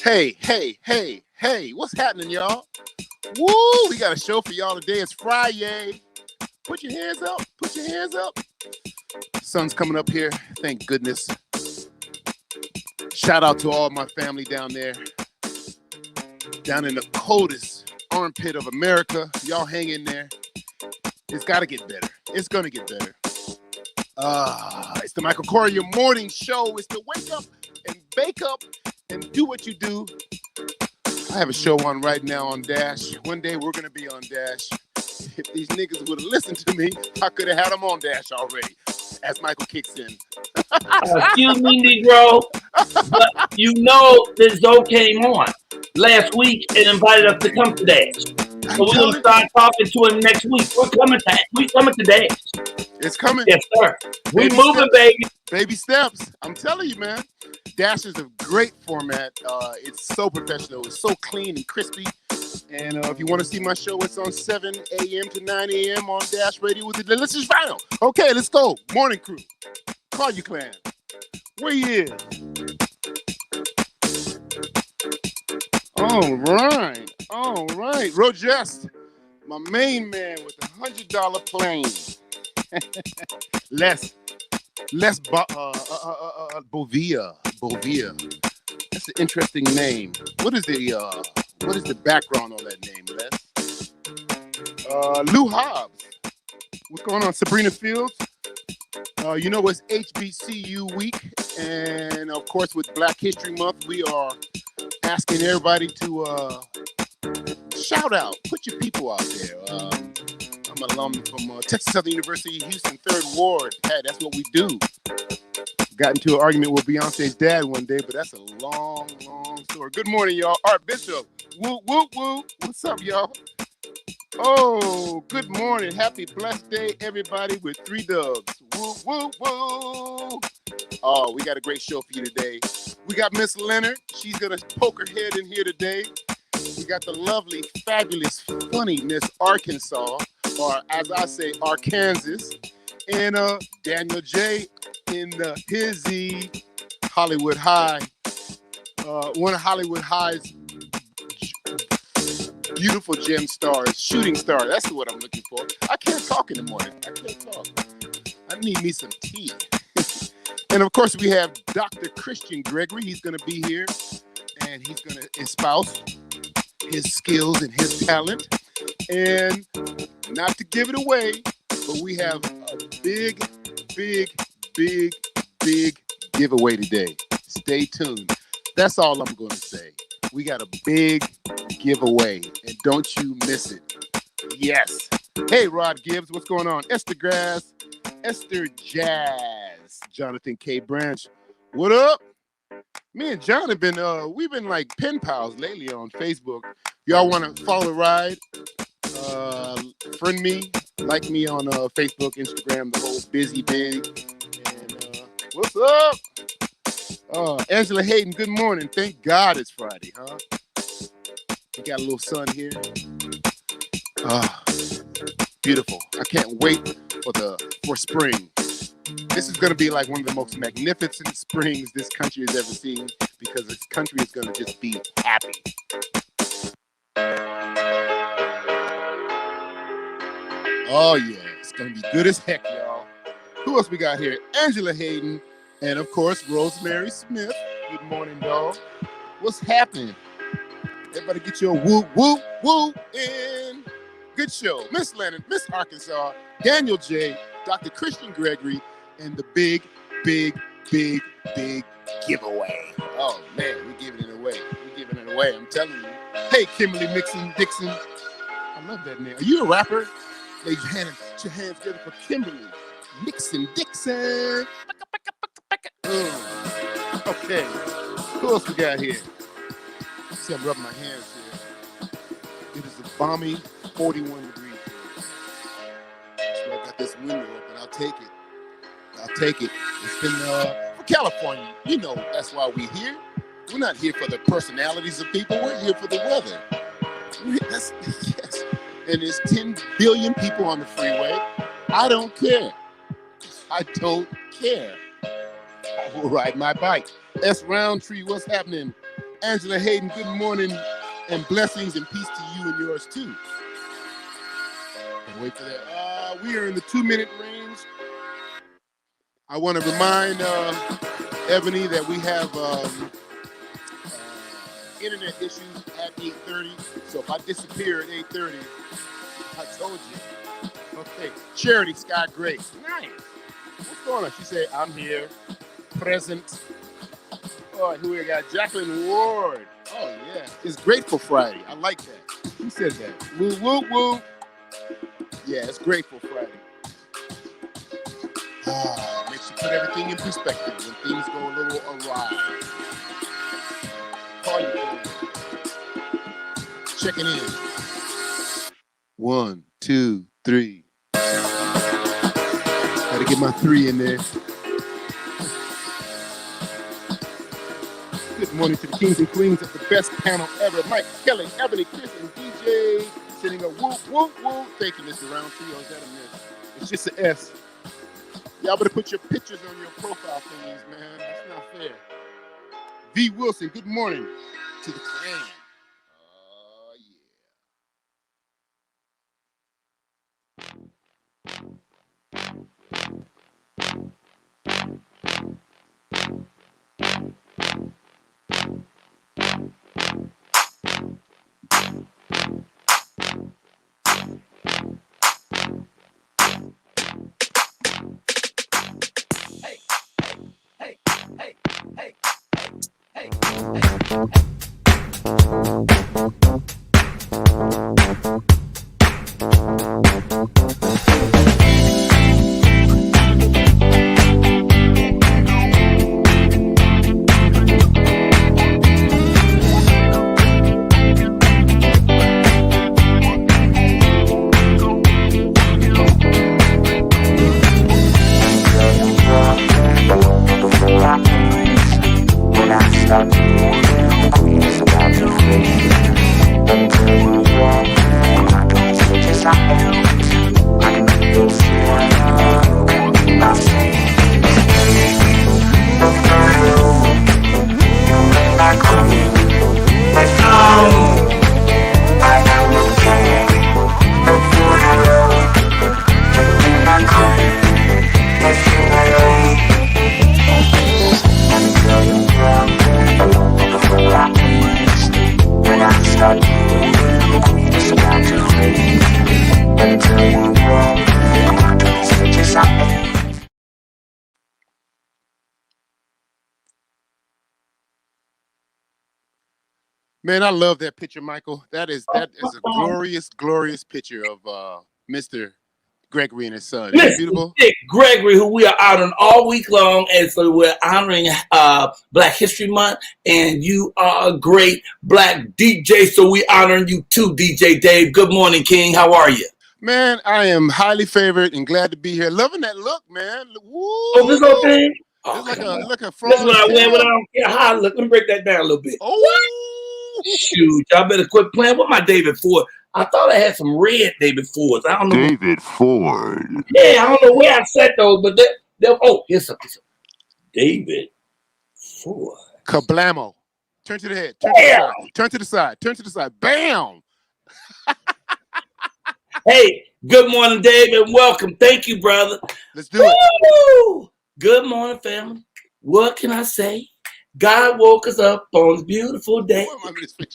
Hey, what's happening, y'all? Woo, we got a show for y'all today. It's Friday. Put your hands up. Sun's coming up here. Thank goodness. Shout out to all my family down there. Down in the coldest armpit of America. Y'all hang in there. It's got to get better. It's going to get better. It's the Michael Colyar Morning Show. It's to wake up and bake up and do what you do. I have a show on right now on Dash. One day we're going to be on Dash. If these niggas would have listened to me, I could have had them on Dash already. As Michael kicks in. Excuse me, Negro, but you know that Zoe came on last week and invited us to come to Dash. So we're going to start talking to him next week. We're coming to Dash. It's coming. Yes, sir. We're moving, baby. Baby steps. I'm telling you, man. Dash is a great format. It's so professional. It's so clean and crispy. And if you want to see my show, it's on 7 a.m. to 9 a.m. on Dash Radio with the Delicious Vinyl. Okay, let's go. Morning crew. Call you clan. Where you is? All right. Rogest, my main man with the $100 plane. Les Bovia. That's an interesting name. What is the background on that name, Les? Lou Hobbs. What's going on, Sabrina Fields? It's HBCU week, and of course with Black History Month, we are asking everybody to shout out, put your people out there. I'm an alum from Texas Southern University, Houston, 3rd Ward. Hey, that's what we do. Got into an argument with Beyonce's dad one day, but that's a long story. Good morning, y'all. Art Bishop. Woo. What's up, y'all? Oh, good morning. Happy blessed day, everybody, with 3 dubs. Woo. Oh, we got a great show for you today. We got Miss Leonard. She's going to poke her head in here today. We got the lovely, fabulous, funny Miss Arkansas, or as I say, Arkansas. And Daniel J. in the Hizzy Hollywood High. One of Hollywood High's beautiful gem stars, shooting star. That's what I'm looking for. I can't talk in the morning. I need me some tea. And of course, we have Dr. Christian Gregory. He's going to be here, and he's going to espouse his skills and his talent. And not to give it away, but we have a big giveaway today. Stay tuned. That's all I'm going to say. We got a big giveaway, and don't you miss it. Yes. Hey, Rod Gibbs, what's going on? Esther Grass, Esther Jazz, Jonathan K. Branch. What up? Me and John have been, we've been like pen pals lately on Facebook. Y'all want to follow the ride? Friend me, like me on Facebook, Instagram, the whole busy big. And what's up? Angela Hayden, good morning. Thank God it's Friday, huh? We got a little sun here. Beautiful. I can't wait for spring. This is going to be like one of the most magnificent springs this country has ever seen, because this country is going to just be happy. Oh, yeah. It's going to be good as heck, y'all. Who else we got here? Angela Hayden. And, of course, Rosemary Smith. Good morning, dog. What's happening? Everybody get your woo in. Good show. Miss Leonard, Miss Arkansas, Daniel J., Dr. Christian Gregory, and the big giveaway. Oh, man, we're giving it away. I'm telling you. Hey, Kimberly Dixon. I love that name. Are you a rapper? Ladies, put your hands together for Kimberly Dixon. Okay. Who else we got here? See, I'm rubbing my hands here. It is a balmy 41 degrees. So I got this window open. I'll take it. It's been for California. You know that's why we're here. We're not here for the personalities of people. We're here for the weather. Yes. And there's 10 billion people on the freeway. I don't care. I will ride my bike. S. Roundtree, what's happening? Angela Hayden, good morning and blessings and peace to you and yours too. Can't wait for that. We are in the 2-minute range. I want to remind Ebonie that we have internet issues at 8:30. So if I disappear at 8:30, I told you. Okay. Charity Scott Gray. Nice. What's going on? She said, I'm here, present. All right, who we got? Jacqueline Ward. Oh, yeah. It's Grateful Friday. I like that. Who said that? Woo, woo, woo. Yeah, it's Grateful Friday. Makes you put everything in perspective when things go a little awry. Call you. Checking in. 1, 2, 3. Gotta get my 3 in there. Good morning to the kings and queens of the best panel ever. Mike, Kelly, Ebonie, Chris, and DJ. Sending a whoop, whoop, whoop. Thank you, Mr. Roundtree. Or is that a miss? It's just an S. Y'all better put your pictures on your profile thingies, man. That's not fair. V. Wilson, good morning to the clan. Man, I love that picture, Michael. That is a glorious, glorious picture of Mr. Gregory and his son. Isn't it beautiful? Dick Gregory, who we are honoring all week long, and so we're honoring Black History Month, and you are a great Black DJ, so we honoring you too, DJ Dave. Good morning, King. How are you? Man, I am highly favored and glad to be here. Loving that look, man. Woo! Oh, this whole thing? It's like a frog. That's what I wear when I don't care how I look. Let me break that down a little bit. Oh! Shoot, y'all better quit playing with my David Ford. I thought I had some red David Fords. I don't know. David Ford. Yeah, I don't know where I set those, but here's something. David Ford. Kablamo. Turn to the head. Turn to the side. Turn to the side. Bam! Hey, good morning, Dave, and welcome. Thank you, brother. Let's do it. Woo! Good morning, family. What can I say? God woke us up on this beautiful day.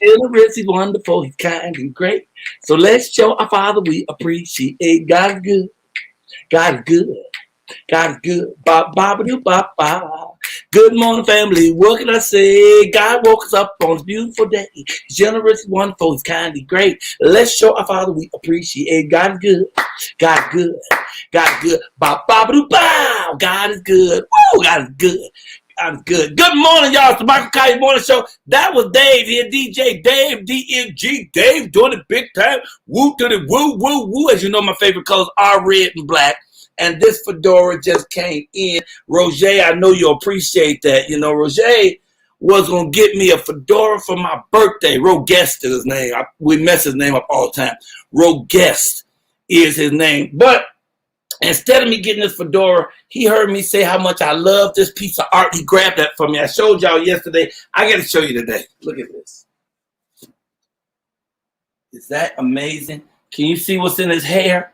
Generous, he's wonderful, he's kind and great. So let's show our Father we appreciate. God is good. God is good. God is good. Ba ba ba doo ba ba. Good morning, family. What can I say? God woke us up on this beautiful day. He's generous, he's wonderful, he's kind and great. Let's show our Father we appreciate. God is good. God is good. God is good. Ba ba ba doo ba. God is good. Woo! God is good. I'm good. Good morning, y'all. It's the Michael Colyar Morning Show. That was Dave here, DJ Dave, DMG Dave, doing it big time. Woo to the woo, woo, woo. As you know, my favorite colors are red and black. And this fedora just came in. Roger, I know you'll appreciate that. You know, Roger was going to get me a fedora for my birthday. Rogest is his name. We mess his name up all the time. Rogest is his name. But Instead of me getting this fedora, he heard me say how much I love this piece of art. He grabbed that from me. I showed y'all yesterday. I got to show you today. Look at this. Is that amazing? Can you see what's in his hair?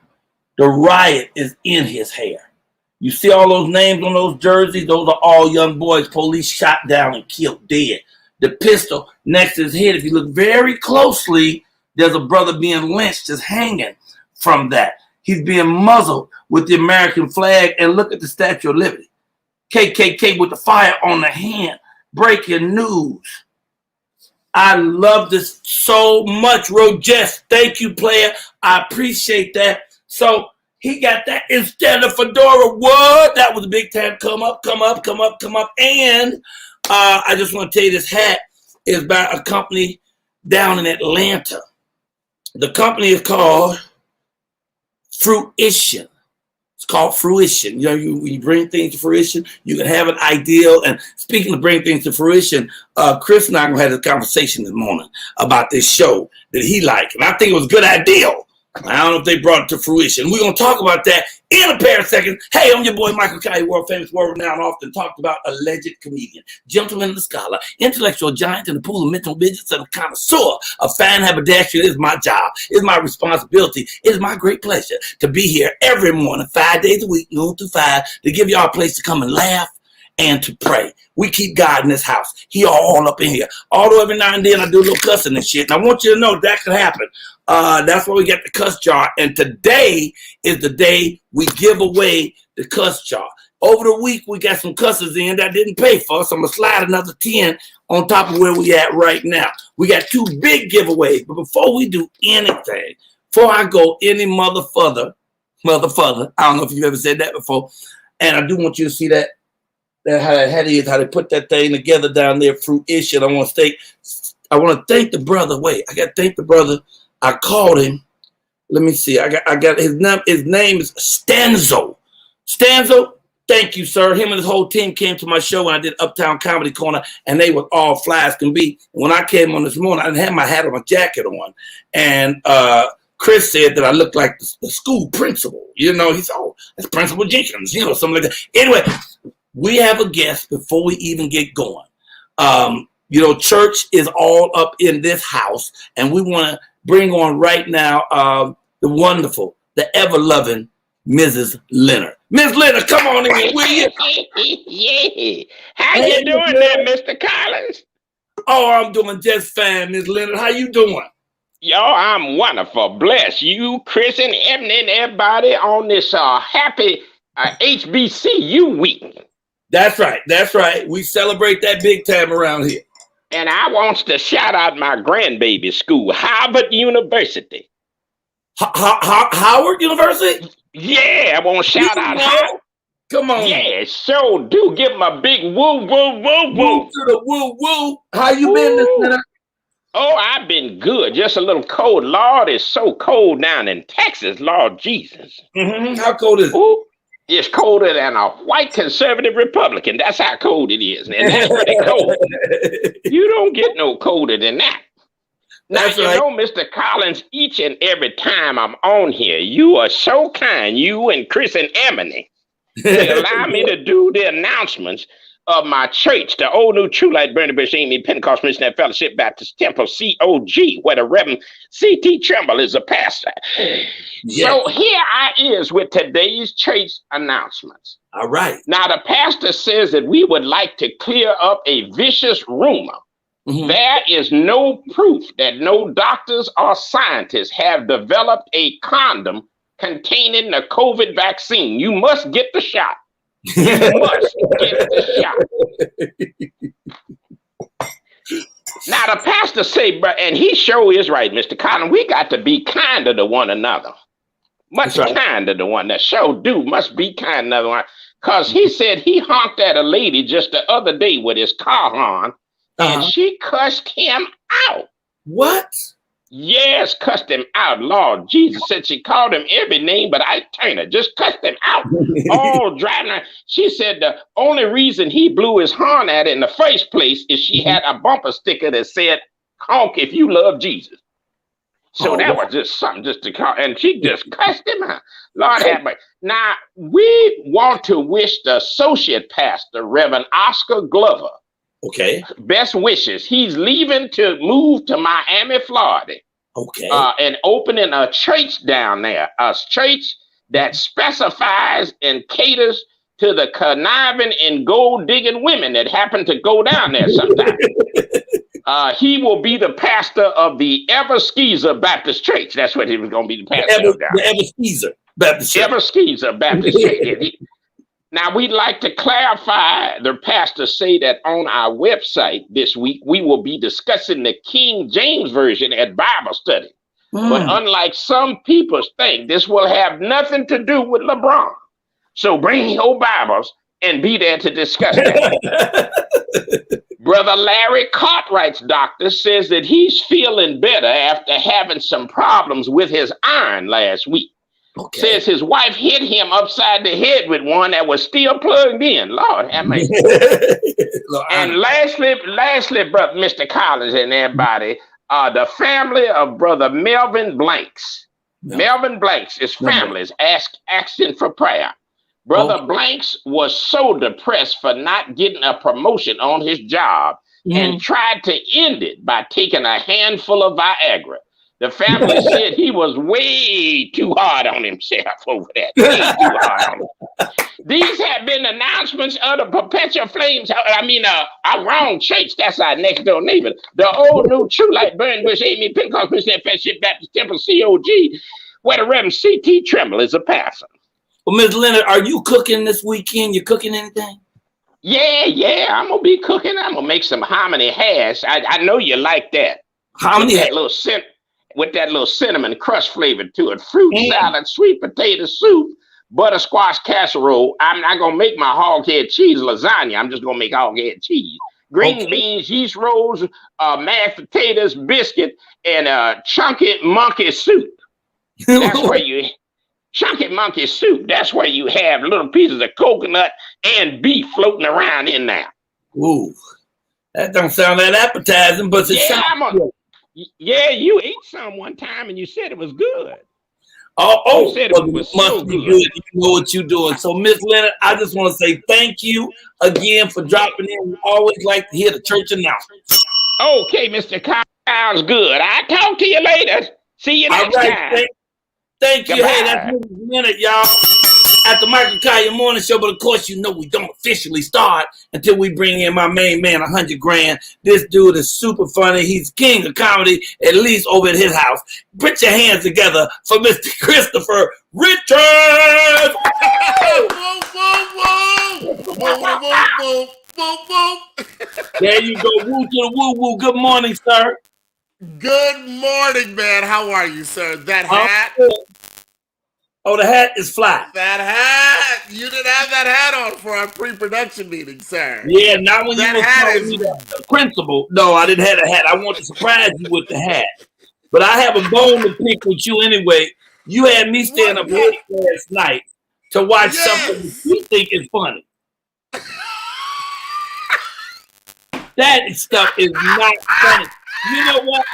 The riot is in his hair. You see all those names on those jerseys? Those are all young boys police shot down and killed dead. The pistol next to his head, if you look very closely, there's a brother being lynched, just hanging from that. He's being muzzled with the American flag, and look at the Statue of Liberty. KKK with the fire on the hand. Breaking news. I love this so much, Rogers. Thank you, player. I appreciate that. So he got that instead of fedora. What? That was a big time come up. And I just want to tell you, this hat is by a company down in Atlanta. The company is called Fruition. It's called Fruition. You know, you bring things to fruition, you can have an ideal. And speaking of bringing things to fruition, Chris and I had a conversation this morning about this show that he liked. And I think it was a good idea. I don't know if they brought it to fruition. We're going to talk about that in a pair of seconds. Hey, I'm your boy, Michael Colyar, world famous, world renowned, often talked about alleged comedian, gentleman and scholar, intellectual giant in the pool of mental midgets, and a connoisseur of fan haberdashery. It is my job. It is my responsibility. It is my great pleasure to be here every morning, 5 days a week, noon to 5, to give y'all a place to come and laugh and to pray. We keep God in this house. He all up in here. Although every now and then I do a little cussing and shit. And I want you to know that could happen. That's why we got the cuss jar. And today is the day we give away the cuss jar. Over the week, we got some cusses in that didn't pay for us. I'm going to slide another 10 on top of where we at right now. We got 2 big giveaways. But before we do anything, before I go any motherfucker, I don't know if you've ever said that before. And I do want you to see that how they put that thing together down there, Fruition. I want to thank the brother. Wait, I got to thank the brother. I called him. Let me see. I got his name. His name is Stanzo. Stanzo, thank you, sir. Him and his whole team came to my show when I did Uptown Comedy Corner, and they were all fly as can be. When I came on this morning, I didn't have my hat or my jacket on, and Chris said that I looked like the school principal. You know, he's that's Principal Jenkins. You know, something like that. Anyway. We have a guest before we even get going. You know, church is all up in this house, and we want to bring on right now the wonderful, the ever-loving Mrs. Leonard. Miss Leonard, come on in, will you? Yeah. How you doing there, Mr. Collins? Oh, I'm doing just fine, Miss Leonard. How you doing? Yo, I'm wonderful. Bless you, Chris, and Ebonie, and everybody on this happy HBCU week. That's right. That's right. We celebrate that big time around here. And I wants to shout out my grandbaby school, Harvard University. Howard University? Yeah, I want to shout out Howard. Come on. Yeah, sure do. Give them a big woo, woo, woo, woo. Woo to the woo, woo. How you been this minute? Oh, I've been good. Just a little cold. Lord, it's so cold down in Texas, Lord Jesus. Mm-hmm. How cold is it? Ooh. It's colder than a white conservative Republican. That's how cold it is. And that's pretty cold. You don't get no colder than that. That's now, right. You know, Mr. Collins, each and every time I'm on here, you are so kind, you and Chris and Ebonie, they allow me to do the announcements of my church, the Old New True Light Burning Bush Amy Pentecost Missionary Fellowship Baptist Temple, COG, where the Reverend C.T. Trimble is a pastor. Yes. So here I is with today's church announcements. All right. Now, the pastor says that we would like to clear up a vicious rumor. Mm-hmm. There is no proof that no doctors or scientists have developed a condom containing the COVID vaccine. You must get the shot. You must get the shot. Now, the pastor say, and he sure is right, Mr. Collins, we got to be kinder to one another. Much right. Kinder to one. That sure do must be kind to another one. Because he said he honked at a lady just the other day with his car horn, and she cussed him out. What? Yes, cussed him out. Lord Jesus said she called him every name, but I turned her. Just cussed him out. All driving her. She said the only reason he blew his horn at it in the first place is she had a bumper sticker that said, honk if you love Jesus. So that was just something just to call, and she just cussed him out. Lord have mercy. Now, we want to wish the associate pastor, Reverend Oscar Glover, best wishes. He's leaving to move to Miami, Florida. And opening a church down there, a church that specifies and caters to the conniving and gold digging women that happen to go down there sometimes. He will be the pastor of the Everskeezer Baptist Church. That's what he was going to be, the pastor of down there. The Everskeezer Baptist Church. Everskeezer Baptist Church. Now, we'd like to clarify, the pastor say that on our website this week, we will be discussing the King James Version at Bible study. But unlike some people think, this will have nothing to do with LeBron. So bring your Bibles and be there to discuss that. Brother Larry Cartwright's doctor says that he's feeling better after having some problems with his iron last week. Says his wife hit him upside the head with one that was still plugged in. Lord have mercy. And lastly, brother, Mr. Collins and everybody, the family of brother Melvin Blanks. Melvin Blanks, his family is asking for prayer. Brother Blanks was so depressed for not getting a promotion on his job and tried to end it by taking a handful of Viagra. The family said he was way too hard on himself over that. Way too hard on him. These have been announcements of the Perpetual Flames. Our wrong church. That's our next door neighbor. The Old New True Light Burn Bush Amy Pentecost Christian Fellowship Baptist Temple COG, where the Reverend C.T. Trimble is a pastor. Well, Ms. Leonard, are you cooking this weekend? You cooking anything? Yeah. I'm gonna be cooking. I'm gonna make some hominy hash. I know you like that. Hominy hash. With that little cinnamon crust flavor to it. Fruit salad, sweet potato soup, butter squash casserole. I'm not gonna make my hog head cheese lasagna. I'm just gonna make hog head cheese. Green beans, yeast rolls, mashed potatoes, biscuit, and chunky monkey soup. That's where chunky monkey soup. That's where you have little pieces of coconut and beef floating around in there. Ooh, that don't sound that appetizing, but it sounds good. Yeah, you ate some one time and you said it was good. You said it was so good. You know what you're doing. So, Miss Leonard, I just want to say thank you again for dropping in. We always like to hear the church announcement. Okay, Mr. Kyle's good. I'll talk to you later. See you next time. Thank you. Goodbye. Hey, that's Miss Leonard, y'all. At the Michael Colyar Morning Show, but of course, you know we don't officially start until we bring in my main man, 100 grand. This dude is super funny. He's king of comedy, at least over at his house. Put your hands together for Mr. Christopher Richards. Whoa. There you go. Woo to the woo woo. Good morning, sir. Good morning, man. How are you, sir? That hat? Oh, the hat is fly. That hat. You didn't have that hat on for our pre-production meeting, sir. Yeah, not when you were telling me the principal. No, I didn't have a hat. I want to surprise you with the hat. But I have a bone to pick with you anyway. You had me stand up late last night to watch something that you think is funny. That stuff is not funny. You know what?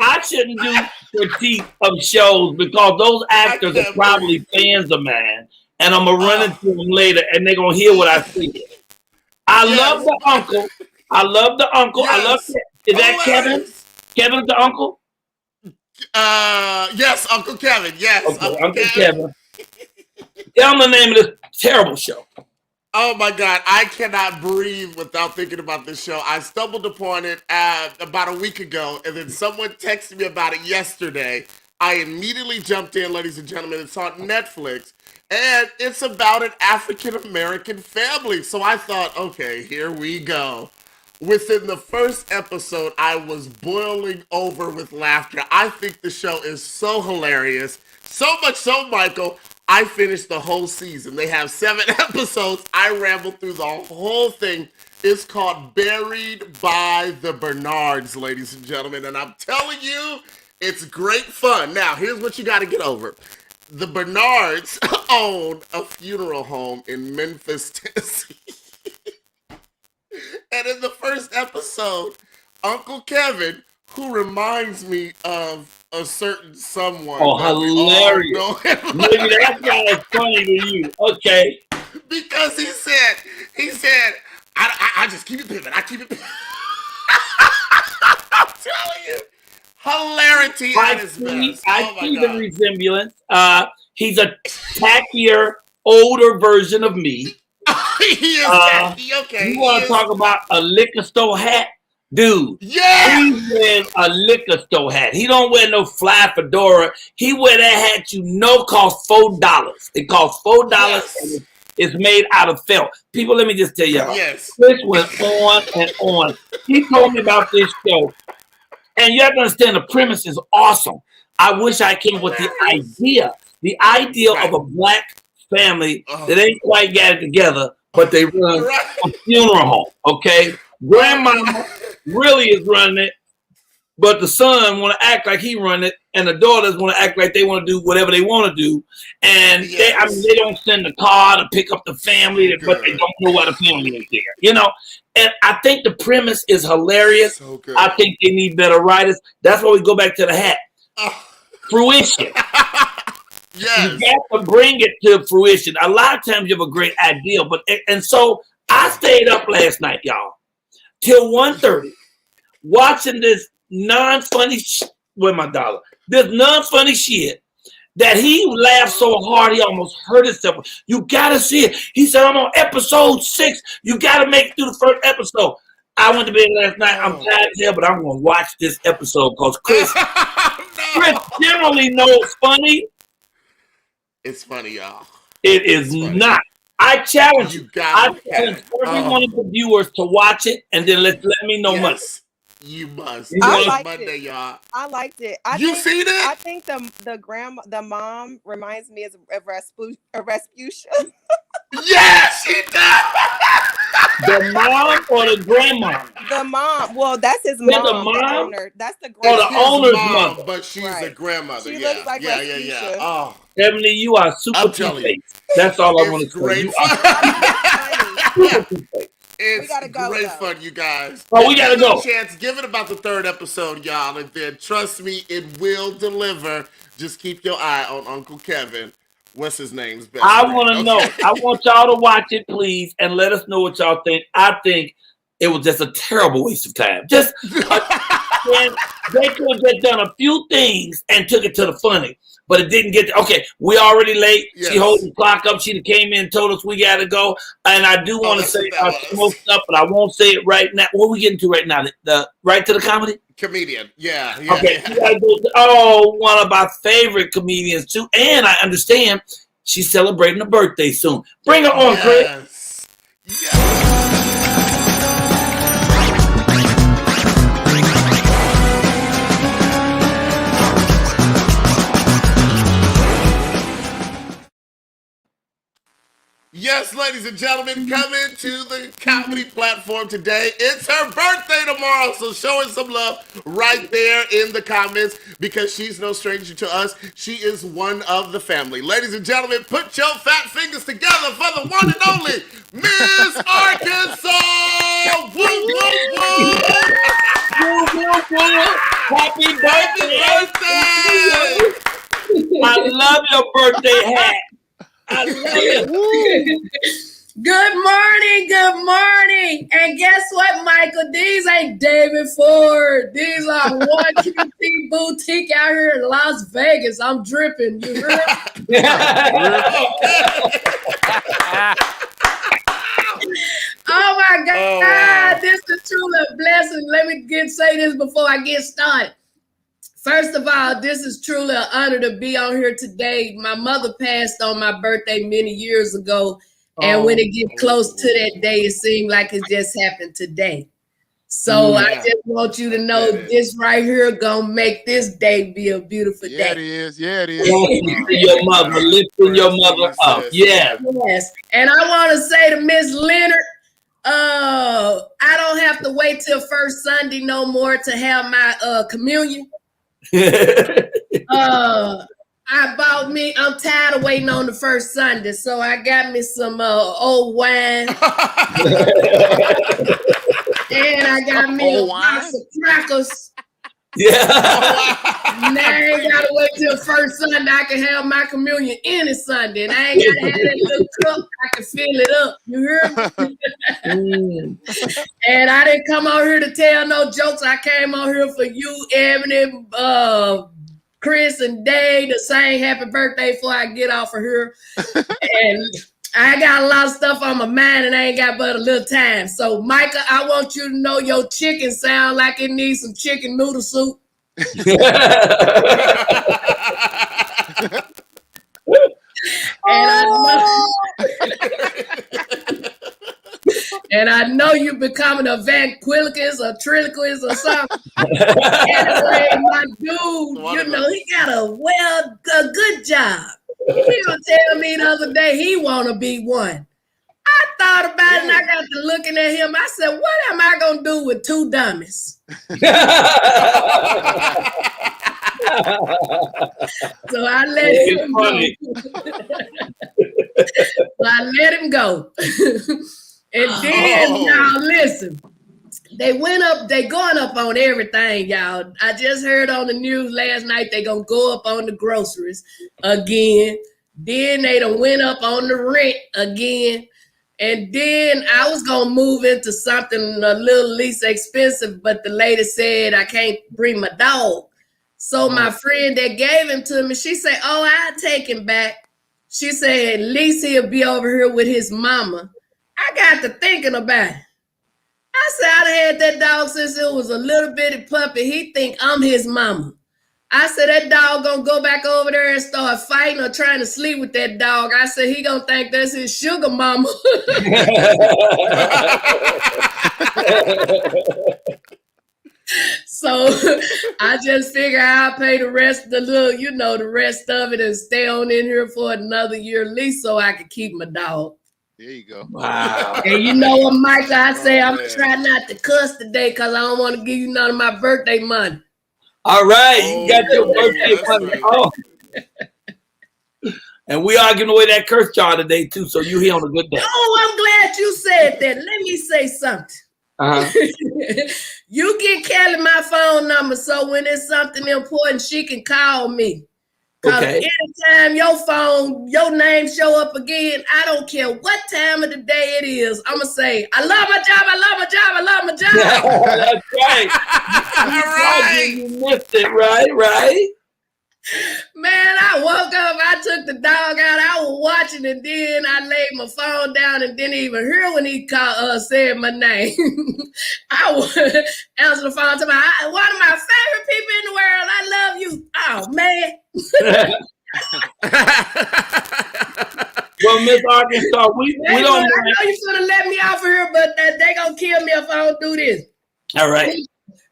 I shouldn't do critique of shows because those actors are probably fans of mine, and I'm gonna run into them later, and they're gonna hear what I say. I love the uncle. I love the uncle. I love. Is that Kevin? Kevin's the uncle. Yes, Uncle Kevin. Yes, okay, Uncle Kevin. Tell me the name of this terrible show. Oh my God, I cannot breathe without thinking about this show. I stumbled upon it about a week ago, and then someone texted me about it yesterday. I immediately jumped in, ladies and gentlemen. It's on Netflix, and it's about an African-American family. So I thought, okay, here we go. Within the first episode, I was boiling over with laughter. I think the show is so hilarious. So much so, Michael, I finished the whole season. They have 7 episodes. I rambled through the whole thing. It's called Buried by the Bernards, ladies and gentlemen. And I'm telling you, it's great fun. Now, here's what you got to get over. The Bernards own a funeral home in Memphis, Tennessee. And in the first episode, Uncle Kevin, who reminds me of a certain someone. Oh, hilarious. Maybe that guy is funny to you. Okay. Because he said, I just keep it pimping. I keep it pimping. I'm telling you. Hilarity at his best. I see the resemblance. He's a tackier, older version of me. He is tacky. Okay. You want to talk about a liquor store hat? Dude, yeah, he wears a liquor store hat. He don't wear no fly fedora. He wear that hat costs $4. It costs $4 and it's made out of felt. People, let me just tell y'all. Yes. This went on and on. He told me about this show. And you have to understand the premise is awesome. I wish I came with the idea. The idea of a black family that ain't quite got it together, but they run a funeral home, okay? Grandmama really is running it, but the son want to act like he run it, and the daughters want to act like they want to do whatever they want to do. And they don't send the car to pick up the family, but they don't know why the family is there, you know? And I think the premise is hilarious. So good. I think they need better writers. That's why we go back to the hat. Fruition. Yes. You got to bring it to fruition. A lot of times you have a great idea, and so I stayed up last night, y'all, till 1:30, watching this non-funny this non-funny shit that he laughed so hard he almost hurt himself. You gotta see it. He said, I'm on episode 6. You gotta make it through the first episode. I went to bed last night. I'm tired as hell, but I'm gonna watch this episode because Chris generally knows funny. It's funny, y'all. It is not. I challenge you. I challenge every one of the viewers to watch it and then let me know Monday. You must. I liked Monday, y'all. I liked it. You seen it? I think the mom reminds me of Rasputia. Yes, she does. The mom or the grandma? The mom. Well, that's his mom. The mom? The owner. That's the grandma. Oh, the owner's mom. But she's the grandmother. She looks like Rasputia. Oh, Ebony, you are super two-faced. That's all I want to say. It's we gotta go, great though. fun, you guys. Oh, we gotta go. Chance, give it about the 3rd episode, y'all, and then trust me, it will deliver. Just keep your eye on Uncle Kevin. What's his name's best I friend? want to know. I want y'all to watch it, please, and let us know what y'all think. I think it was just a terrible waste of time. Just they could have just done a few things and took it to the funny, but it didn't get. Okay, we already late. Yes. She holding the clock up. She came in and told us we got to go. And I do want to say our smoke stuff, but I won't say it right now. What are we getting to right now? The right to the comedy? Comedian. Yeah. Okay. You gotta go to, one of our favorite comedians too. And I understand she's celebrating a birthday soon. Bring her on, Chris. Yes. Yes, ladies and gentlemen, coming to the comedy platform today. It's her birthday tomorrow, so show her some love right there in the comments because she's no stranger to us. She is one of the family. Ladies and gentlemen, put your fat fingers together for the one and only Miss Arkansas! Woo, woo, woo! Happy birthday! I love your birthday hat. I love it. Good morning. And guess what, Michael? These ain't David Ford. These are one QT boutique out here in Las Vegas. I'm dripping. You heard? Oh my God. This is truly a blessing. Let me say this before I get started. First of all, this is truly an honor to be on here today. My mother passed on my birthday many years ago. And when it gets close to that day, it seemed like it just happened today. So I just want you to know this right here gonna make this day be a beautiful day. It is. Yeah, it is. Lifting your mother up. Yeah. Yes. And I want to say to Miss Leonard, I don't have to wait till first Sunday no more to have my communion. I'm tired of waiting on the first Sunday, so I got me some old wine. And I got me a box of crackers. Yeah. Now I ain't gotta wait till first Sunday. I can have my communion any Sunday. And I ain't gotta have that little cup. I can fill it up. You hear me? And I didn't come out here to tell no jokes. I came out here for you, Ebony, Chris, and Dave to sing happy birthday before I get off of here. And I got a lot of stuff on my mind and I ain't got but a little time. So, Michael, I want you to know your chicken sound like it needs some chicken noodle soup. And I know you're becoming a ventriloquist or triloquist or something. Anyway, my dude, you know, he got a good job. He was telling me the other day he want to be one. I thought about it and I got to looking at him. I said, what am I going to do with two dummies? So I let him go. So I let him go. And then, y'all, listen. They going up on everything, y'all. I just heard on the news last night they gonna go up on the groceries again. Then they done went up on the rent again. And then I was gonna move into something a little least expensive, but the lady said I can't bring my dog. So my friend that gave him to me, she said, oh, I'll take him back. She said, at least he'll be over here with his mama. I got to thinking about it. I said, I'd had that dog since it was a little bitty puppy. He think I'm his mama. I said, that dog gonna go back over there and start fighting or trying to sleep with that dog. I said, he gonna think that's his sugar mama. So I just figure I'll pay the rest of the rest of it and stay on in here for another year at least so I can keep my dog. There you go. Wow. And you know what, Michael, I say I'm going to try not to cuss today because I don't want to give you none of my birthday money. All right. You got your birthday money. Right. Oh. And we are giving away that curse jar today, too, so you here on a good day. Oh, I'm glad you said that. Let me say something. You get Kelly my phone number so when it's something important, she can call me. Because anytime your name show up again, I don't care what time of the day it is. I'm going to say, I love my job, I love my job, I love my job. That's right. All right. You missed it, right? Man, I woke up, I took the dog out, I was watching, and then I laid my phone down and didn't even hear when he said my name. I would answer the phone to one of my favorite people in the world. I love you. Oh, man. Well, Miss Arkansas, we don't. I know you should have let me off of here, but they gonna kill me if I don't do this. All right.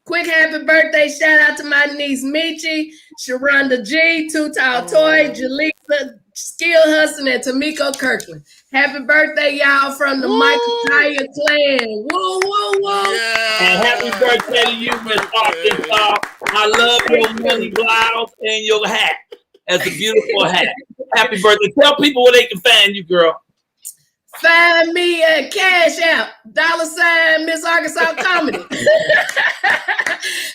Quick happy birthday shout out to my niece Michi, Sharonda G, Too Tall Toy, Jaleesa, Skill Hudson, and Tamiko Kirkland. Happy birthday, y'all, from the Michael Colyar clan. Woo, woo, woo. Yeah. And happy birthday to you, Miss Arkansas. I love your money blouse and your hat. That's a beautiful hat. Happy birthday. Tell people where they can find you, girl. Find me at Cash App, $ Miss Arkansas Comedy.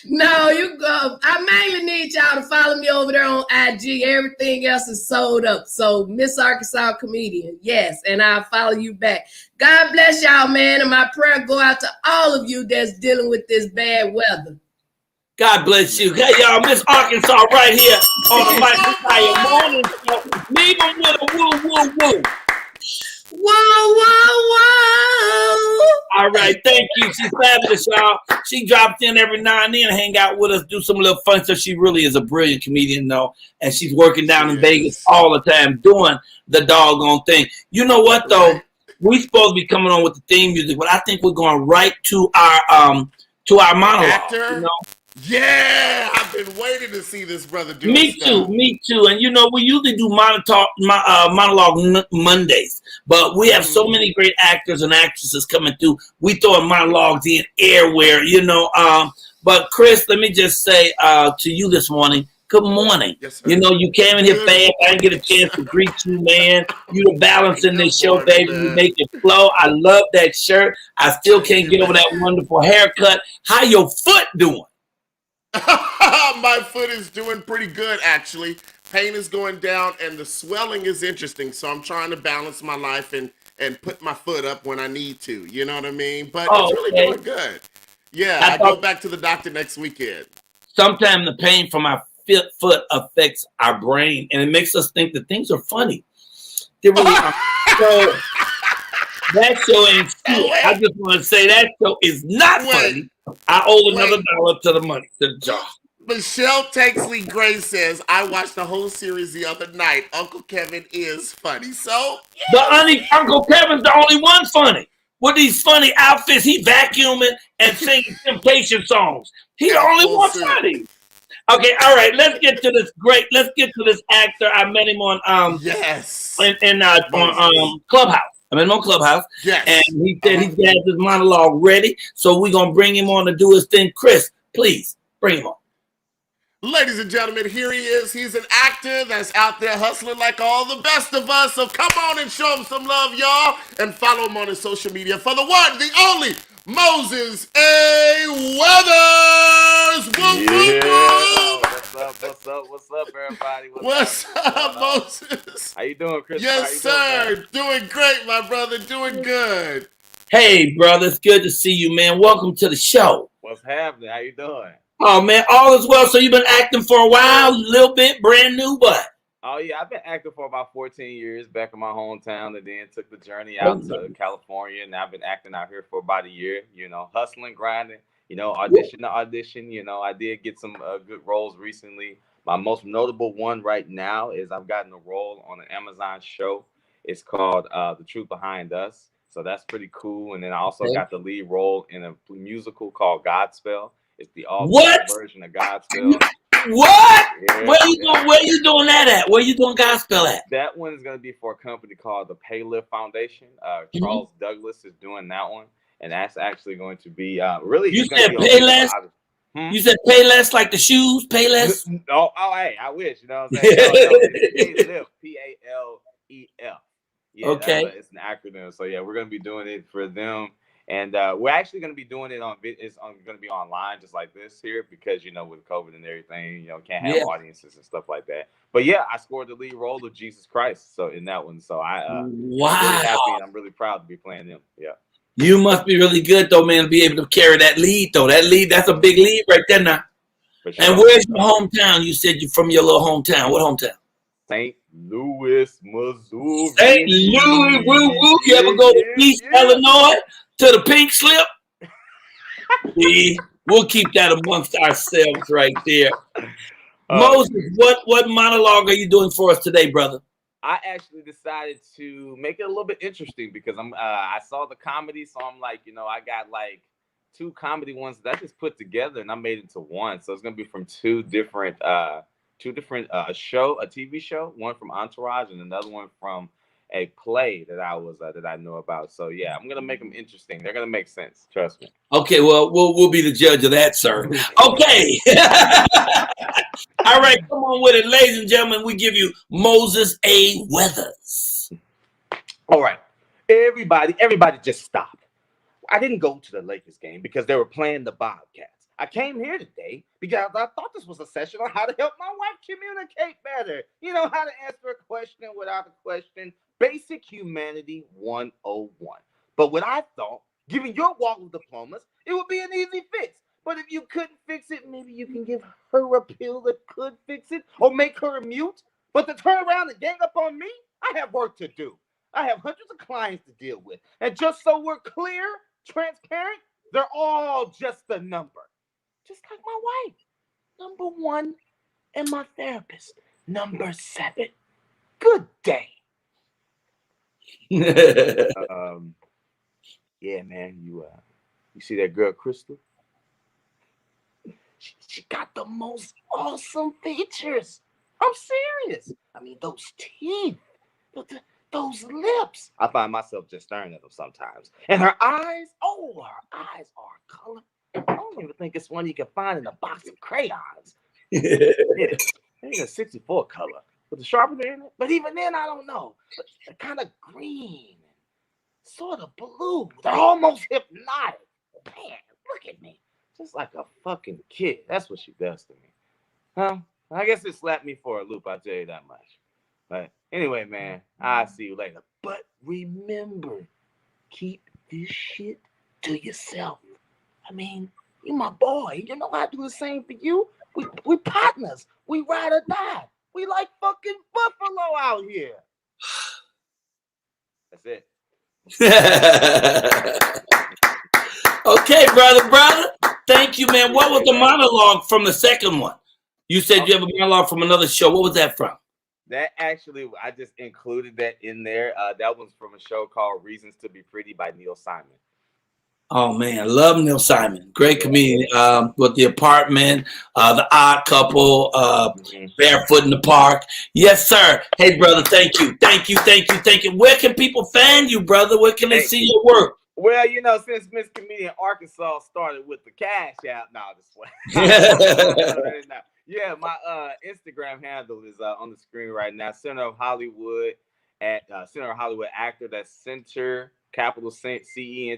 No, you go. I mainly need y'all to follow me over there on IG. Everything else is sold up. So Miss Arkansas Comedian, yes, and I'll follow you back. God bless y'all, man, and my prayer go out to all of you that's dealing with this bad weather. God bless you. Hey, y'all, Miss Arkansas right here on the Michael Colyar Morning Show. Leave them with a woo, woo, woo. Whoa, whoa, whoa. All right, thank you. She's fabulous, y'all. She drops in every now and then, hang out with us, do some little fun stuff. She really is a brilliant comedian, though, and she's working down in Vegas all the time doing the doggone thing. You know what, though? We supposed to be coming on with the theme music, but I think we're going right to our monologue. Actor? You know? Yeah, I've been waiting to see this brother do Me too. And you know, we usually do monologue Mondays, but we have so many great actors and actresses coming through. We throw monologues in everywhere, you know. But Chris, let me just say to you this morning, good morning. Yes, sir. You know, you came in here fast. I didn't get a chance to greet you, man. You the balance in this show, baby. You make it flow. I love that shirt. I still can't get over that wonderful haircut. How your foot doing? My foot is doing pretty good, actually. Pain is going down, and the swelling is interesting. So I'm trying to balance my life and put my foot up when I need to. You know what I mean? But it's really doing good. Yeah, I go back to the doctor next weekend. Sometimes the pain from our foot affects our brain, and it makes us think that things are funny. They really are. So that show ain't shit. I just want to say that show is not funny. I owe another $1 to the money, to the job. Michelle Takesley Gray says, I watched the whole series the other night. Uncle Kevin is funny. So, but Uncle Kevin's the only one funny. With these funny outfits, he vacuuming and singing Temptation songs. He's the only one funny. Okay, all right. Let's get to this actor. I met him on Clubhouse. I met him on Clubhouse. Yes. And he said he's got his monologue ready, so we're gonna bring him on to do his thing. Chris, please bring him on. Ladies and gentlemen, here he is. He's an actor that's out there hustling like all the best of us. So come on and show him some love, y'all. And follow him on his social media for the one, the only, Moses A. Weathers. What's up, everybody? What's up, Moses? How you doing, Chris? Yes, sir. Doing great, my brother. Doing good. Hey, brother. It's good to see you, man. Welcome to the show. What's happening? How you doing? Oh, man, all is well. So you've been acting for a while, a little bit, brand new, but? Oh, yeah, I've been acting for about 14 years back in my hometown, and then took the journey out to California, and I've been acting out here for about a year, hustling, grinding, audition to audition. I did get some good roles recently. My most notable one right now is I've gotten a role on an Amazon show. It's called The Truth Behind Us, so that's pretty cool. And then I also got the lead role in a musical called Godspell. It's the all-black version of Godspell. What? Yeah, where you doing that at? Where you doing Godspell at? That one is going to be for a company called the Paylift Foundation. Charles Douglas is doing that one, and that's actually going to be really. You said Payless. You said Payless, like the shoes, Payless. Oh, hey, I wish. You know what I'm saying? Paylift, P-A-L-E-F. Yeah, okay. It's an acronym. So yeah, we're going to be doing it for them. And we're actually going to be doing it it's going to be online just like this here because, with COVID and everything, can't have audiences and stuff like that. But yeah, I scored the lead role of Jesus Christ. So in that one, so I'm really happy and I'm really proud to be playing him. Yeah. You must be really good though, man, to be able to carry that lead though. That's a big lead right there now. Sure. And where's your hometown? You said you're from your little hometown. What hometown? St. Louis, Missouri. St. Louis, woo. You ever go to East Illinois? To the pink slip? We'll keep that amongst ourselves right there. Moses, what monologue are you doing for us today, brother? I actually decided to make it a little bit interesting because I saw the comedy, so I'm like, I got like 2 comedy ones that I just put together and I made it into one. So it's gonna be from two different a TV show, one from Entourage and another one from a play that I know about. So yeah, I'm gonna make them interesting. They're gonna make sense. Trust me. Okay, well, we'll be the judge of that, sir. Okay. All right, come on with it, ladies and gentlemen. We give you Moses A. Weathers. All right, everybody, just stop. I didn't go to the Lakers game because they were playing the Bobcats. I came here today because I thought this was a session on how to help my wife communicate better. How to answer a question without a question. Basic Humanity 101. But what I thought, given your wall of diplomas, it would be an easy fix. But if you couldn't fix it, maybe you can give her a pill that could fix it or make her a mute. But to turn around and gang up on me, I have work to do. I have hundreds of clients to deal with. And just so we're clear, transparent, they're all just a number. Just like my wife, number 1, and my therapist, number 7. Good day. Yeah, man, you see that girl, Crystal? She got the most awesome features. I'm serious. I mean, those teeth, those lips. I find myself just staring at them sometimes. And her eyes, her eyes are color. I don't even think it's one you can find in a box of crayons. It's a 64 color with a sharpener in it. But even then, I don't know. But they're kind of green, sort of blue. They're almost hypnotic. Man, look at me. just like a fucking kid. That's what she does to me. Huh? I guess it slapped me for a loop, I'll tell you that much. But anyway, man, I'll see you later. But remember, keep this shit to yourself. I mean, you my boy. You know I do the same for you. We partners. We ride or die. We like fucking buffalo out here. That's it. Okay, brother. Thank you, man. What was the monologue from the second one? You said you have a monologue from another show. What was that from? That actually, I just included that in there. That was from a show called Reasons to Be Pretty by Neil Simon. Oh, man. Love Neil Simon. Great comedian. With The Apartment, The Odd Couple, Barefoot in the Park. Yes, sir. Hey, brother, thank you. Where can people find you, brother? Where can they see your work? Well, you know, since Miss Comedian Arkansas started with the Cash App, yeah, my Instagram handle is on the screen right now. Center of Hollywood at Center of Hollywood Actor. That's Center, capital CENTER _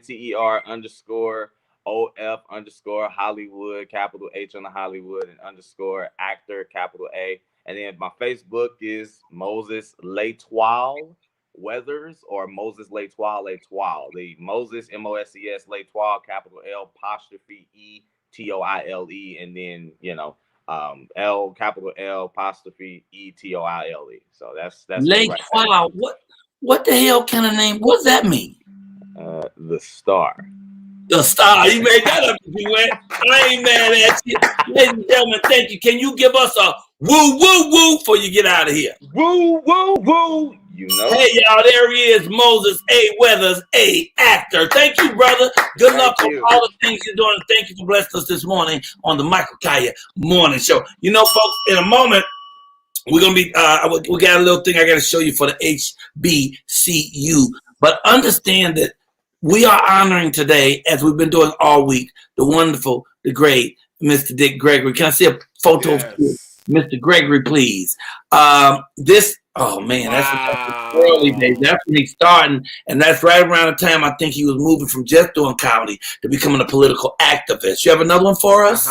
OF _ Hollywood, capital H on the Hollywood, and _ actor, capital A. And then my Facebook is Moses Latoile Weathers, or Moses Latoile. The Moses MOSES Latoile, capital L apostrophe ETOILE, and then L capital L apostrophe ETOILE. So that's Latoile. Right. What the hell kind of name? What does that mean? The Star. The Star. You made that up if you went. I ain't mad at you. Ladies and gentlemen, thank you. Can you give us a woo woo woo before you get out of here? Woo woo woo. You know. Hey y'all, there he is, Moses A. Weathers, A. Actor. Thank you, brother. Good luck on all the things you're doing. Thank you for blessing us this morning on the Michael Colyar Morning Show. You know, folks, in a moment, we're gonna be we got a little thing I gotta show you for the HBCU. But understand that we are honoring today, as we've been doing all week, the wonderful, the great Mr. Dick Gregory. Can I see a photo of Mr. Gregory, please? Oh man, that's early days. That's when he's starting, and that's right around the time I think he was moving from just doing comedy to becoming a political activist. You have another one for us?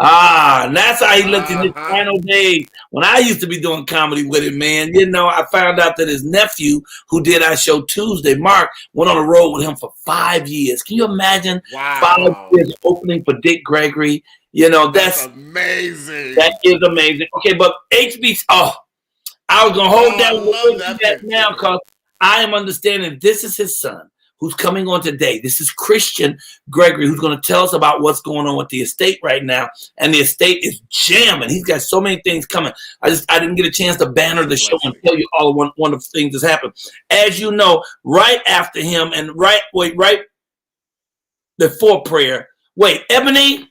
And that's how he looked in his final days when I used to be doing comedy with him, man. You know, I found out that his nephew, who did our show Tuesday, Mark, went on the road with him for 5 years. Can you imagine 5 years opening for Dick Gregory? You know, that's amazing. That is amazing. Okay, but HBC, I was going to hold that now because I am understanding this is his son who's coming on today. This is Christian Gregory, who's going to tell us about what's going on with the estate right now. And the estate is jamming. He's got so many things coming. I didn't get a chance to banner the show and tell you all one of the things that's happened. As you know, right after him and right before prayer. Wait, Ebonie,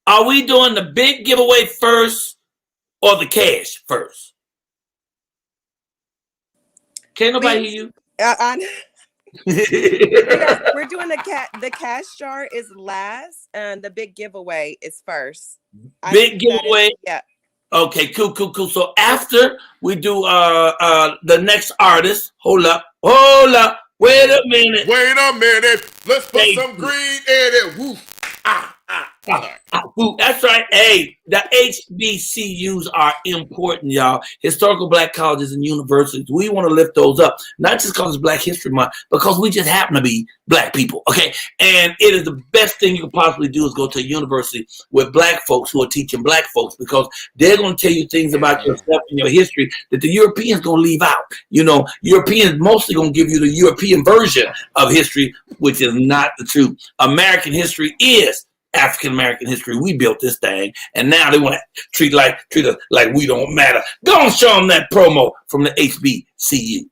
are we doing the big giveaway first or the cash first? Can't nobody hear you? We're doing the cash jar is last, and the big giveaway is first. Big giveaway. Yeah. Okay. Cool. So after we do the next artist, hold up. Wait a minute. Let's put some green in it. Woof. That's right. Hey, the HBCUs are important, y'all. Historical Black colleges and universities. We want to lift those up, not just because it's Black History Month, because we just happen to be Black people, okay? And it is the best thing you could possibly do is go to a university with Black folks who are teaching Black folks, because they're going to tell you things about yourself and your history that the Europeans going to leave out. You know, Europeans mostly going to give you the European version of history, which is not the truth. American history is African American history. We built this thing, and now they want to treat us like we don't matter. Go and show them that promo from the HBCU.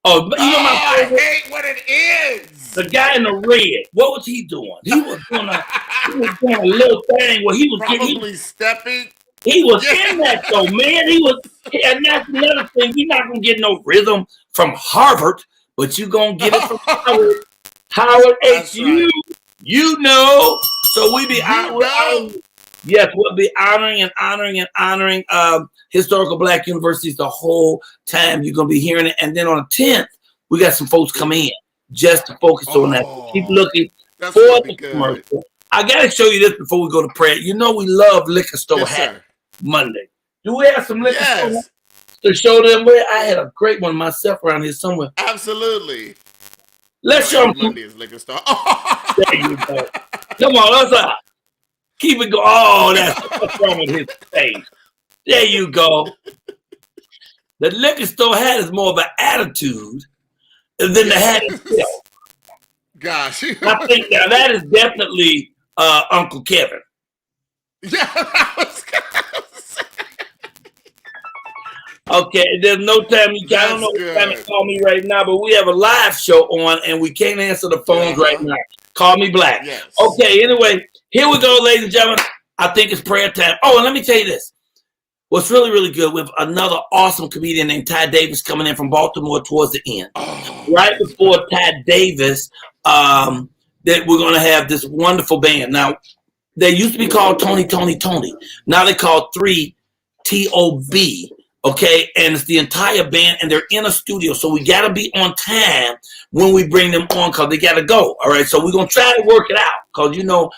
Oh, but you know my I favorite? hate what it is. The guy in the red. What was he doing? He was doing a little thing where he was Probably stepping. He was in that though, man. And that's another thing. You're not gonna get no rhythm from Harvard, but you're gonna get it from Howard. Howard HU. Right. You know. So we be yes, we'll be honoring historical Black universities the whole time. You're gonna be hearing it, and then on the 10th, we got some folks come in just to focus on that. Keep looking for the commercial. I gotta show you this before we go to prayer. You know we love liquor store hat Monday. Do we have some liquor store to show them? Where I had a great one myself around here somewhere. Absolutely. Let's show them. Monday's liquor store. There you go. Come on, let's keep it going. Oh, that's what's wrong with his face. There you go. The liquor store hat is more of an attitude than the hat itself. Gosh. I think now that is definitely Uncle Kevin. Yeah, that was okay, there's no time you I don't know what time to call me right now, but we have a live show on and we can't answer the phones right now. Call me Black. Yes. Okay, anyway, here we go, ladies and gentlemen. I think it's prayer time. Oh, and let me tell you this. What's really, really good, we have another awesome comedian named Ty Davis coming in from Baltimore towards the end. Right before Ty Davis, that we're going to have this wonderful band. Now, they used to be called Tony. Now they call 3TOB, okay? And it's the entire band, and they're in a studio. So we got to be on time when we bring them on because they got to go, all right? So we're going to try to work it out because, you know,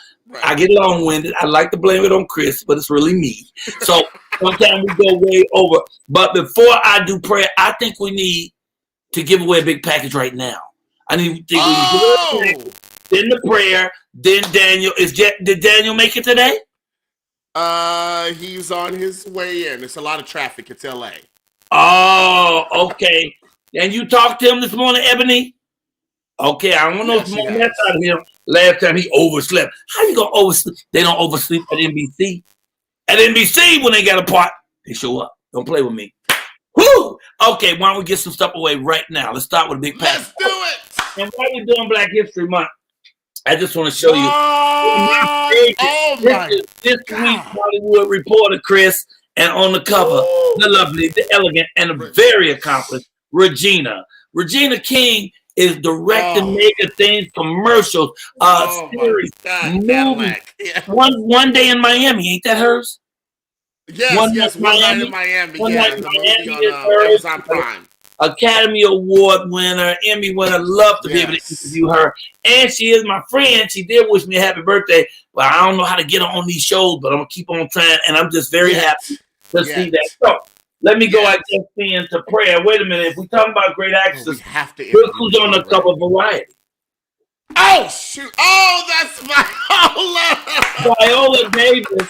I get long-winded. I like to blame it on Chris, but it's really me. So sometimes we go way over. But before I do prayer, I think we need to give away a big package right now. I need to give then the prayer, then Daniel. Did Daniel make it today? He's on his way in. It's a lot of traffic. It's LA. Oh, okay. And you talked to him this morning, Ebonie? Okay, I don't know if more mess out of him. Last time he overslept. How you gonna oversleep? They don't oversleep at NBC. At NBC, when they got a part, they show up. Don't play with me. Whoo! Okay, why don't we get some stuff away right now? Let's start with a big pack. Let's do it. And while we're doing Black History Month, I just want to show you. This week's Hollywood reporter, Chris, and on the cover, the lovely, the elegant, and the very accomplished Regina. Regina King is directing mega things, commercials, series, movies. Yeah. One Day in Miami, ain't that hers? Yes, One Night in Miami. One Night in Miami is hers. Amazon Prime. Academy Award winner, Emmy winner. Love to be able to interview her. And she is my friend. She did wish me a happy birthday, but I don't know how to get her on these shows, but I'm going to keep on trying, and I'm just very happy to see that. So let me go, I guess, into prayer. Wait a minute. If we're talking about great actors, look who's on the cover of Variety. Oh, shoot. Oh, that's Viola. Viola Davis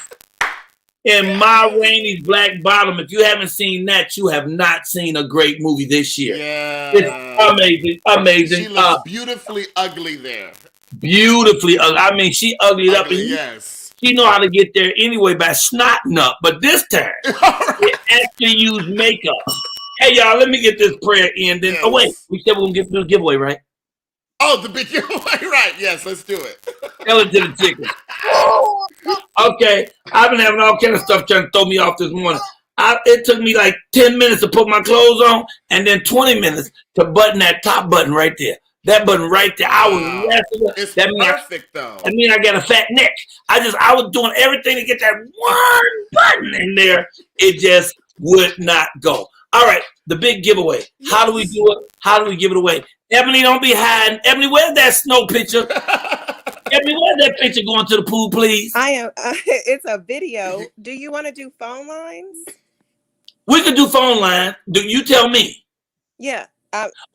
in Ma Rainey's Black Bottom. If you haven't seen that, you have not seen a great movie this year. Yeah. It's amazing. She looks beautifully ugly there. Beautifully ugly. I mean, she uglied up. And she know how to get there anyway by snotting up. But this time, it actually used makeup. Hey, y'all, let me get this prayer in. Then, oh, wait. We said we're going to get the giveaway, right? Oh, the big giveaway, right. Yes, let's do it. Tell it to the chicken. Okay, I've been having all kind of stuff trying to throw me off this morning. It took me like 10 minutes to put my clothes on and then 20 minutes to button that top button right there. That button right there. I was wrestling. It's perfect, though. I mean, I got a fat neck. I was doing everything to get that one button in there. It just would not go. All right, the big giveaway. How do we do it? How do we give it away? Ebonie, don't be hiding. Ebonie, where's that snow picture? Ebonie, where's that picture going to the pool, please? I am. It's a video. Do you want to do phone lines? We could do phone line. Do you tell me? Yeah.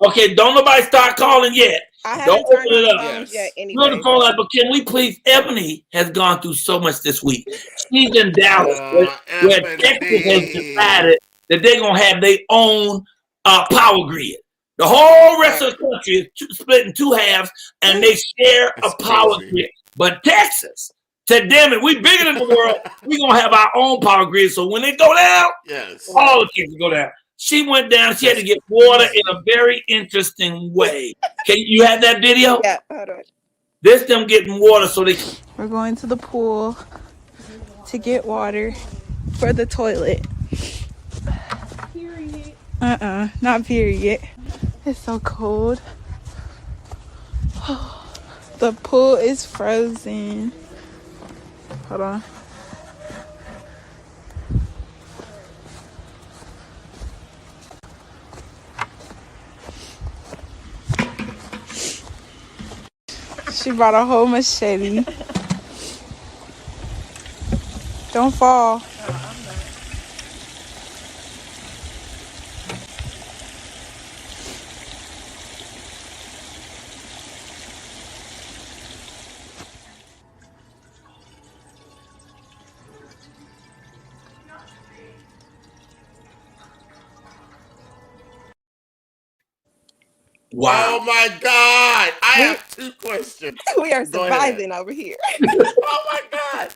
Okay, don't nobody start calling yet. I haven't don't turned on the phones yet anyway. The phone line, but can we please? Ebonie has gone through so much this week. She's in Dallas, where Texas has decided that they're going to have their own power grid. The whole rest of the country is split in two halves, and they share a power grid. But Texas said, damn it, we bigger than the world. We're going to have our own power grid. So when they go down, all the kids go down. She went down. She had to get water in a very interesting way. Can you have that video? Yeah, hold on. This them getting water so they. We're going to the pool to get water for the toilet. Period. Not period. It's so cold. The pool is frozen. Hold on. She brought a whole machete. Don't fall. Wow. Oh my God. I have 2 questions. We are surviving over here. Oh my God.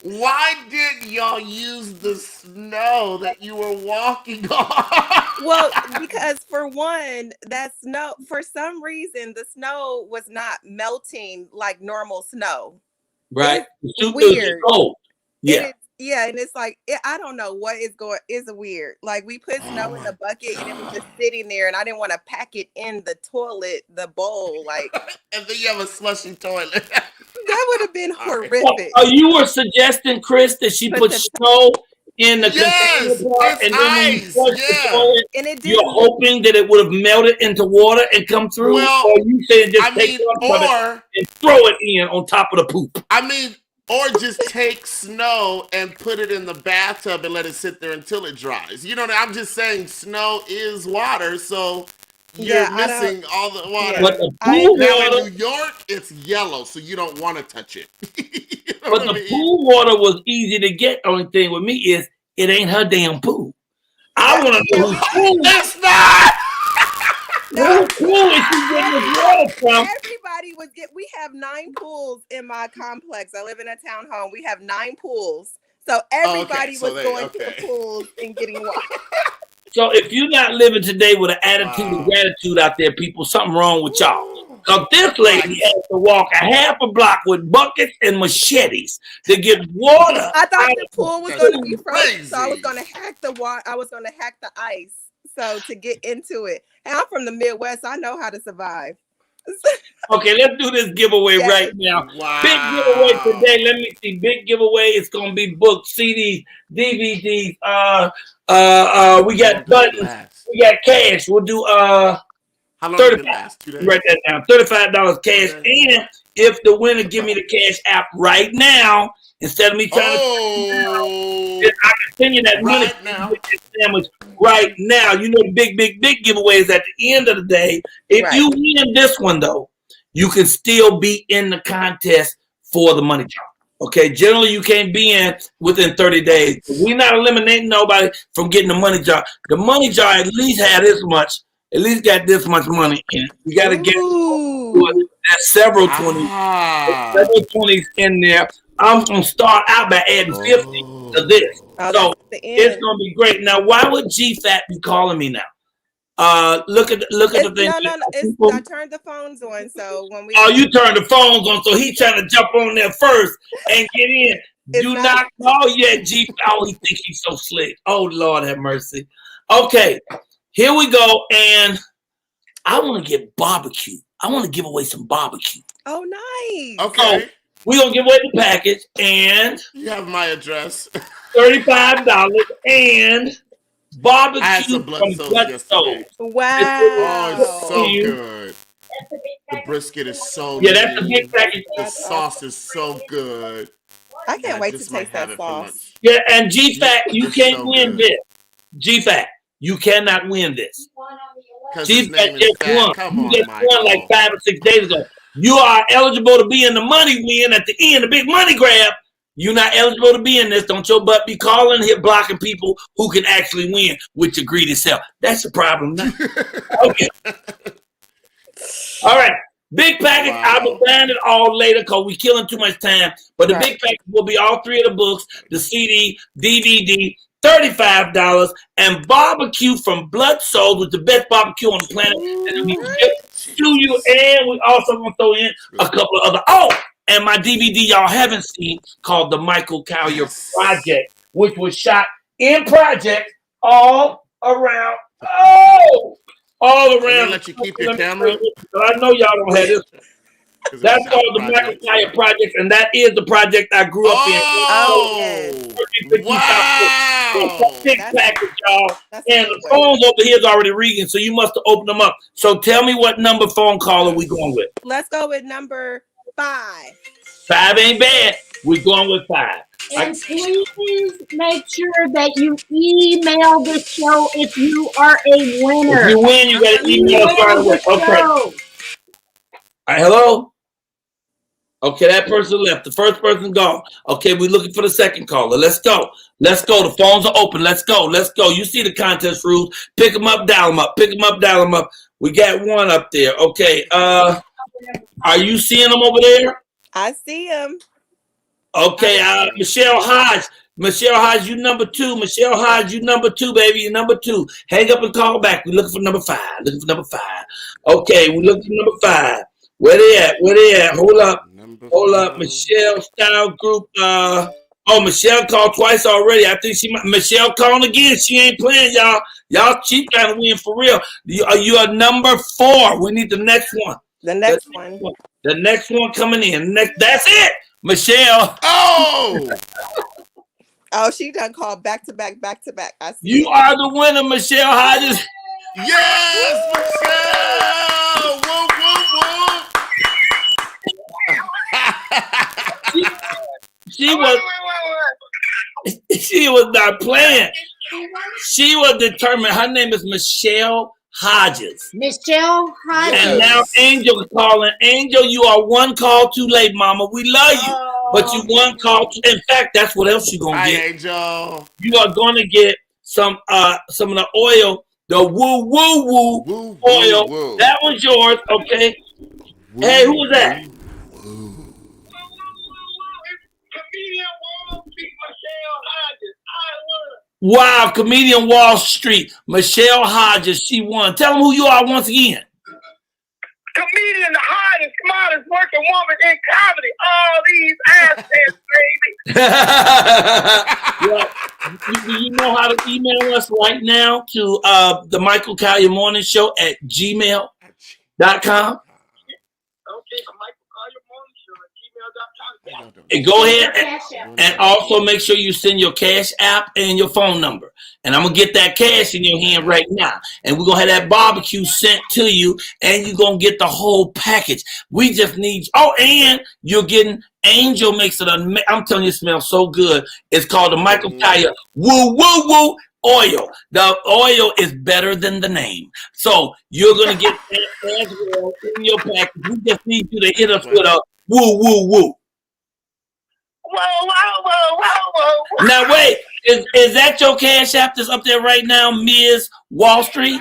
Why did y'all use the snow that you were walking on? Well, because for one, that snow, for some reason, the snow was not melting like normal snow. Right. It's weird. Cold. Yeah. Yeah, and it's like I don't know what is weird. Like we put snow in the bucket and it was just sitting there, and I didn't want to pack it in the toilet, the bowl, like. And then you have a slushy toilet. That would have been horrific. Oh, you were suggesting, Chris, that she put snow in the container part, and then when you flush the toilet, and it you're hoping that it would have melted into water and come through, or you saying just take it and throw it in on top of the poop? I mean. Or just take snow and put it in the bathtub and let it sit there until it dries. You know, I'm just saying snow is water, so you're missing all the water. But the pool now in New York, it's yellow, so you don't want to touch it. You know but the pool water was easy to get. Only thing with me is it ain't her damn pool. I want to know whose pool. It's not. Whose pool is she getting this water from? Everybody would get. We have 9 pools in my complex. I live in a townhome. We have 9 pools, so everybody was going to the pools and getting water. So if you're not living today with an attitude of gratitude out there, people, something wrong with y'all. Because this lady has to walk a half a block with buckets and machetes to get water. I thought the pool was going to be frozen, so I was going to hack the water. I was going to hack the ice, so to get into it. And I'm from the Midwest. I know how to survive. Okay, let's do this giveaway right now. Wow. Big giveaway today. Let me see. Big giveaway. It's gonna be books, CDs, DVDs. We got buttons. We got cash. We'll do how long 35. Last? 2 days? Write that down. $35 cash. And if the winner give me the cash app right now, instead of me trying to, I can send you that money sandwich right now. You know the big giveaways at the end of the day. If you win this one though, you can still be in the contest for the money jar. Okay, generally you can't be in within 30 days. We're not eliminating nobody from getting the money jar. The money jar at least had this much. At least got this much money in it. You got to get there's several 20s. Several 20s in there. I'm going to start out by adding 50 to this. So it's going to be great. Now, why would GFAT be calling me now? Look at the thing. No. I turned the phones on, so when we. Oh, you turned the phones on, so he's trying to jump on there first and get in. Do not call yet, GFAT. Oh, he thinks he's so slick. Oh, Lord have mercy. Okay, here we go, and I want to get barbecue. I want to give away some barbecue. Oh, nice. Okay. So, we're going to give away the package, and you have my address. $35 and barbecue I had some blood stove. Wow. Oh, it's so good. The brisket is so good. Yeah, that's the big package. The sauce is so good. I can't wait to taste that sauce. Yeah, and GFAT, you can't win this. GFAT, you cannot win this. GFAT just won. You just won like 5 or 6 days ago. You are eligible to be in the money win at the end, the big money grab. You're not eligible to be in this. Don't your butt be calling here blocking people who can actually win with your greedy self. That's the problem. Okay. All right. Big package. Wow. I'll be buying it all later because we're killing too much time. But the big package will be all 3 of the books, the CD, DVD, $35, and barbecue from Blood Souls with the best barbecue on the planet. And we shipped to you, and we also going to throw in a couple of other. Oh, and my DVD y'all haven't seen called The Michael Colyar Project, which was shot in project all around. All around. Let you keep your camera. I know y'all don't have this. That's called the Michael Colyar Project, and that is the project I grew up in. Wow! Big package, y'all. And the phones over here is already ringing, so you must have opened them up. So tell me what number phone call are we going with? Let's go with number 5. 5 ain't bad. We're going with 5. And please make sure that you email the show if you are a winner. If you win, you got to email us right away. Okay. All right, hello? Okay, that person left. The first person gone. Okay, we're looking for the second caller. Let's go. Let's go. The phones are open. Let's go. Let's go. You see the contest rules. Pick them up, dial them up. Pick them up, dial them up. We got one up there. Okay. Are you seeing them over there? I see him. Okay, Michelle Hodge. Michelle Hodge, you number 2. Michelle Hodge, you number 2, baby. You number 2. Hang up and call back. We're looking for number 5. Okay, we're looking for number 5. Where they at? Hold up. Michelle Style Group. Michelle called twice already. I think Michelle calling again. She ain't playing, y'all. She trying to win for real. You are number 4. We need the next one. The next one. The next one coming in. That's it. Michelle. Oh, she done called back to back. I see. You are the winner, Michelle Hodges. Yes, Michelle! Woo, woo, woo! She was not playing. She was determined. Her name is Michelle Hodges. Michelle Hodges. And now Angel is calling. Angel, you are one call too late, Mama. We love you, but you one call too. In fact, that's what else you're gonna get. Angel. You are gonna get some of the oil, the woo oil. Woo. That was yours, okay? Woo. Hey, who was that? Wow, Comedian Wall Street, Michelle Hodges, she won. Tell them who you are once again. Comedian, the hottest, smartest working woman in comedy. All these assets, baby. Do you know how to email us right now to the Michael Colyar Morning Show at gmail.com? Okay, the Michael Colyar Morning Show at gmail.com. And go ahead and also make sure you send your Cash App and your phone number. And I'm going to get that cash in your hand right now. And we're going to have that barbecue sent to you. And you're going to get the whole package. We just need... Oh, and you're getting... Angel makes it... I'm telling you, it smells so good. It's called the Michael Colyar Woo Oil. The oil is better than the name. So you're going to get that as well in your package. We just need you to hit us with a woo. Whoa. Now wait, is that your Cash App that's up there right now, Ms. Wall Street?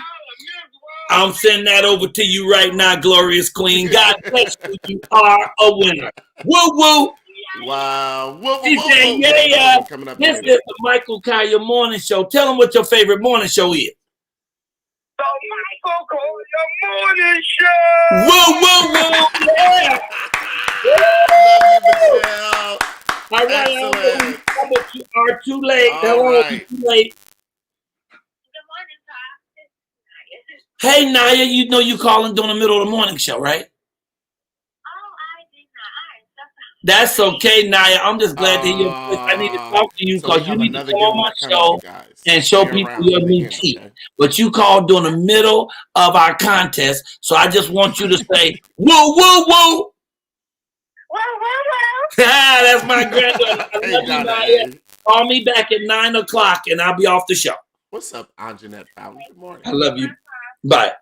I'm sending that over to you right now, glorious queen. God bless you. You are a winner. Woo. Wow. She said, yeah. This is the Michael Colyar Morning Show. Tell them what your favorite morning show is. The Michael Colyar Morning Show. Woo. Yeah. Michelle. All right, you are too late. Too late. Hey, Naya, you know you calling during the middle of the morning show, right? That's okay, Naya. I'm just glad to hear your voice. I need to talk to you because you need to come on my show and show people your new teeth. Okay. But you called during the middle of our contest, so I just want you to say, woo. That's my granddaughter. I love you, Naya. Call me back at 9 o'clock and I'll be off the show. What's up, Anjanette Fowler? Good morning. I love you. Bye.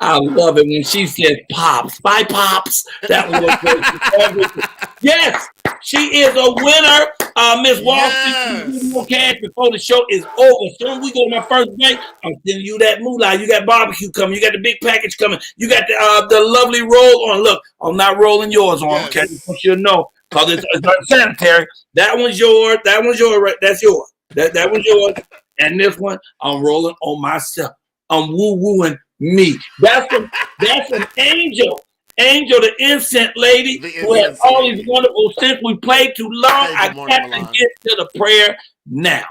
I love it when she said pops. Bye, pops. That was everything. Yes, she is a winner. Miss Wall Street, more cash before the show is over. Soon we go to my first break. I'm sending you that moolah. You got barbecue coming. You got the big package coming. You got the lovely roll on. Look, I'm not rolling yours on. Okay, I just want you to know because it's unsanitary. That one's yours. That one's yours. Right? That's yours. That one's yours. And this one, I'm rolling on myself. I'm woo-wooing me. That's an angel. Angel, the incense lady, who has all these wonderful scents. We played too long. I got to get to the prayer now.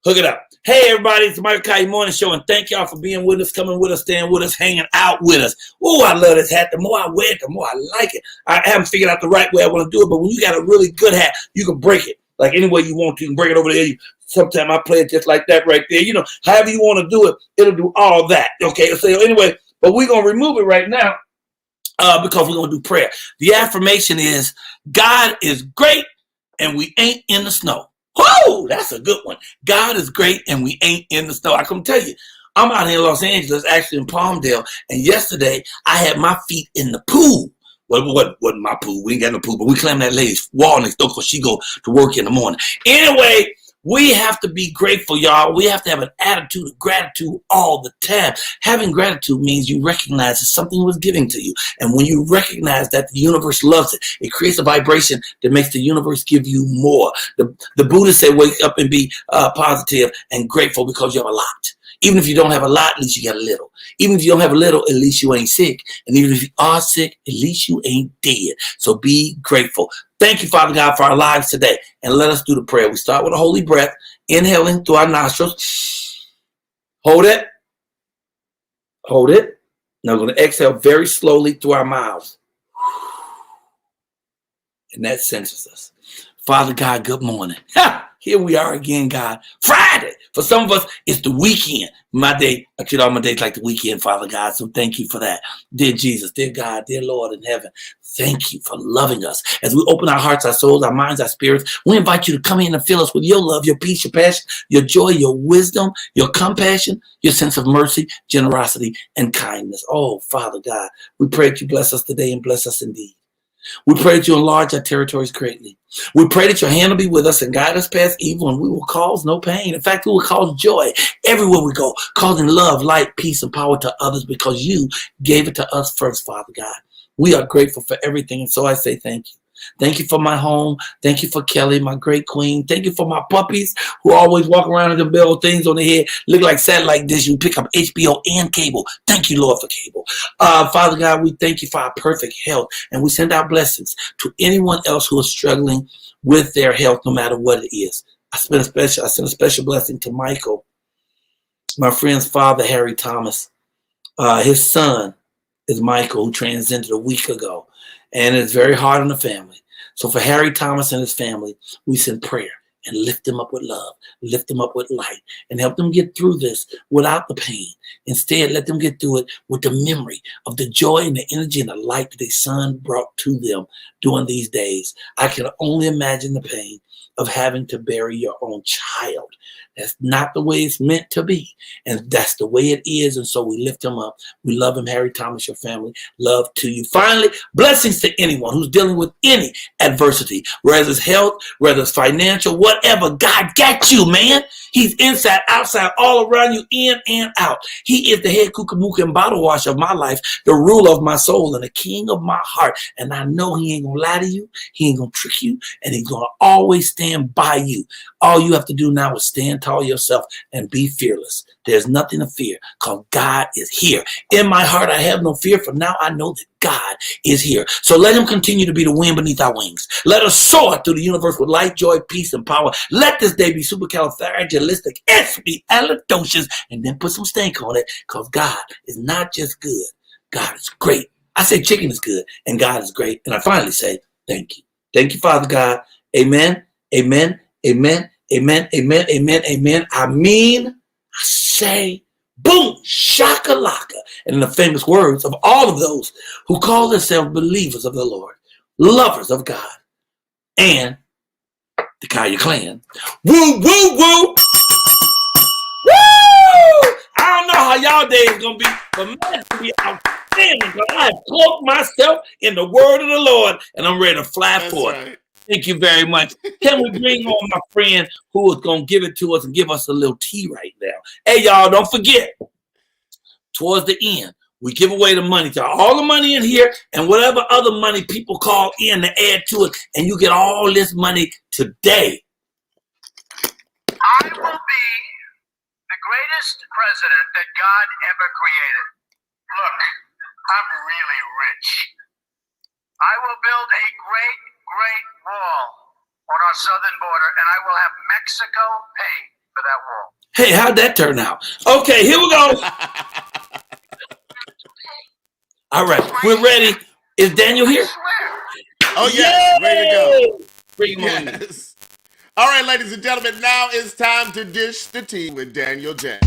Hook it up. Hey, everybody, it's the Michael Colyar Morning Show, and thank y'all for being with us, coming with us, staying with us, hanging out with us. Oh, I love this hat. The more I wear it, the more I like it. I haven't figured out the right way I want to do it, but when you got a really good hat, you can break it like any way you want to. You can break it over there. Sometimes I play it just like that right there. You know, however you want to do it, it'll do all that. Okay, so anyway, but we're going to remove it right now. Because we're going to do prayer. The affirmation is, God is great and we ain't in the snow. Whoa, that's a good one. God is great and we ain't in the snow. I can tell you, I'm out here in Los Angeles, actually in Palmdale, and yesterday I had my feet in the pool. Well, it wasn't my pool. We ain't got no pool, but we claimed that lady's wall next door because she go to work in the morning. Anyway, we have to be grateful, y'all. We have to have an attitude of gratitude all the time. Having gratitude means you recognize that something was given to you. And when you recognize that the universe loves it, it creates a vibration that makes the universe give you more. The Buddha said, wake up and be positive and grateful because you have a lot. Even if you don't have a lot, at least you got a little. Even if you don't have a little, at least you ain't sick. And even if you are sick, at least you ain't dead. So be grateful. Thank you, Father God, for our lives today. And let us do the prayer. We start with a holy breath, inhaling through our nostrils. Hold it. Hold it. Now we're going to exhale very slowly through our mouths. And that centers us. Father God, good morning. Here we are again, God. Friday. For some of us, it's the weekend. My day, I treat all my days like the weekend, Father God. So thank you for that. Dear Jesus, dear God, dear Lord in heaven, thank you for loving us. As we open our hearts, our souls, our minds, our spirits, we invite you to come in and fill us with your love, your peace, your passion, your joy, your wisdom, your compassion, your sense of mercy, generosity, and kindness. Oh, Father God, we pray that you bless us today and bless us indeed. We pray that you enlarge our territories greatly. We pray that your hand will be with us and guide us past evil, and we will cause no pain. In fact, we will cause joy everywhere we go, causing love, light, peace, and power to others because you gave it to us first, Father God. We are grateful for everything, and so I say thank you. Thank you for my home. Thank you for Kelly, my great queen. Thank you for my puppies who always walk around and build things on their head, look like satellite dish. You pick up HBO and cable. Thank you, Lord, for cable. Father God, we thank you for our perfect health, and we send our blessings to anyone else who is struggling with their health, no matter what it is. I send a special blessing to Michael, my friend's father, Harry Thomas. His son is Michael, who transcended a week ago. And it's very hard on the family. So for Harry Thomas and his family, we send prayer and lift them up with love, lift them up with light, and help them get through this without the pain. Instead, let them get through it with the memory of the joy and the energy and the light that their son brought to them during these days. I can only imagine the pain of having to bury your own child. That's not the way it's meant to be. And that's the way it is. And so we lift him up. We love him, Harry Thomas, your family. Love to you. Finally, blessings to anyone who's dealing with any adversity, whether it's health, whether it's financial, whatever. God got you, man. He's inside, outside, all around you, in and out. He is the head kookamook and bottle washer of my life, the ruler of my soul, and the king of my heart. And I know he ain't going to lie to you. He ain't going to trick you. And he's going to always stand by you. All you have to do now is stand tall yourself and be fearless. There's nothing to fear because God is here. In my heart, I have no fear, for now I know that God is here. So let him continue to be the wind beneath our wings. Let us soar through the universe with light, joy, peace, and power. Let this day be supercalifragilisticexpialidocious, and then put some stank on it, because God is not just good. God is great. I say chicken is good, and God is great. And I finally say thank you. Thank you, Father God. Amen. Amen. Amen. Amen, amen, amen, amen. I mean, I say, boom, shakalaka. And in the famous words of all of those who call themselves believers of the Lord, lovers of God, and the Colyar clan. Woo, woo, woo. Woo! I don't know how y'all day is going to be, but mine is going to be outstanding, because I have cloaked myself in the word of the Lord, and I'm ready to fly forth. Right. Thank you very much. Can we bring on my friend who is going to give it to us and give us a little tea right now? Hey, y'all, don't forget, towards the end, We give away the money to all the money in here and whatever other money people call in to add to it, and you get all this money today. I will be the greatest president that God ever created. Look, I'm really rich. I will build a great, great wall on our southern border, and I will have Mexico pay for that wall. Hey, how'd that turn out? Okay, here we go. All right, we're ready. Is Daniel here? Oh, yeah. Ready to go. Bring him on. Yes. All right, ladies and gentlemen, now it's time to dish the tea with Daniel J.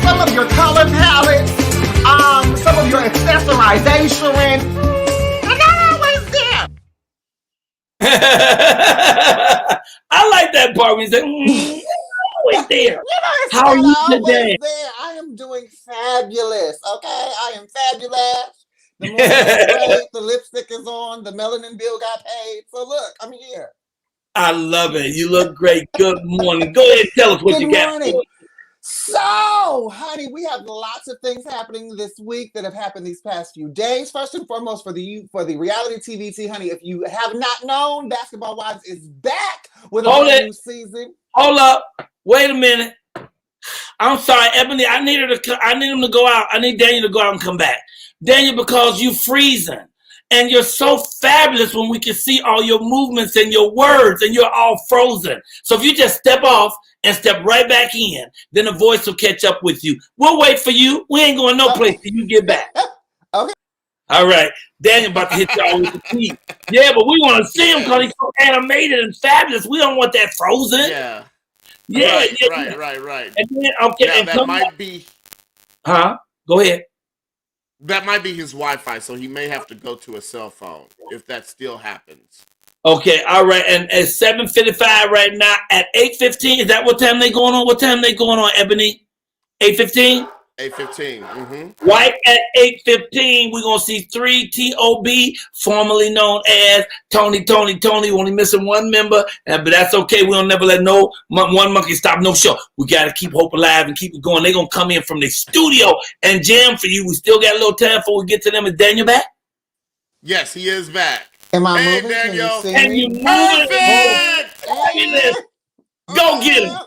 Some of your color palettes, some of your accessorization, they're not always there. I like that part when you say, always there. You know, it's How are you always today? there. I am doing fabulous, okay? I am fabulous. The morning is great. The lipstick is on. The melanin bill got paid. So look, I'm here. I love it. You look great. Good morning. Go ahead and tell us what Good you got. morning. So, honey, we have lots of things happening this week that have happened these past few days. First and foremost, for the reality TV tea, honey, if you have not known, Basketball Wives is back with a new season. Hold up. Wait a minute. I'm sorry, Ebonie. I need him to go out. I need Daniel to go out and come back. Daniel, because you freezing. And you're so fabulous when we can see all your movements and your words, and you're all frozen. So if you just step off and step right back in, then the voice will catch up with you. We'll wait for you. We ain't going no place till you get back. Okay. All right. Daniel about to hit y'all with the tea. Yeah, but we want to see him because he's so animated and fabulous. We don't want that frozen. Yeah. Yeah. Right. And then, okay. Now, and that might be... Huh? Go ahead. That might be his Wi-Fi, so he may have to go to a cell phone if that still happens. Okay, all right, and at 7:55 right now, at 8:15, is that what time they going on? What time they going on, Ebonie? 8:15? 8:15, mm-hmm. Right at 8:15, we're going to see 3 T.O.B., formerly known as Tony. We're only missing one member, but that's okay. We don't never let one monkey stop no show. We got to keep hope alive and keep it going. They're going to come in from the studio and jam for you. We still got a little time before we get to them. Is Daniel back? Yes, he is back. Am I hey, moving? Daniel. Can you see me? Perfect! Go get him.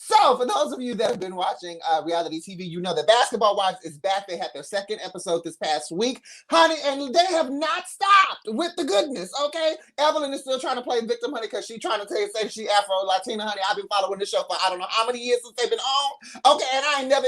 So, for those of you that have been watching reality TV, you know that Basketball Wives is back. They had their second episode this past week, honey, and they have not stopped with the goodness, okay? Evelyn is still trying to play victim, honey, because she's trying to say she Afro-Latina, honey. I've been following this show for I don't know how many years since they've been on, okay? And I ain't never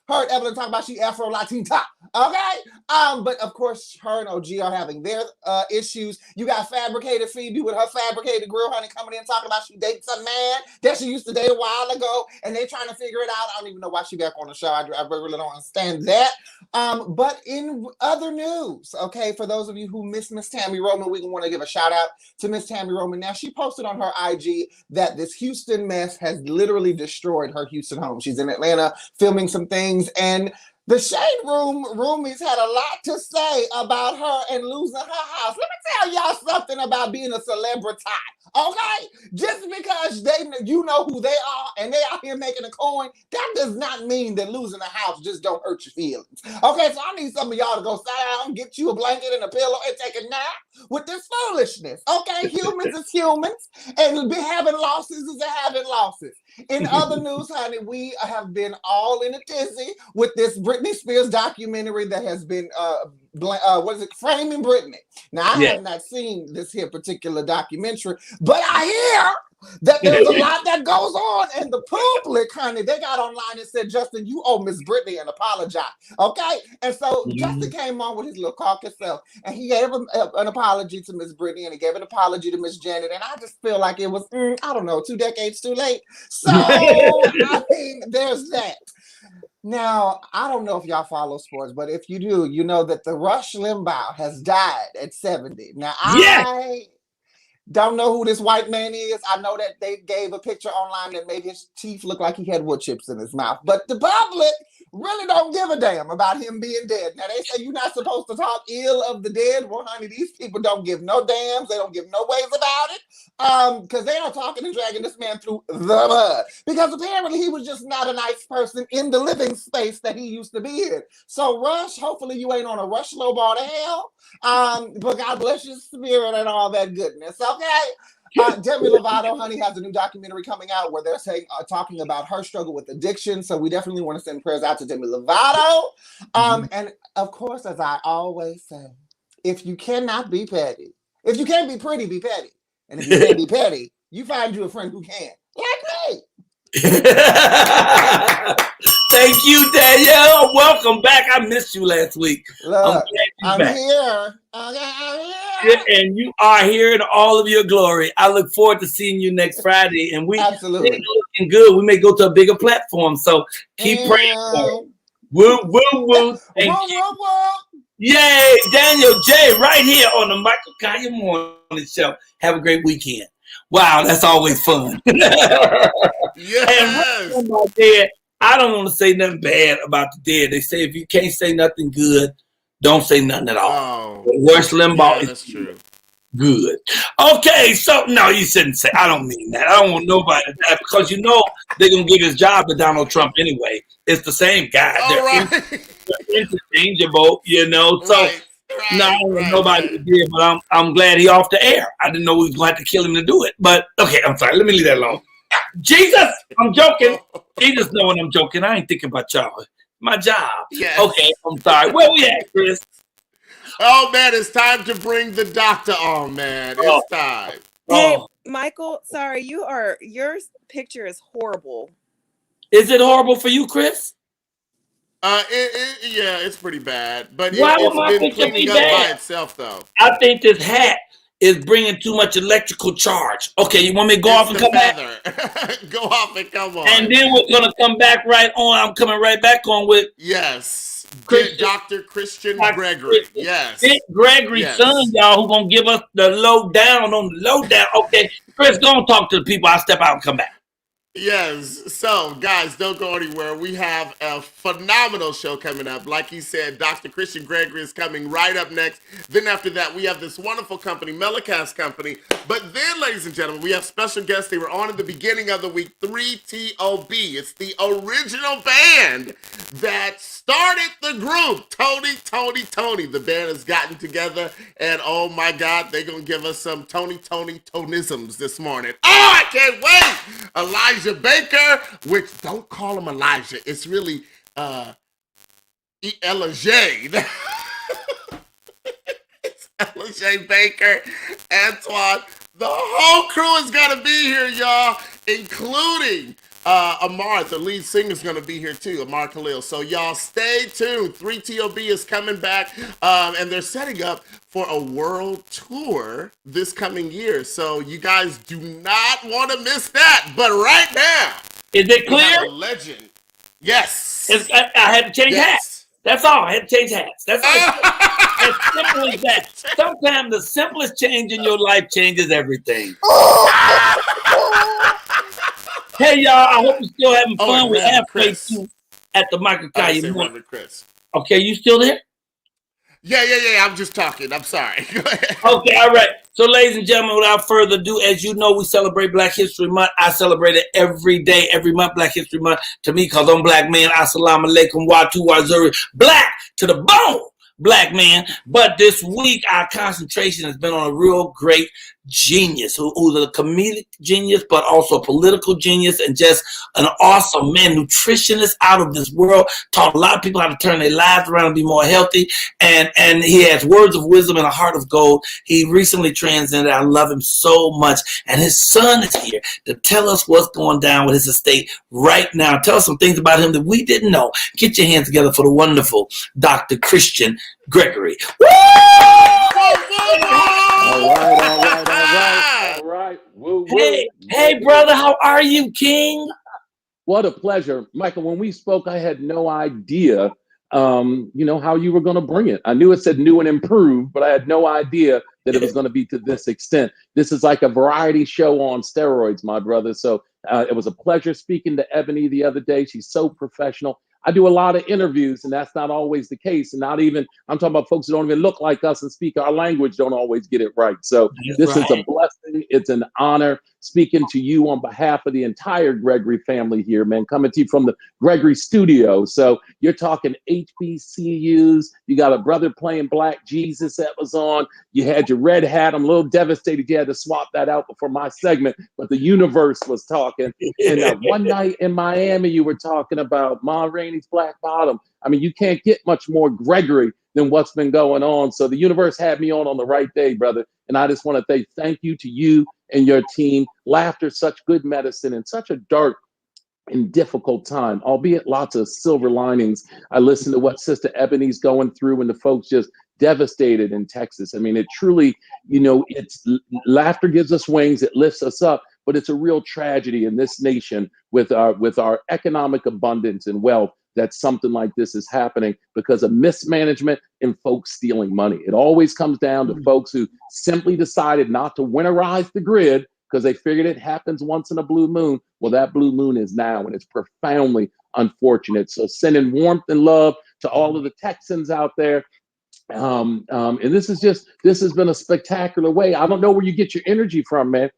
heard Evelyn talk about she Afro-Latina, okay? But of course, her and OG are having their issues. You got Fabricated Phoebe with her fabricated grill, honey, coming in talking about she dates a man that she used to date a while ago, and they trying to figure it out. I don't even know why she back on the show. I really don't understand that. But in other news, okay, for those of you who miss Miss Tammy Roman, we want to give a shout out to Miss Tammy Roman. Now, she posted on her IG that this Houston mess has literally destroyed her Houston home. She's in Atlanta filming some things, and the Shade Room roomies had a lot to say about her and losing her house. Let me tell y'all something about being a celebrity, okay? Just because you know who they are and they out here making a coin, that does not mean that losing a house just don't hurt your feelings. Okay, so I need some of y'all to go sit down, get you a blanket and a pillow and take a nap with this foolishness, okay? Humans is humans, and having losses is having losses. In other news, honey, we have been all in a tizzy with this Britney Spears documentary that has been, Framing Britney. Now, I have not seen this here particular documentary, but I hear that there's a lot that goes on, and the public, honey, they got online and said, Justin, you owe Miss Britney an apology, okay? And so Justin came on with his little caucus self, and he gave an apology to Miss Britney, and he gave an apology to Miss Janet, and I just feel like it was, I don't know, 2 decades too late. So, I mean, there's that. Now, I don't know if y'all follow sports, but if you do, you know that the Rush Limbaugh has died at 70. Now, Don't know who this white man is. I know that they gave a picture online that made his teeth look like he had wood chips in his mouth. But the public really don't give a damn about him being dead. Now, they say you're not supposed to talk ill of the dead. Well, honey, these people don't give no damns. They don't give no ways about it because they are talking and dragging this man through the mud. Because apparently he was just not a nice person in the living space that he used to be in. So, Rush, hopefully you ain't on a Rush low bar to hell. But God bless your spirit and all that goodness. Okay. Demi Lovato, honey, has a new documentary coming out where they're saying talking about her struggle with addiction. So we definitely want to send prayers out to Demi Lovato. And of course, as I always say, if you cannot be petty, if you can't be pretty, be petty. And if you can't be petty, you find you a friend who can. Like me. Thank you, Danielle. Welcome back. I missed you last week. Look, I'm back. Here. Okay, I'm here. And you are here in all of your glory. I look forward to seeing you next Friday. And we absolutely looking good. We may go to a bigger platform. So keep praying for it. Woo, woo, woo. Thank you. Yay, Daniel J. right here on the Michael Colyar Morning Show. Have a great weekend. Wow, that's always fun. Yes. And about dead, I don't want to say nothing bad about the dead. They say if you can't say nothing good, don't say nothing at all. Rush Limbaugh is true. Good. Okay, so no, you shouldn't say. I don't mean that. I don't want nobody to die because you know they're gonna give his job to Donald Trump anyway. It's the same guy. They're interchangeable, you know. So no, I don't want nobody to do it, but I'm glad he off the air. I didn't know we was going to have to kill him to do it. But okay, I'm sorry. Let me leave that alone. Jesus, I'm joking. Jesus know when I'm joking. I ain't thinking about y'all. My job. Yes. Okay, I'm sorry. Where we at, Chris? Oh man, it's time to bring the doctor on, man. It's time. Hey, Michael, sorry, your picture is horrible. Is it horrible for you, Chris? Yeah, it's pretty bad. But Why would it's my been picture cleaning be up bad? by itself, though. I think this hat is bringing too much electrical charge. Okay, you want me to go off and come back? Go off and come on. And then we're going to come back right on. I'm coming right back on with... Yes. Dr. Christian Dr. Gregory. Christian. Yes. Dick Gregory, son, y'all, who going to give us the lowdown on the lowdown. Okay, Chris, go and talk to the people. I'll step out and come back. Yes. So, guys, don't go anywhere. We have a phenomenal show coming up. Like he said, Dr. Christian Gregory is coming right up next. Then after that, we have this wonderful company, Melacast company. But then, ladies and gentlemen, we have special guests. They were on at the beginning of the week, 3TOB. It's the original band that started the group, Tony. The band has gotten together, and oh my God, they're going to give us some Tonisms this morning. Oh, I can't wait! Elijah Baker, which don't call him Elijah. It's really Elijah. It's Elijah Baker, Antoine. The whole crew is going to be here, y'all, including Amar, the lead singer, is going to be here too, Amar Khalil. So y'all stay tuned. 3TOB is coming back, and they're setting up for a world tour this coming year. So you guys do not want to miss that. But right now, is it clear? A legend. Yes. I had to change hats. That's all. I had to change hats. That's all. As simple as that. Sometimes the simplest change in your life changes everything. Hey, y'all, I hope you're still having fun with Halfway Two at the Michael Colyar Morning. Okay, you still there? Yeah. I'm just talking. I'm sorry. Go ahead. Okay, all right. So, ladies and gentlemen, without further ado, as you know, we celebrate Black History Month. I celebrate it every day, every month, Black History Month. To me, because I'm Black man, assalamu alaikum, watu wazuri, Black to the bone. Black man. But this week, our concentration has been on a real great genius who's a comedic genius, but also a political genius and just an awesome man, nutritionist out of this world, taught a lot of people how to turn their lives around and be more healthy. And he has words of wisdom and a heart of gold. He recently transcended. I love him so much. And his son is here to tell us what's going down with his estate right now. Tell us some things about him that we didn't know. Get your hands together for the wonderful Dr. Christian Gregory. Woo! All right. Woo, woo. Hey, brother, how are you, King? What a pleasure. Michael, when we spoke, I had no idea how you were going to bring it. I knew it said new and improved, but I had no idea that it was going to be to this extent. This is like a variety show on steroids, my brother. So it was a pleasure speaking to Ebonie the other day. She's so professional. I do a lot of interviews, and that's not always the case. And not even, I'm talking about folks that don't even look like us and speak our language, don't always get it right. So this is a blessing. It's an honor speaking to you on behalf of the entire Gregory family here, man, coming to you from the Gregory studio. So you're talking HBCUs. You got a brother playing Black Jesus that was on. You had your red hat. I'm a little devastated you had to swap that out before my segment, but the universe was talking. And one night in Miami, you were talking about Ma Rainey's Black Bottom. I mean, you can't get much more Gregory than what's been going on. So the universe had me on the right day, brother. And I just want to say thank you to you and your team. Laughter, such good medicine in such a dark and difficult time, albeit lots of silver linings. I listened to what Sister Ebonie's going through and the folks just devastated in Texas. I mean, it truly, it's laughter gives us wings, it lifts us up, but it's a real tragedy in this nation with our economic abundance and wealth that something like this is happening because of mismanagement and folks stealing money. It always comes down to folks who simply decided not to winterize the grid because they figured it happens once in a blue moon. Well, that blue moon is now, and it's profoundly unfortunate. So sending warmth and love to all of the Texans out there. And this has been a spectacular way. I don't know where you get your energy from, man.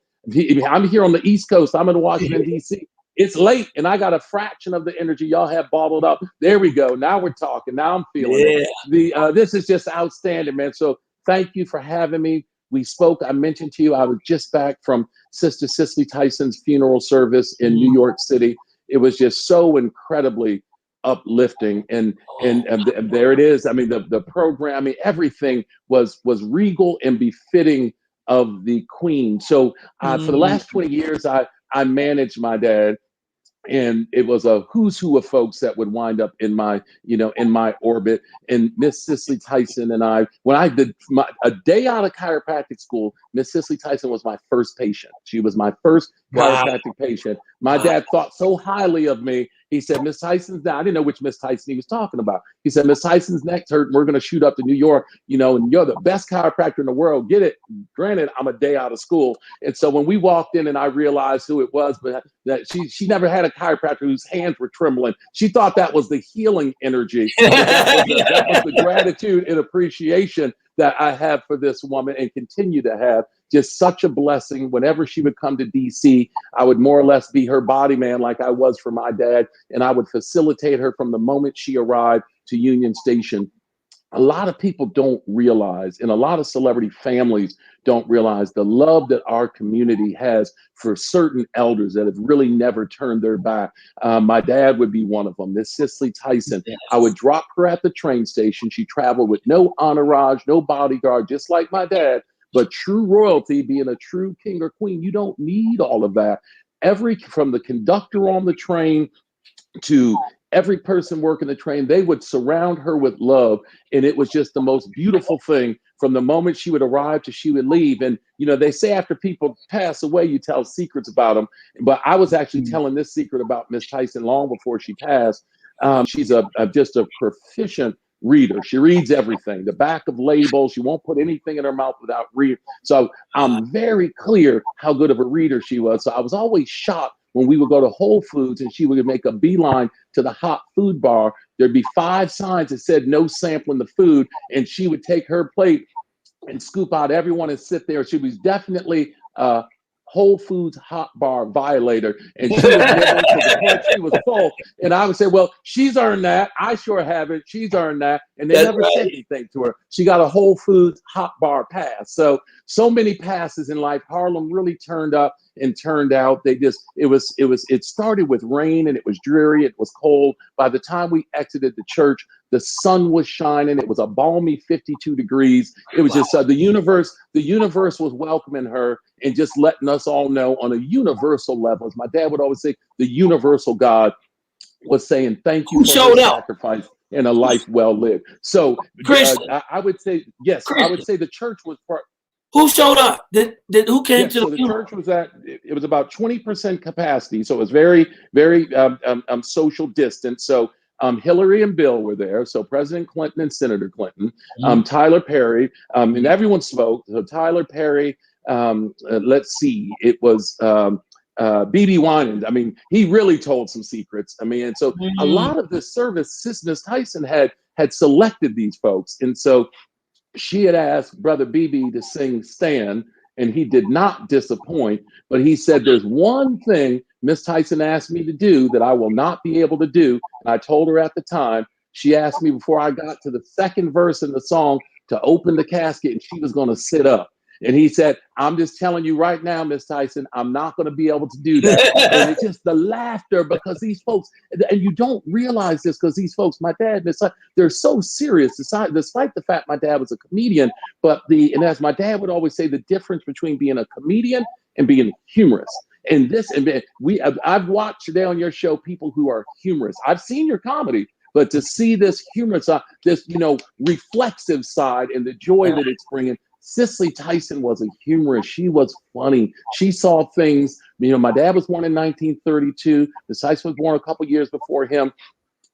I'm here on the East Coast. I'm in Washington, D.C. It's late, and I got a fraction of the energy y'all have bottled up. There we go. Now we're talking. Now I'm feeling it. This is just outstanding, man. So thank you for having me. We spoke. I mentioned to you, I was just back from Sister Cicely Tyson's funeral service in New York City. It was just so incredibly uplifting, and there it is. I mean, the programming, everything was regal and befitting of the Queen. So for the last 20 years, I managed my dad. And it was a who's who of folks that would wind up in my orbit. And Miss Cicely Tyson and I, when I did a day out of chiropractic school, Miss Cicely Tyson was my first patient. She was my first chiropractic patient. My dad thought so highly of me. He said, Miss Tyson's down. I didn't know which Miss Tyson he was talking about. He said, Miss Tyson's neck's hurt, and we're going to shoot up to New York, and you're the best chiropractor in the world. Get it? Granted, I'm a day out of school. And so when we walked in and I realized who it was, but that she never had a chiropractor whose hands were trembling. She thought that was the healing energy. That was the gratitude and appreciation that I have for this woman and continue to have. Just such a blessing. Whenever she would come to DC, I would more or less be her body man like I was for my dad, and I would facilitate her from the moment she arrived to Union Station. A lot of people don't realize, and a lot of celebrity families don't realize, the love that our community has for certain elders that have really never turned their back. My dad would be one of them. Miss Cicely Tyson. Yes. I would drop her at the train station. She traveled with no entourage, no bodyguard, just like my dad. But true royalty, being a true king or queen, you don't need all of that. From the conductor on the train to every person working the train, they would surround her with love. And it was just the most beautiful thing from the moment she would arrive to she would leave. And, they say after people pass away, you tell secrets about them. But I was actually telling this secret about Miss Tyson long before she passed. She's just a proficient reader. She reads everything, the back of labels. She won't put anything in her mouth without reading. So I'm very clear how good of a reader she was. So I was always shocked when we would go to Whole Foods and she would make a beeline to the hot food bar. There'd be 5 signs that said no sampling the food, and she would take her plate and scoop out everyone and sit there. She was definitely Whole Foods hot bar violator, and she would nibble to the point she was full. And I would say, well, she's earned that. I sure haven't. She's earned that. And they never said anything to her. She got a Whole Foods hot bar pass. So many passes in life. Harlem really turned up and turned out. It started with rain, and it was dreary. It was cold. By the time we exited the church, the sun was shining. It was a balmy 52 degrees. It was just the universe was welcoming her and just letting us all know on a universal level. As my dad would always say, the universal God was saying, thank you for your sacrifice and a life well lived. So I would say, yes, I would say the church was part. Who showed up? Who came to the church was it was about 20% capacity. So it was very, very social distance. So Hillary and Bill were there. So President Clinton and Senator Clinton, Tyler Perry, and everyone spoke. So Tyler Perry, let's see, it was BB Winans. I mean, he really told some secrets. I mean, and so a lot of the service, Ms. Tyson had selected these folks. And so she had asked Brother BB to sing Stan, and he did not disappoint. But he said, there's one thing Miss Tyson asked me to do that I will not be able to do. And I told her at the time, she asked me before I got to the second verse in the song to open the casket, and she was going to sit up. And he said, I'm just telling you right now, Miss Tyson, I'm not going to be able to do that. And it's just the laughter, because these folks, and you don't realize this because these folks, my dad, they're so serious, despite the fact my dad was a comedian. And as my dad would always say, the difference between being a comedian and being humorous. And I've watched today on your show people who are humorous. I've seen your comedy, but to see this humorous side, this reflexive side, and the joy that it's bringing. Cicely Tyson was a humorist. She was funny. She saw things. My dad was born in 1932. Miss Tyson was born a couple years before him.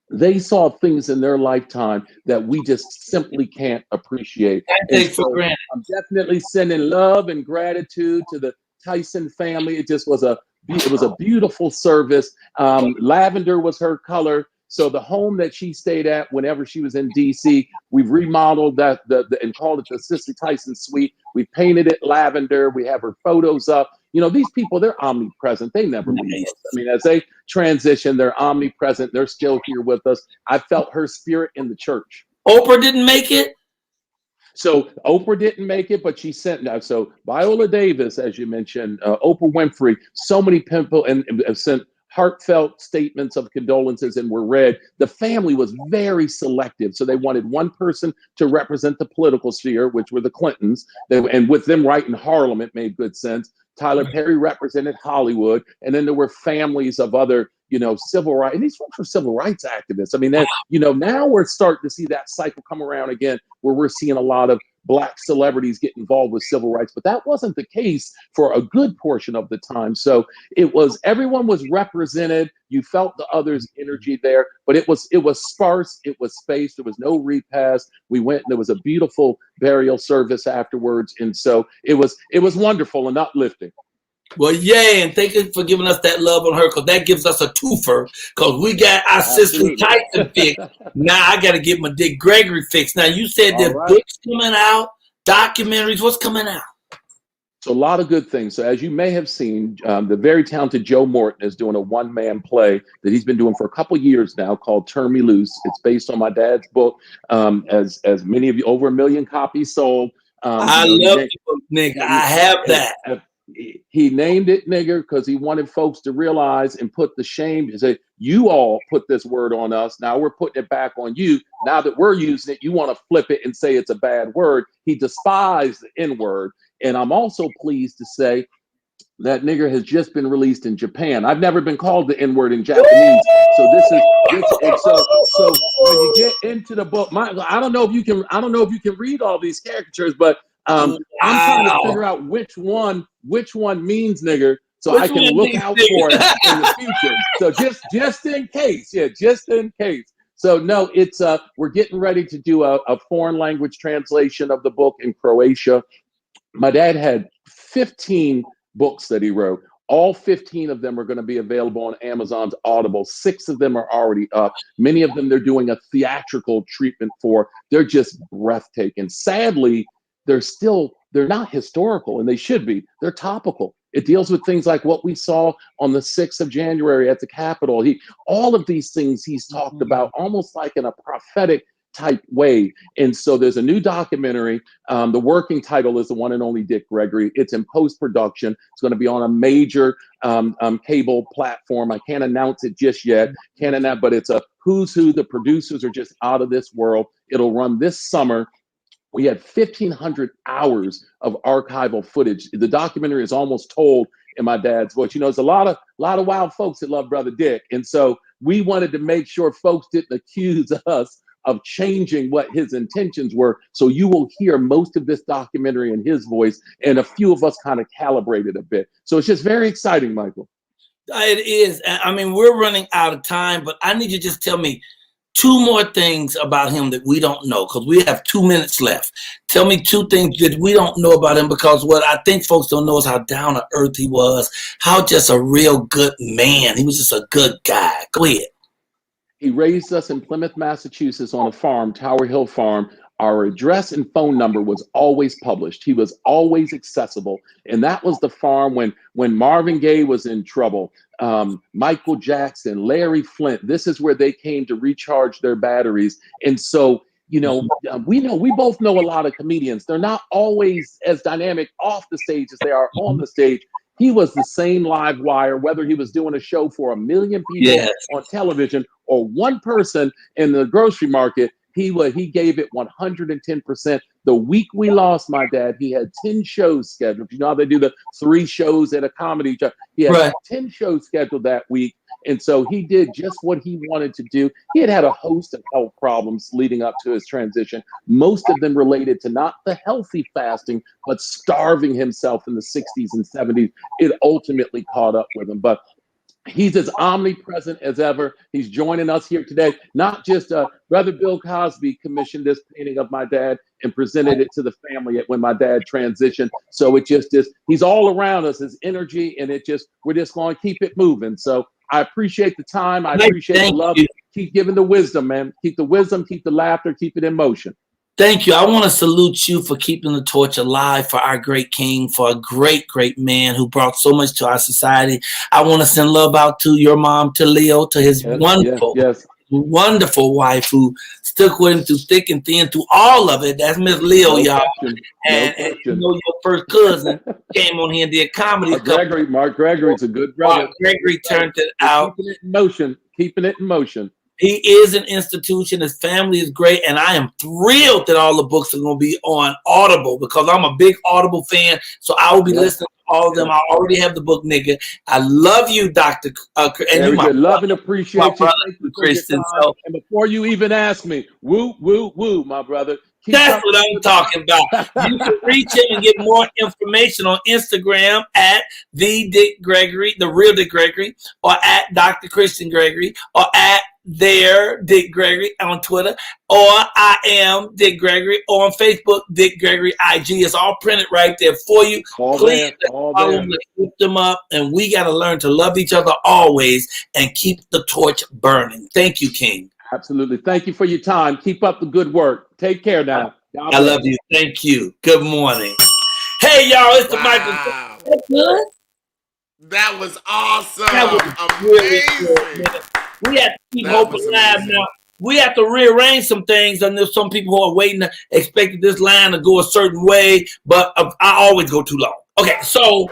They saw things in their lifetime that we just simply can't appreciate. I'm definitely sending love and gratitude to the Tyson family. It was a beautiful service. Lavender was her color. So the home that she stayed at whenever she was in DC, we've remodeled that and called it the Cicely Tyson Suite. We painted it lavender. We have her photos up. These people, they're omnipresent. They never leave us. I mean, as they transition, they're omnipresent. They're still here with us. I felt her spirit in the church. Oprah didn't make it? So Oprah didn't make it, but she sent now. So Viola Davis, as you mentioned, Oprah Winfrey, so many people and sent heartfelt statements of condolences and were read. The family was very selective. So they wanted one person to represent the political sphere, which were the Clintons. And with them right in Harlem, it made good sense. Tyler Perry represented Hollywood. And then there were families of other, civil rights. And these folks were civil rights activists. I mean, now we're starting to see that cycle come around again, where we're seeing a lot of Black celebrities get involved with civil rights, but that wasn't the case for a good portion of the time. So everyone was represented. You felt the other's energy there, but it was sparse. It was spaced. There was no repast. We went and there was a beautiful burial service afterwards. And so it was wonderful and uplifting. Well, yay, and thank you for giving us that love on her, because that gives us a twofer, because we got our Cicely Tyson fix. Now I got to get my Dick Gregory fix. Now, you said there's books coming out, documentaries. What's coming out? So a lot of good things. So as you may have seen, the very talented Joe Morton is doing a one-man play that he's been doing for a couple years now called Turn Me Loose. It's based on my dad's book. As many of you, over 1 million copies sold. I love the book, nigga. I have that. He named it nigger because he wanted folks to realize and put the shame to say, you all put this word on us. Now we're putting it back on you. Now that we're using it, you want to flip it and say it's a bad word. He despised the N-word. And I'm also pleased to say that nigger has just been released in Japan. I've never been called the N-word in Japanese. So so when you get into the book, I don't know if you can read all these caricatures, but I'm trying to figure out which one means nigger, so I can look out for it in the future. So just in case, just in case. So no, it's we're getting ready to do a foreign language translation of the book in Croatia. My dad had 15 books that he wrote. All 15 of them are going to be available on Amazon's Audible. 6 of them are already up. Many of them they're doing a theatrical treatment for. They're just breathtaking. Sadly, they're not historical, and they should be. They're topical. It deals with things like what we saw on the 6th of January at the Capitol. All of these things he's talked about almost like in a prophetic type way. And so there's a new documentary. The working title is The One and Only Dick Gregory. It's in post-production. It's going to be on a major cable platform. I can't announce it just yet. But it's a who's who. The producers are just out of this world. It'll run this summer. We had 1,500 hours of archival footage. The documentary is almost told in my dad's voice. There's a lot of wild folks that love Brother Dick. And so we wanted to make sure folks didn't accuse us of changing what his intentions were. So you will hear most of this documentary in his voice, and a few of us kind of calibrated a bit. So it's just very exciting, Michael. It is. I mean, we're running out of time, but I need you to just tell me, 2 more things about him that we don't know, because we have 2 minutes left. Tell me 2 things that we don't know about him, because what I think folks don't know is how down to earth he was, how just a real good man. He was just a good guy. Go ahead. He raised us in Plymouth, Massachusetts on a farm, Tower Hill Farm. Our address and phone number was always published. He was always accessible. And that was the farm when Marvin Gaye was in trouble, Michael Jackson, Larry Flint. This is where they came to recharge their batteries. And so, we both know a lot of comedians. They're not always as dynamic off the stage as they are on the stage. He was the same live wire, whether he was doing a show for 1 million people on television or one person in the grocery market. He gave it 110%. The week we lost my dad, he had 10 shows scheduled. You know how they do the 3 shows at a comedy show? He had 10 shows scheduled that week. And so he did just what he wanted to do. He had a host of health problems leading up to his transition, most of them related to not the healthy fasting, but starving himself in the 60s and 70s. It ultimately caught up with him. But he's as omnipresent as ever. He's joining us here today. Not just Brother Bill Cosby commissioned this painting of my dad and presented it to the family when my dad transitioned. So it just is, he's all around us, his energy, and we're just going to keep it moving. So I appreciate the time. I appreciate the love. Keep giving the wisdom, man. Keep the wisdom, keep the laughter, keep it in motion. Thank you. I want to salute you for keeping the torch alive for our great king, for a great, great man who brought so much to our society. I want to send love out to your mom, to Leo, to his wonderful wife who stuck with him through thick and thin, through all of it. That's Miss Leo, y'all. And you know, your first cousin came on here and did comedy. Mark Gregory's a good brother. Mark Gregory turned it out. Keeping it in motion. He is an institution. His family is great. And I am thrilled that all the books are going to be on Audible, because I'm a big Audible fan. So I will be listening to all of them. I already have the book, nigga. I love you, Dr. And you love and appreciate you. Brother, Kristen. So, and before you even ask me, woo, woo, woo, my brother. That's what I'm talking about. You can reach him and get more information on Instagram at the Dick Gregory, the real Dick Gregory, or at Dr. Christian Gregory, or at their Dick Gregory on Twitter, or I am Dick Gregory, or on Facebook, Dick Gregory IG. It's all printed right there for you. Please follow them, lift them up, and we got to learn to love each other always and keep the torch burning. Thank you, King. Absolutely. Thank you for your time. Keep up the good work. Take care now. I love you. Thank you. Good morning. Hey, y'all, it's the Michael. That's good. That was awesome. That was really good, man. We have to keep hope alive now. We have to rearrange some things. And there's some people who are waiting, expecting this line to go a certain way, but I always go too long. Okay, so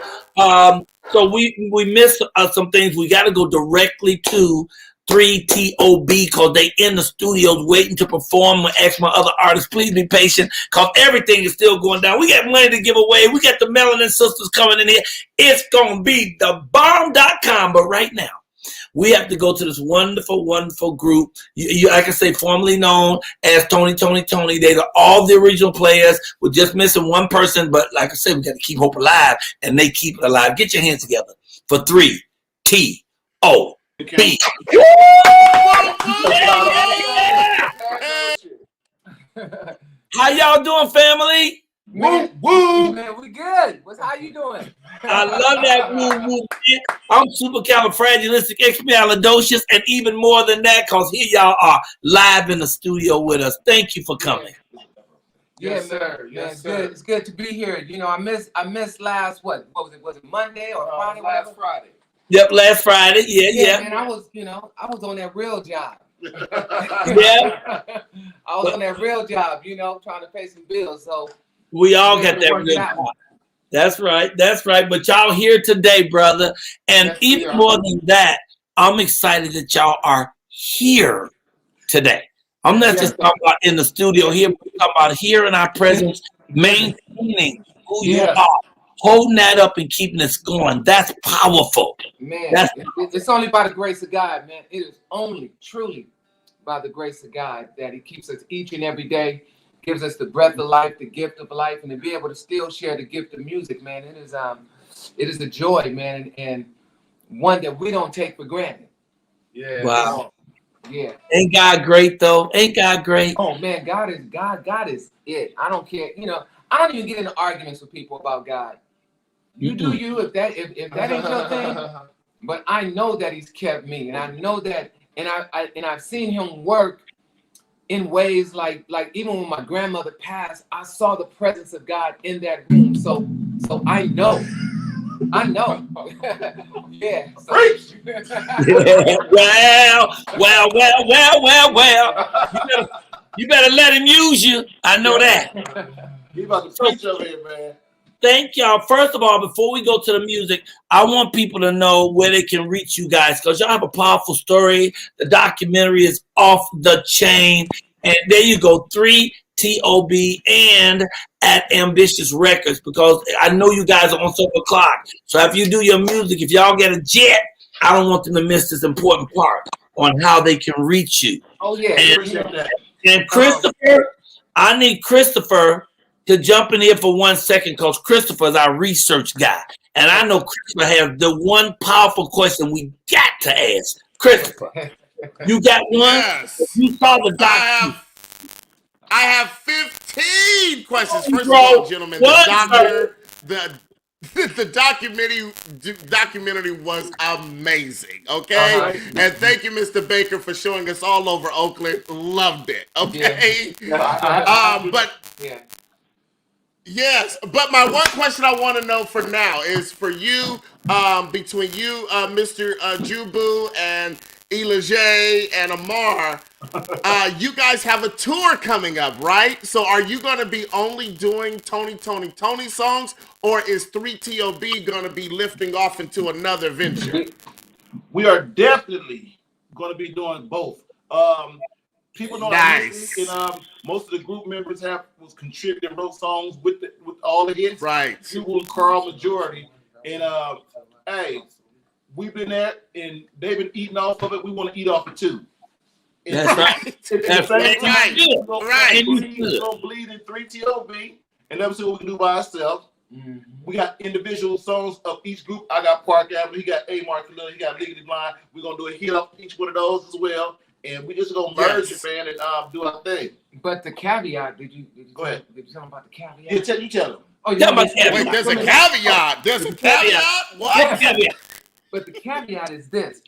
we missed some things. We got to go directly to 3TOB, because they in the studios waiting to perform. I ask my other artists, please be patient, because everything is still going down. We got money to give away. We got the Melanin Sisters coming in here. It's going to be the bomb.com. But right now, we have to go to this wonderful, wonderful group. I can say formerly known as Tony. They are all the original players. We're just missing one person. But like I said, we got to keep hope alive, and they keep it alive. Get your hands together for 3TOB. How y'all doing, family? Man, woo! Man, we good. How you doing? I love that woo woo. I'm supercalifragilisticexpialidocious, and even more than that, because here y'all are live in the studio with us. Thank you for coming. Yes, sir. Yes, sir. Good. It's good to be here. You know, I missed last what was it? Was it Monday or Friday? Last Friday. Yep, last Friday. Yeah. Man, I was on that real job. Yeah. I was on that real job, trying to pay some bills. So we all got that real job. That's right. But y'all here today, brother. And even more than that, I'm excited that y'all are here today. I'm not just talking about in the studio here, but we're talking about here in our presence, maintaining who you are. Holding that up and keeping this going. That's powerful. Man, it's only by the grace of God, man. It is only truly by the grace of God that he keeps us each and every day, gives us the breath of life, the gift of life, and to be able to still share the gift of music, man. It is a joy, man, and one that we don't take for granted. Yeah. Wow. Yeah. Ain't God great though? Ain't God great? Oh man, God is it. I don't care. You know, I don't even get into arguments with people about God. You do you if that ain't your thing. But I know that He's kept me, and I know that, and I've seen Him work in ways like even when my grandmother passed, I saw the presence of God in that room. So I know. Yeah. So. Well. You better let Him use you. I know that. He about to preach over here, man. Thank y'all. First of all, before we go to the music, I want people to know where they can reach you guys, because y'all have a powerful story. The documentary is off the chain. And there you go, 3TOB and at Ambitious Records, because I know you guys are on 7 o'clock. So if you do your music, if y'all get a jet, I don't want them to miss this important part on how they can reach you. Oh, yeah. Appreciate that. And Christopher, I need Christopher to jump in here for 1 second, because Christopher is our research guy. And I know Christopher has the one powerful question we got to ask. Christopher, you got one? Yes. You saw the documentary. I have 15 questions. First of all, gentlemen, the documentary was amazing. Okay, and thank you, Mr. Baker, for showing us all over Oakland. Loved it. Okay, yes, but my one question I want to know for now is for you, between you, Mr. Jubu and Elijah and Amar, you guys have a tour coming up, right? So are you going to be only doing Tony songs, or is 3TOB going to be lifting off into another venture? We are definitely going to be doing both. People know nice. And most of the group members was contributing, wrote songs with all the hits. Right. People and Carl majority. And hey, we've been there and they've been eating off of it. We want to eat off it too. That's right. That's right. Right. We're going to bleed in 3TOB and let us see what we can do by ourselves. Mm-hmm. We got individual songs of each group. I got Park Avenue. He got Michael Colyar. He got Legally Blind. We're going to do a hit off each one of those as well. And we just gonna merge it, man, and do our thing. But the caveat, did you go ahead? Did you tell them about the caveat? Yeah, you tell them. Oh, yeah. Wait, there's a caveat. There's a caveat. What? Caveat. But the caveat is this: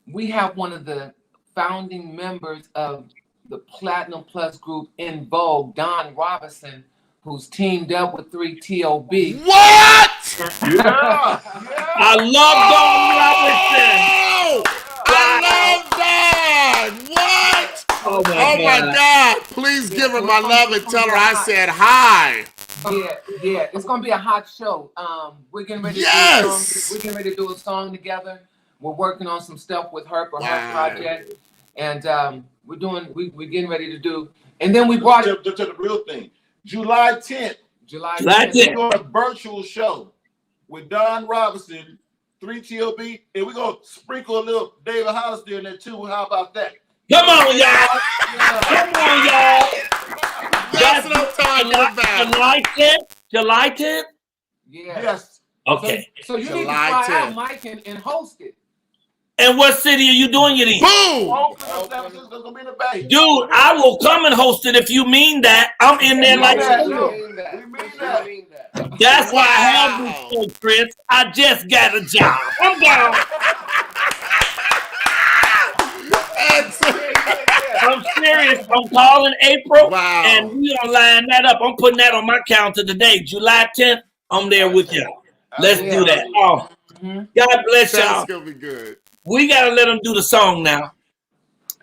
we have one of the founding members of the Platinum Plus group In Vogue, Don Robinson, who's teamed up with 3TOB. What? Yeah. I love Don Robinson. I love that. What? Oh my God. Please give her my love and tell her I said hi. Yeah. It's gonna be a hot show. We're getting ready to do a song. We're getting ready to do a song together. We're working on some stuff with her for her project. And we're getting ready to do, and then we brought it to the real thing. July 10th. July 10th. We're doing a virtual show with Don Robinson, 3TOB, and we're going to sprinkle a little David Hollister in there too. How about that? Come on, y'all. Come on, y'all. That's what I'm talking about. July 10th? Yeah. Yes. Okay. So you need to fly out, Mike, and host it. And what city are you doing it in? Boom! Dude, I will come and host it if you mean that. I'm in there like that. We mean that. That's why I have this show, Chris. I just got a job. I'm down. I'm serious. I'm calling April, and we're going to line that up. I'm putting that on my calendar today. July 10th, I'm there with y'all. Let's do that. Oh, God bless y'all. That's going to be good. We got to let them do the song now.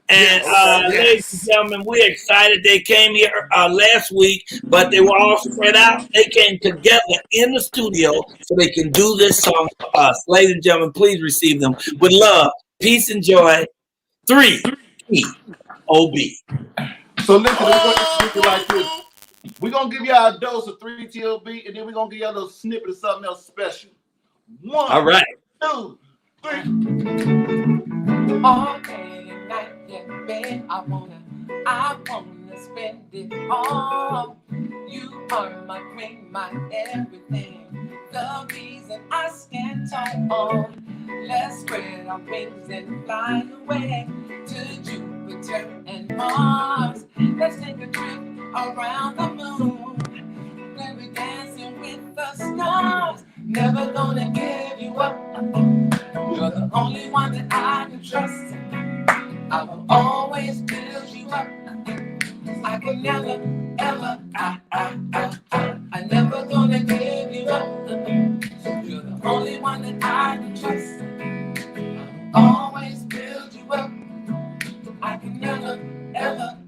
And ladies and gentlemen, we're excited. They came here last week, but they were all spread out. They came together in the studio so they can do this song for us. Ladies and gentlemen, please receive them with love, peace, and joy. 3TOB. So listen, we're going to do it like this. We're going to give y'all a dose of 3TOB, and then we're going to give y'all a little snippet of something else special. 1, all right. 2, 3. All day and night in bed, I wanna spend it all. You are my queen, my everything, the reason I stand tall. Let's spread spread our wings and fly away to Jupiter and Mars. Let's take a trip around the moon. We'll be dancing with the stars. Never gonna give you up. You're the only one that I can trust. I will always build you up. I can never, ever, I never gonna give you up. You're the only one that I can trust. I will always build you up. I can never, ever,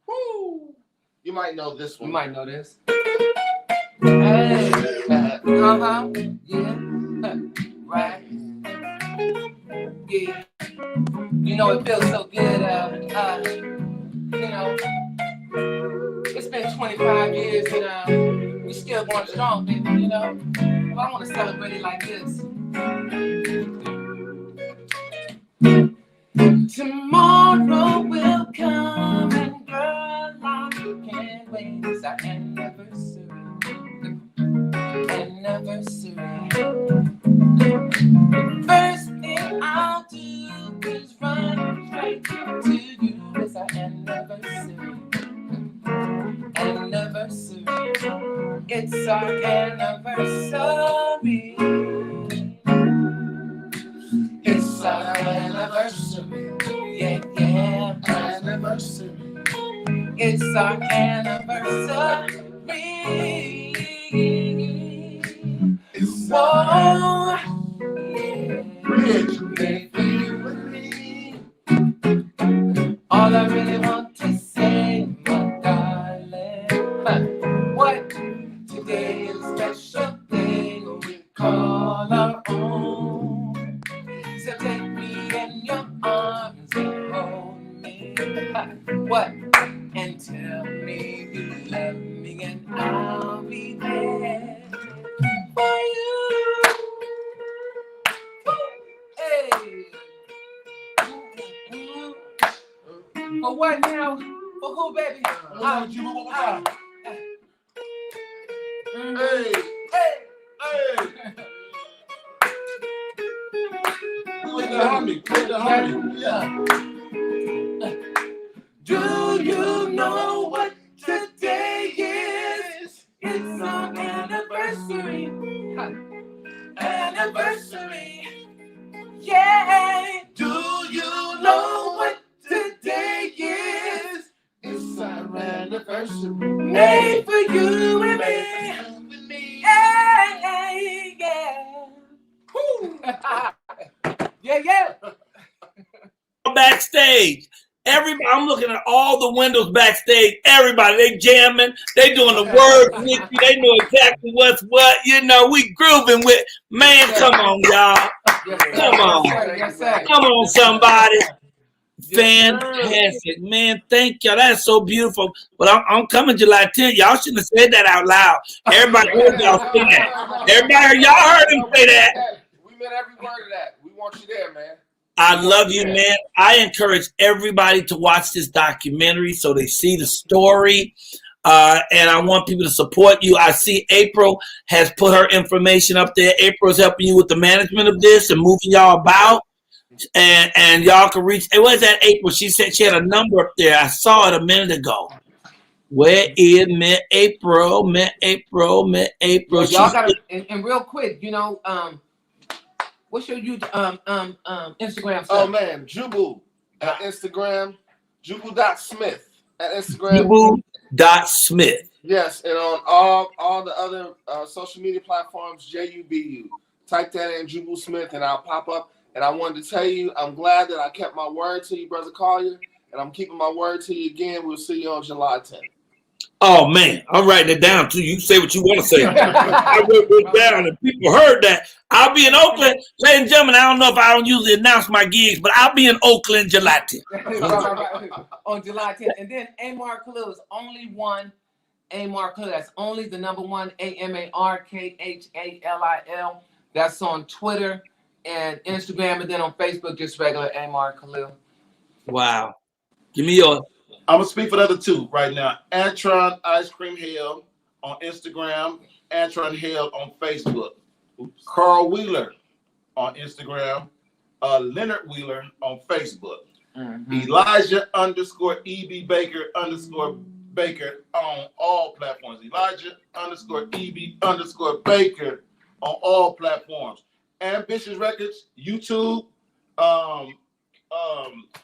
Woo! You might know this one. You might know this. Hey, yeah, right, yeah. You know it feels so good. You know, it's been 25 years and we still going strong, baby. You know, but I want to celebrate it like this. Tomorrow will come and girl, I can't wait. It's our anniversary. First thing I'll do is run straight to you. It's our anniversary. It's our anniversary. It's our anniversary. Yeah, anniversary. It's our anniversary. Whoa, made for you and me. All I really want to say, my darling, what today is a special thing we call our own. So take me in your arms and hold me. What? And tell me you love me and I'll be there for you. Hey. For what now? For who, baby? You one more time. Hey. Play the harmony. Yeah. Do you know what today is? It's our anniversary. Anniversary. Yeah. Do you know what today is? It's our anniversary. Made for you and me. Yeah. Woo. Yeah. Backstage. Everybody, I'm looking at all the windows backstage. Everybody, they jamming. They doing the words with you. They know exactly what's what. You know, we grooving with. Man, come on, y'all. Come on. Come on, somebody. Fantastic, man. Thank y'all. That's so beautiful. But I'm coming July 10th. Y'all shouldn't have said that out loud. Everybody heard y'all say that. Everybody, y'all heard him say that. We meant every word of that. We want you there, man. I love you, man. I encourage everybody to watch this documentary so they see the story. And I want people to support you. I see April has put her information up there. April is helping you with the management of this and moving y'all about. And y'all can reach. Hey, where's that April? She said she had a number up there. I saw it a minute ago. Where is April? April. Well, y'all gotta and real quick, you know, what's your Instagram stuff? Oh man, Jubu at Instagram, Jubu.Smith at Instagram. Jubu.Smith. Yes, and on all the other social media platforms, JUBU. Type that in, Jubu Smith, and I'll pop up. And I wanted to tell you, I'm glad that I kept my word to you, Brother Colyar, and I'm keeping my word to you again. We'll see you on July 10th. Oh, man, I'm writing it down, too. You can say what you want to say. I wrote it down, and people heard that. I'll be in Oakland. Ladies and gentlemen, I don't know if I don't usually announce my gigs, but I'll be in Oakland July 10th. On July 10th. And then Amar Colyar is only one. Amar Colyar, that's only the number one, AMARKHALIL. That's on Twitter and Instagram, and then on Facebook, just regular Amar Colyar. Wow. Give me your... I'm going to speak for the other two right now. Antron Ice Cream Hill on Instagram, Antron Hill on Facebook. Carl Wheeler on Instagram, Leonard Wheeler on Facebook, Elijah _ EB Baker _ Baker on all platforms. Elijah _ EB _ Baker on all platforms. Ambitious Records, YouTube,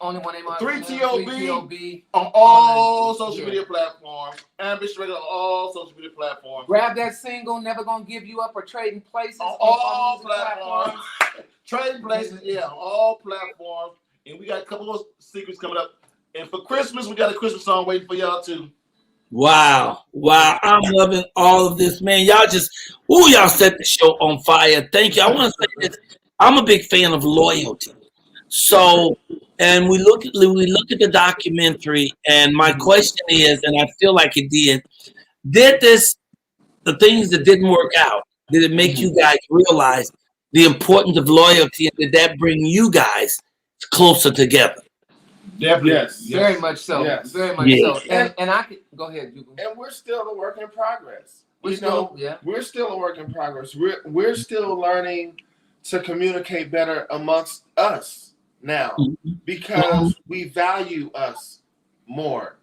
only one name 3TOB on all social media platforms. Ambitious Records on all social media platforms. Grab that single, Never Gonna Give You Up, or Trading Places on all platforms. Trading Places, yeah, on all platforms. And we got a couple of secrets coming up. And for Christmas, we got a Christmas song waiting for y'all too. Wow. I'm loving all of this, man. Y'all set the show on fire. Thank you. I want to say this. I'm a big fan of loyalty. So, and we look at the documentary, and my question is, and I feel like it did the things that didn't work out, did it make you guys realize the importance of loyalty, and did that bring you guys closer together? Definitely. Yes. Very much so. Yes. Very much so. And I can go ahead, Hugo. And we're still a work in progress. We're still a work in progress. We're still learning to communicate better amongst us now because we value us more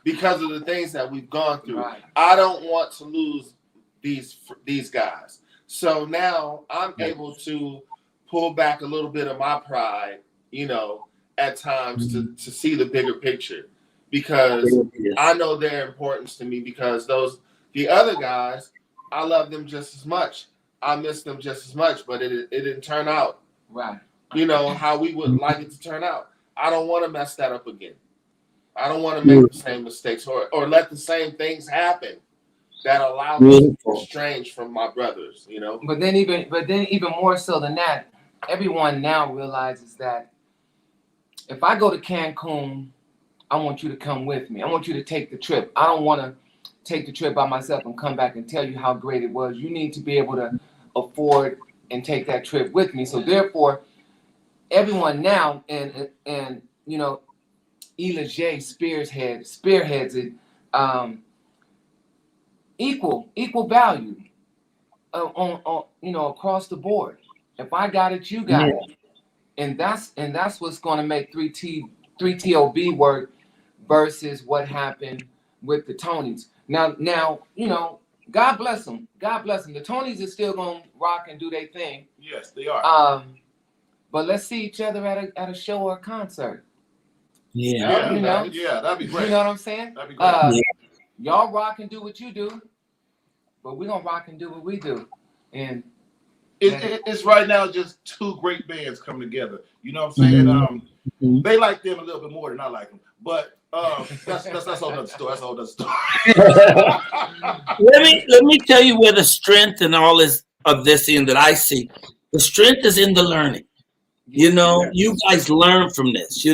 because of the things that we've gone through. Right. I don't want to lose these guys. So now I'm able to pull back a little bit of my pride, at times to see the bigger picture because I know their importance to me because the other guys, I love them just as much. I miss them just as much, but it didn't turn out right. How we would like it to turn out. I don't want to mess that up again. I don't want to make the same mistakes or let the same things happen that allow me to be estranged from my brothers, But then even more so than that, everyone now realizes that if I go to Cancun, I want you to come with me. I want you to take the trip. I don't want to take the trip by myself and come back and tell you how great it was. You need to be able to afford and take that trip with me. So therefore, everyone now and Elijah spearheads it, equal value on across the board. If I got it, you got it. And that's what's going to make 3TOB work versus what happened with the Tonys. Now, God bless them. God bless them. The Tonys are still going to rock and do their thing. Yes, they are. But let's see each other at a show or a concert. Yeah. That'd be great. You know what I'm saying? That'd be great. Y'all rock and do what you do, but we're going to rock and do what we do. And it's right now just two great bands coming together. You know what I'm saying? They like them a little bit more than I like them, but that's a whole other story. That's a whole other story. Let me tell you where the strength in all of this in that I see. The strength is in the learning. You guys learn from this.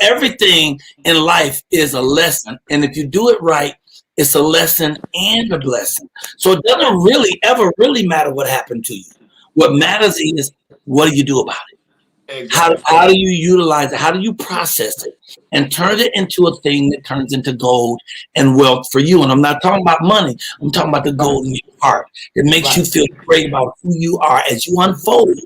Everything in life is a lesson, and if you do it right, it's a lesson and a blessing. So it doesn't really ever matter what happened to you. What matters is what do you do about it? Exactly. How do you utilize it? How do you process it and turn it into a thing that turns into gold and wealth for you? And I'm not talking about money. I'm talking about the gold in your heart. It makes you feel great about who you are as you unfold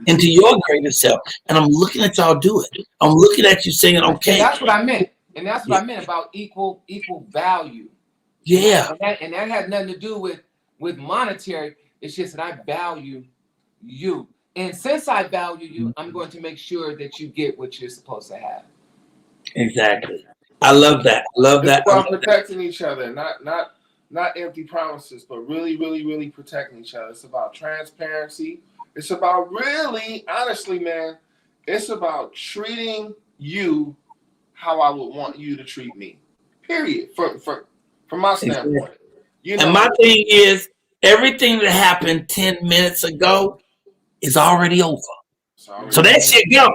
into your greater self. And I'm looking at y'all do it. I'm looking at you saying, okay. And that's what I meant. And that's what I meant about equal value. Yeah. And that had nothing to do with monetary. It's just that I value you. And since I value you, I'm going to make sure that you get what you're supposed to have. Exactly. I love that. It's about protecting each other, not empty promises, but really, really, really protecting each other. It's about transparency. It's about really, honestly, man, it's about treating you how I would want you to treat me. Period. From my standpoint. And my thing is, everything that happened 10 minutes ago is already over. So that shit gone.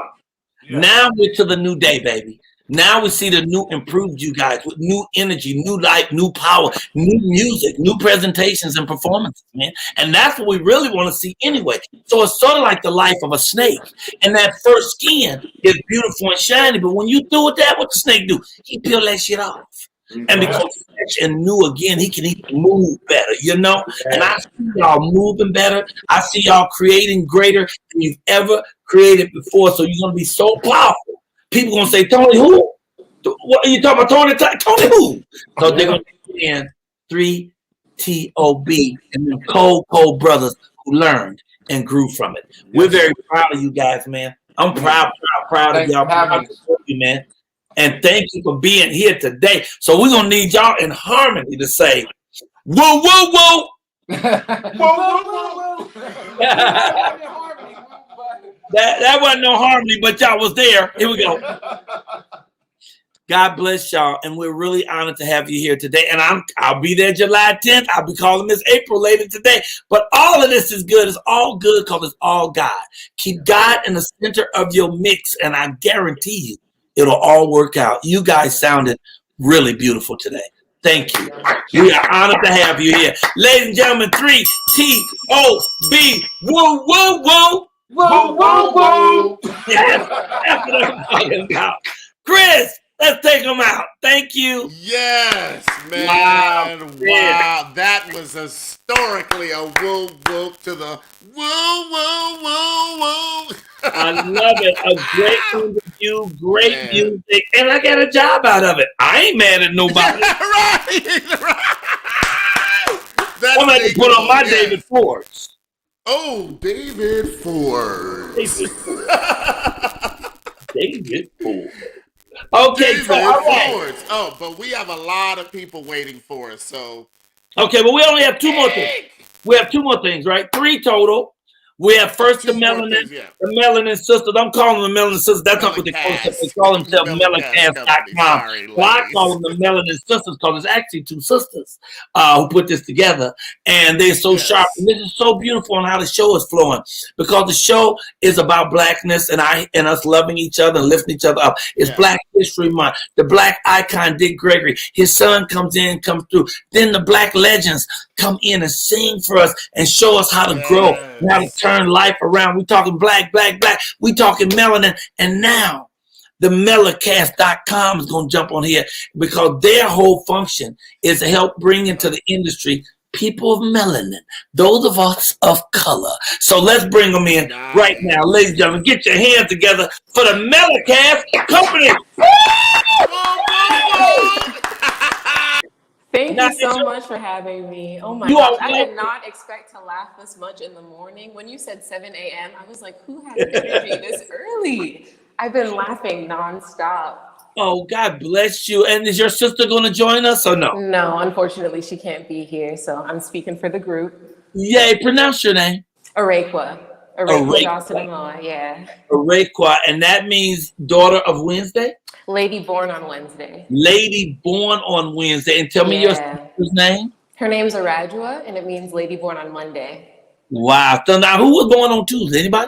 Yeah. Now we're to the new day, baby. Now we see the new improved you guys with new energy, new life, new power, new music, new presentations and performances, man. And that's what we really want to see anyway. So it's sort of like the life of a snake. And that first skin is beautiful and shiny, but when you do with that, what the snake do? He peel that shit off. And because fresh and new again, he can even move better, you know? And I see y'all moving better. I see y'all creating greater than you've ever created before. So you're going to be so powerful. People going to say, Tony, who? What are you talking about, Tony? Tony who? So they're going to be in 3TOB and then cold brothers who learned and grew from it. We're very proud of you guys, man. I'm proud of y'all. Proud of you, man. And thank you for being here today. So we're gonna need y'all in harmony to say, whoa, whoa, whoa. Whoa. That wasn't no harmony, but y'all was there. Here we go. God bless y'all, and we're really honored to have you here today. And I'll be there July 10th. I'll be calling Miss April later today. But all of this is good. It's all good because it's all God. Keep God in the center of your mix, and I guarantee you, it'll all work out. You guys sounded really beautiful today. Thank you. We are honored to have you here. Ladies and gentlemen, 3TOB. Woo, woo, woo. Woo, woo, woo. Yes, that's what I'm talking about. Chris, let's take them out. Thank you. Yes, man. Wow. That was historically a woo woo to the woo woo woo woo. I love it. A great interview, great music, and I got a job out of it. I ain't mad at nobody. right. I'm going to put on my David Fords. Oh, David Ford. David Ford. Okay, David so all right. Fords. Oh, but we have a lot of people waiting for us. So okay, but we only have two more things. We have two more things, right? 3 total. We have first the Melanin Sisters. I'm calling them the Melanin Sisters. That's not what they call themselves. They call themselves Melacast.com. Well, I call them the Melanin Sisters because it's actually two sisters who put this together. And they're so sharp. And this is so beautiful on how the show is flowing. Because the show is about blackness and us loving each other and lifting each other up. It's Black History Month. The black icon, Dick Gregory, his son comes through. Then the black legends come in and sing for us and show us how to grow and how to turn life around. We talking black. We talking melanin. And now the Melacast.com is going to jump on here because their whole function is to help bring into the industry people of melanin, those of us of color. So let's bring them in right now. Ladies and gentlemen, get your hands together for the Melacast Company. Thank you so much for having me. Oh my gosh, I did not expect to laugh this much in the morning. When you said 7 a.m., I was like, who has energy this early? I've been laughing nonstop. Oh, God bless you. And is your sister going to join us or no? No, unfortunately, she can't be here, so I'm speaking for the group. Yay, pronounce your name. Arequa Johnson-Amoa, yeah. Arequa, and that means daughter of Wednesday? Lady born on Wednesday. Lady born on Wednesday. And tell me your sister's name. Her name's Aradua, and it means lady born on Monday. Wow. So now, who was born on Tuesday? Anybody?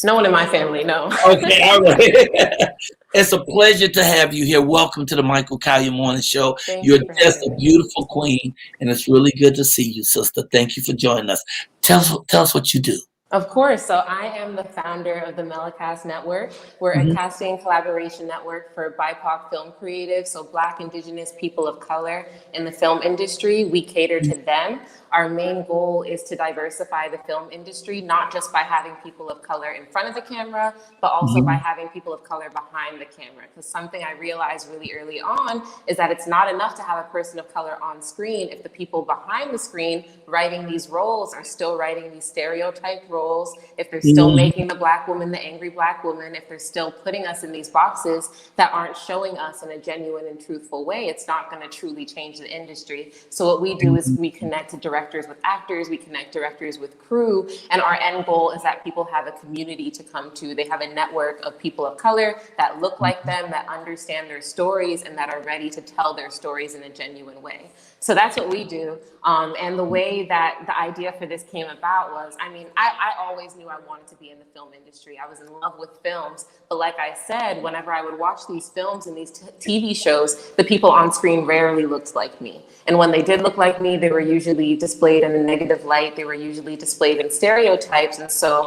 No one in my family, no. Okay, all right. It's a pleasure to have you here. Welcome to the Michael Colyar Morning Show. You're just a beautiful queen, and it's really good to see you, sister. Thank you for joining us. Tell us what you do. Of course. So I am the founder of the Melacast Network. We're a casting collaboration network for BIPOC film creatives, so Black, Indigenous, people of color in the film industry. We cater to them. Our main goal is to diversify the film industry, not just by having people of color in front of the camera, but also by having people of color behind the camera. Because something I realized really early on is that it's not enough to have a person of color on screen if the people behind the screen writing these roles are still writing these stereotyped roles, if they're still making the Black woman the angry Black woman, if they're still putting us in these boxes that aren't showing us in a genuine and truthful way, it's not going to truly change the industry. So what we do is we connect to directors with actors, we connect directors with crew, and our end goal is that people have a community to come to. They have a network of people of color that look like them, that understand their stories, and that are ready to tell their stories in a genuine way. So that's what we do. And the way that the idea for this came about was, I mean, I I always knew I wanted to be in the film industry. I was in love with films. But like I said, whenever I would watch these films and these TV shows, the people on screen rarely looked like me. And when they did look like me, they were usually displayed in a negative light. They were usually displayed in stereotypes. And so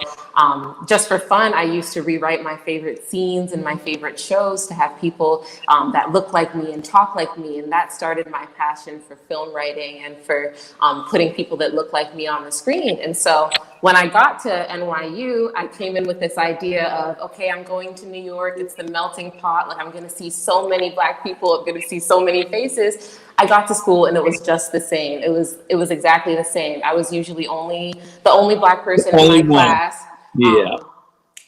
just for fun, I used to rewrite my favorite scenes and my favorite shows to have people that look like me and talk like me. And that started my passion for film writing and for putting people that look like me on the screen. And so when I got to NYU, I came in with this idea of, okay, I'm going to New York. It's the melting pot. Like, I'm going to see so many Black people. I'm going to see so many faces. I got to school and it was just the same. It was exactly the same. I was usually the only Black person in my class. Yeah.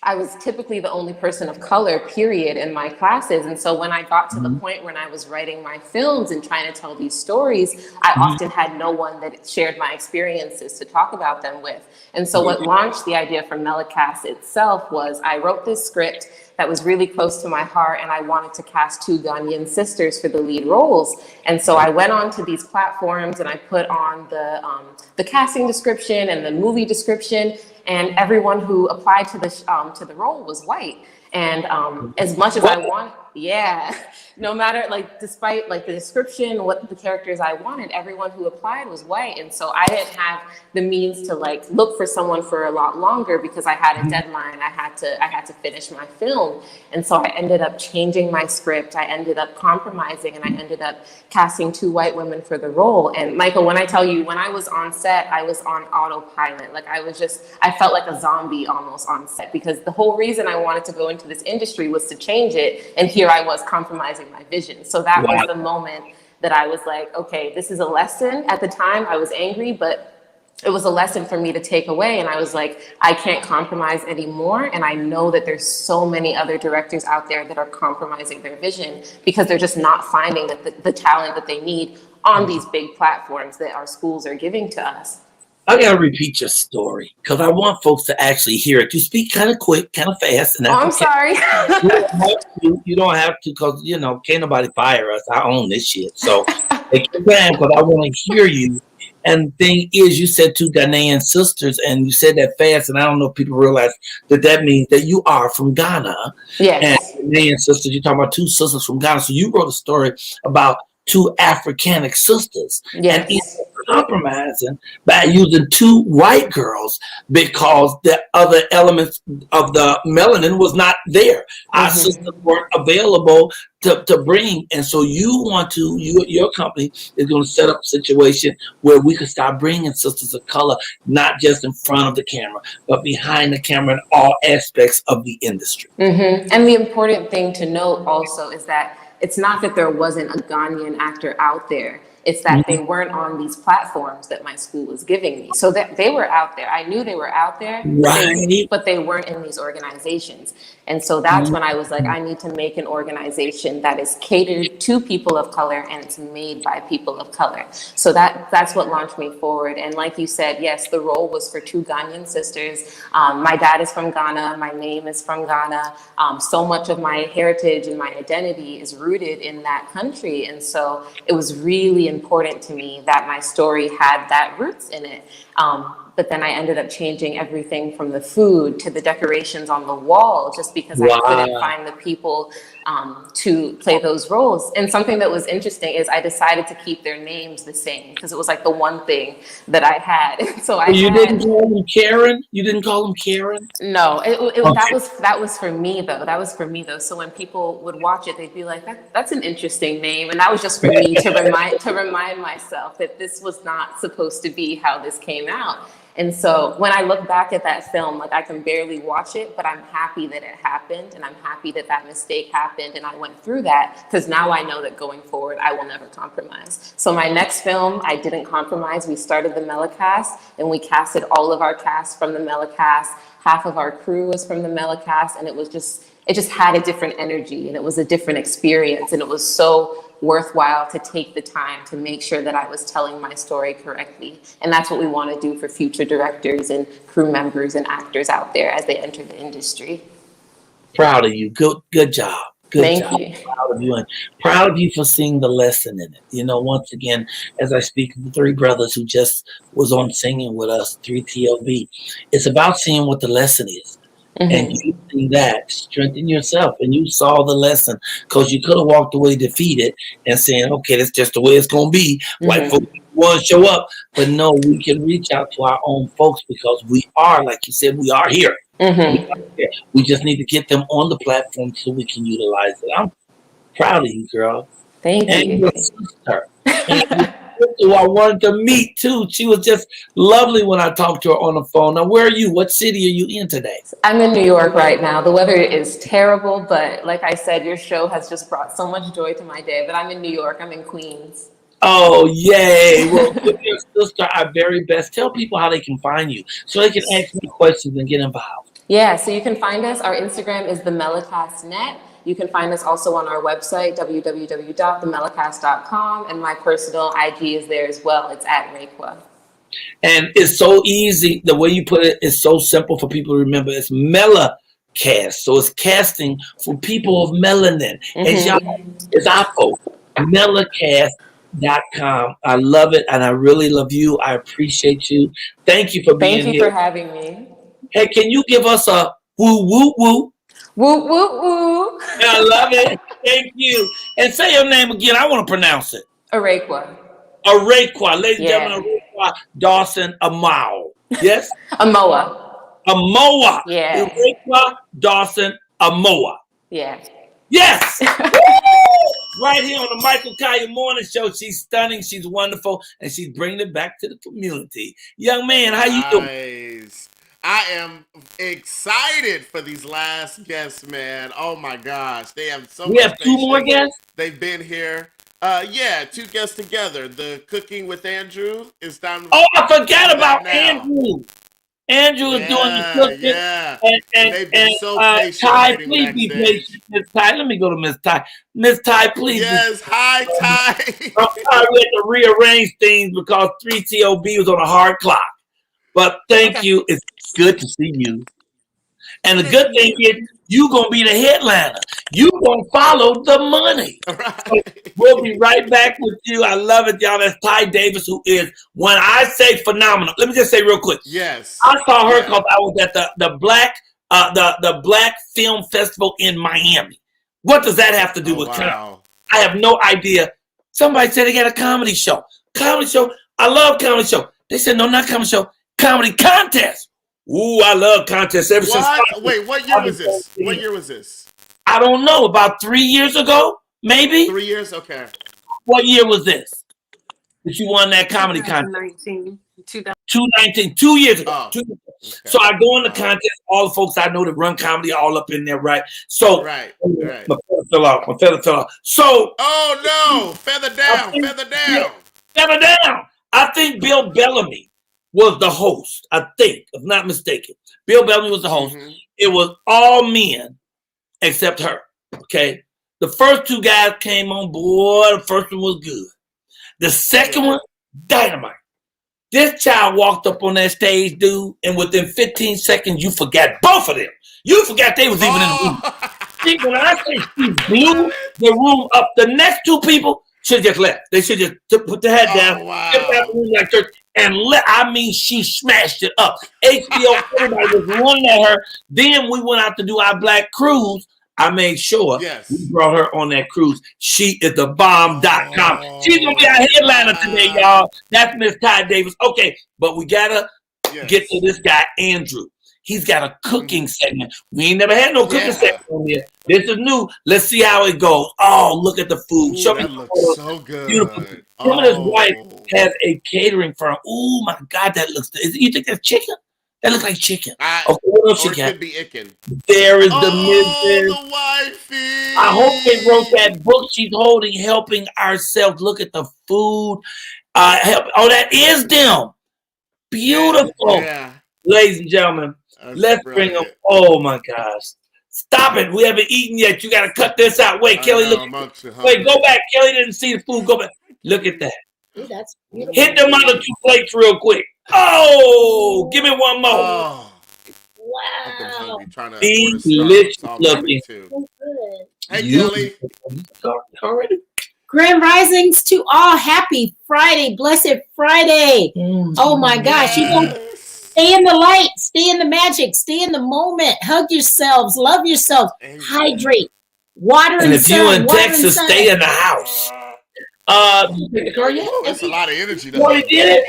I was typically the only person of color, period, in my classes. And so when I got to the point when I was writing my films and trying to tell these stories, I often had no one that shared my experiences to talk about them with. And so what launched the idea for Melacast itself was I wrote this script that was really close to my heart, and I wanted to cast 2 Ghanaian sisters for the lead roles. And so I went on to these platforms and I put on the casting description and the movie description, and everyone who applied to the role was white. And as much as I want, no matter, like, despite like the description, what the characters I wanted, everyone who applied was white. And so I didn't have the means to like look for someone for a lot longer because I had a deadline. I had to finish my film. And so I ended up changing my script. I ended up compromising, and I ended up casting 2 white women for the role. And Michael, when I tell you, when I was on set, I was on autopilot. Like, I felt like a zombie almost on set, because the whole reason I wanted to go into this industry was to change it. And here I was compromising my vision. So that was the moment that I was like, okay, this is a lesson. At the time I was angry, but it was a lesson for me to take away. And I was like, I can't compromise anymore. And I know that there's so many other directors out there that are compromising their vision because they're just not finding the talent that they need on these big platforms that our schools are giving to us. I gotta repeat your story because I want folks to actually hear it. You speak kind of quick, kind of fast. And I'm sorry. You don't have to, because, you know, can't nobody fire us. I own this shit. So take your time, because I want to hear you. And the thing is, you said 2 Ghanaian sisters, and you said that fast, and I don't know if people realize that means that you are from Ghana. Yes. And Ghanaian sisters, you're talking about 2 sisters from Ghana. So you wrote a story about 2 Africanic sisters. Yes. And compromising by using 2 white girls because the other elements of the melanin was not there. Our sisters weren't available to bring. And so your company is going to set up a situation where we can start bringing sisters of color, not just in front of the camera, but behind the camera in all aspects of the industry. And the important thing to note also is that it's not that there wasn't a Ghanaian actor out there. It's that they weren't on these platforms that my school was giving me. So that they were out there. I knew they were out there, but they weren't in these organizations. And so that's when I was like, I need to make an organization that is catered to people of color and it's made by people of color. So that's what launched me forward. And like you said, yes, the role was for 2 Ghanaian sisters. My dad is from Ghana. My name is from Ghana. So much of my heritage and my identity is rooted in that country. And so it was really important to me that my story had that roots in it. But then I ended up changing everything from the food to the decorations on the wall, just because I couldn't find the people to play those roles. And something that was interesting is I decided to keep their names the same because it was like the one thing that I had. So didn't call them Karen? You didn't call them Karen? No, that was for me though. That was for me though. So when people would watch it, they'd be like, "That's an interesting name," and that was just for me to remind myself that this was not supposed to be how this came out. And so when I look back at that film, like, I can barely watch it, but I'm happy that it happened, and I'm happy that that mistake happened and I went through that, because now I know that going forward, I will never compromise. So my next film, I didn't compromise. We started the Melacast, and we casted all of our cast from the Melacast. Half of our crew was from the Melacast, and it just had a different energy, and it was a different experience, and it was so worthwhile to take the time to make sure that I was telling my story correctly. And that's what we want to do for future directors and crew members and actors out there as they enter the industry. Proud of you. Good job. Good Thank job. you. Proud of you, and proud of you for seeing the lesson in it. You know, once again, as I speak of the three brothers who just was on singing with us, 3TLB, it's about seeing what the lesson is. And using that, strengthen yourself. And you saw the lesson, because you could have walked away defeated and saying, okay, that's just the way it's going to be. White folks won't show up. But no, we can reach out to our own folks, because we are, like you said, we are here. We just need to get them on the platform so we can utilize it. I'm proud of you, girl. Thank and you. your sister. And who I wanted to meet too. She was just lovely when I talked to her on the phone. Now, where are you? What city are you in today? I'm in New York right now. The weather is terrible, but like I said, your show has just brought so much joy to my day. But I'm in New York. I'm in Queens. Oh, yay. Well, give your sister our very best. Tell people how they can find you so they can ask me questions and get involved. Yeah, so you can find us. Our Instagram is the Melacast Net. You can find us also on our website, www.themelacast.com. And my personal IG is there as well. It's at Raekwah. And it's so easy. The way you put it is so simple for people to remember. It's Melacast. So it's casting for people of melanin. It's y'all, it's our folks. Melacast.com. I love it, and I really love you. I appreciate you. Thank you for being here. Thank you for having me. Hey, can you give us a woo, woo, woo? Woo, woo, woo. I love it. Thank you. And say your name again. I want to pronounce it. Raekwah. Raekwah. Ladies and gentlemen, Raekwah Dawson Amao. Yes? Amoa. Amoa. Yeah. Raekwah Dawson Amoa. Yeah. Yes. Right here on the Michael Colyar Morning Show. She's stunning. She's wonderful. And she's bringing it back to the community. Young man, how you doing? I am excited for these last guests, man. Oh my gosh. They have so much. We have two more guests? They've been here. Yeah, two guests together. The Cooking with Andrew is down. Oh, I forgot about Andrew. Andrew is doing the cooking. Yeah. And so Ty, please be patient. Miss Ty, let me go to Miss Ty. Miss Ty, please. Yes, hi, Ty. I'm sorry we had to rearrange things because 3TOB was on a hard clock. But thank you. It's good to see you. And the good thing is you're going to be the headliner. You're going to follow the money. So we'll be right back with you. I love it, y'all. That's Ty Davis, who is, when I say phenomenal, let me just say real quick. Yes. I saw her because I was at the Black Film Festival in Miami. What does that have to do with comedy? I have no idea. Somebody said they got a comedy show. Comedy show. I love comedy show. They said, no, not comedy show. Comedy contest. Ooh, I love contests ever since. Wait, what year was this? What year was this? I don't know. About 3 years ago, maybe. 3 years? Okay. What year was this that you won that comedy contest? 2019. 2 years ago. So I go in the contest. All the folks I know that run comedy all up in there, right? So my feather fell off. My feather fell off. So no, feather down, feather down, feather down. I think Bill Bellamy was the host, I think, if not mistaken. Bill Bellamy was the host. It was all men except her, okay? The first two guys came on board. The first one was good. The second one, dynamite. This child walked up on that stage, dude, and within 15 seconds, you forgot both of them. You forgot they was even in the room. See, when I say she blew the room up, the next two people should have just left. They should just put their head down, get out the room like church, and she smashed it up. HBO, everybody was running at her. Then we went out to do our black cruise. I made sure we brought her on that cruise. She is the bomb.com. She's going to be our headliner today, y'all. That's Miss Ty Davis. Okay, but we got to get to this guy, Andrew. He's got a cooking segment. We ain't never had no cooking segment on here. This is new. Let's see how it goes. Oh, look at the food. Show me. That looks so good. Beautiful. Him and his wife has a catering firm. Oh my God, that looks. You think that's chicken? That looks like chicken. Okay, what else you got? Could be Icken. There is the Mrs. The wifey. I hope they wrote that book she's holding, Helping Ourselves. Look at the food. That is them. Beautiful. Ladies and gentlemen, let's bring them. Oh my gosh. Stop it. We haven't eaten yet. You got to cut this out. Wait, Kelly, look. Wait, go back. Kelly didn't see the food. Go back. Look at that. Ooh, that's beautiful. Hit them other two plates real quick. Oh, give me one more. Wow. Delicious looking. Hey, Kelly. Already. Grand risings to all. Happy Friday. Blessed Friday. Oh my gosh. You know, stay in the light, stay in the magic, stay in the moment. Hug yourselves, love yourselves, hydrate. Water And and if sun. you in Water Texas, and stay sun. in the house. You take the car yet? That's a lot of energy, You though. already did it.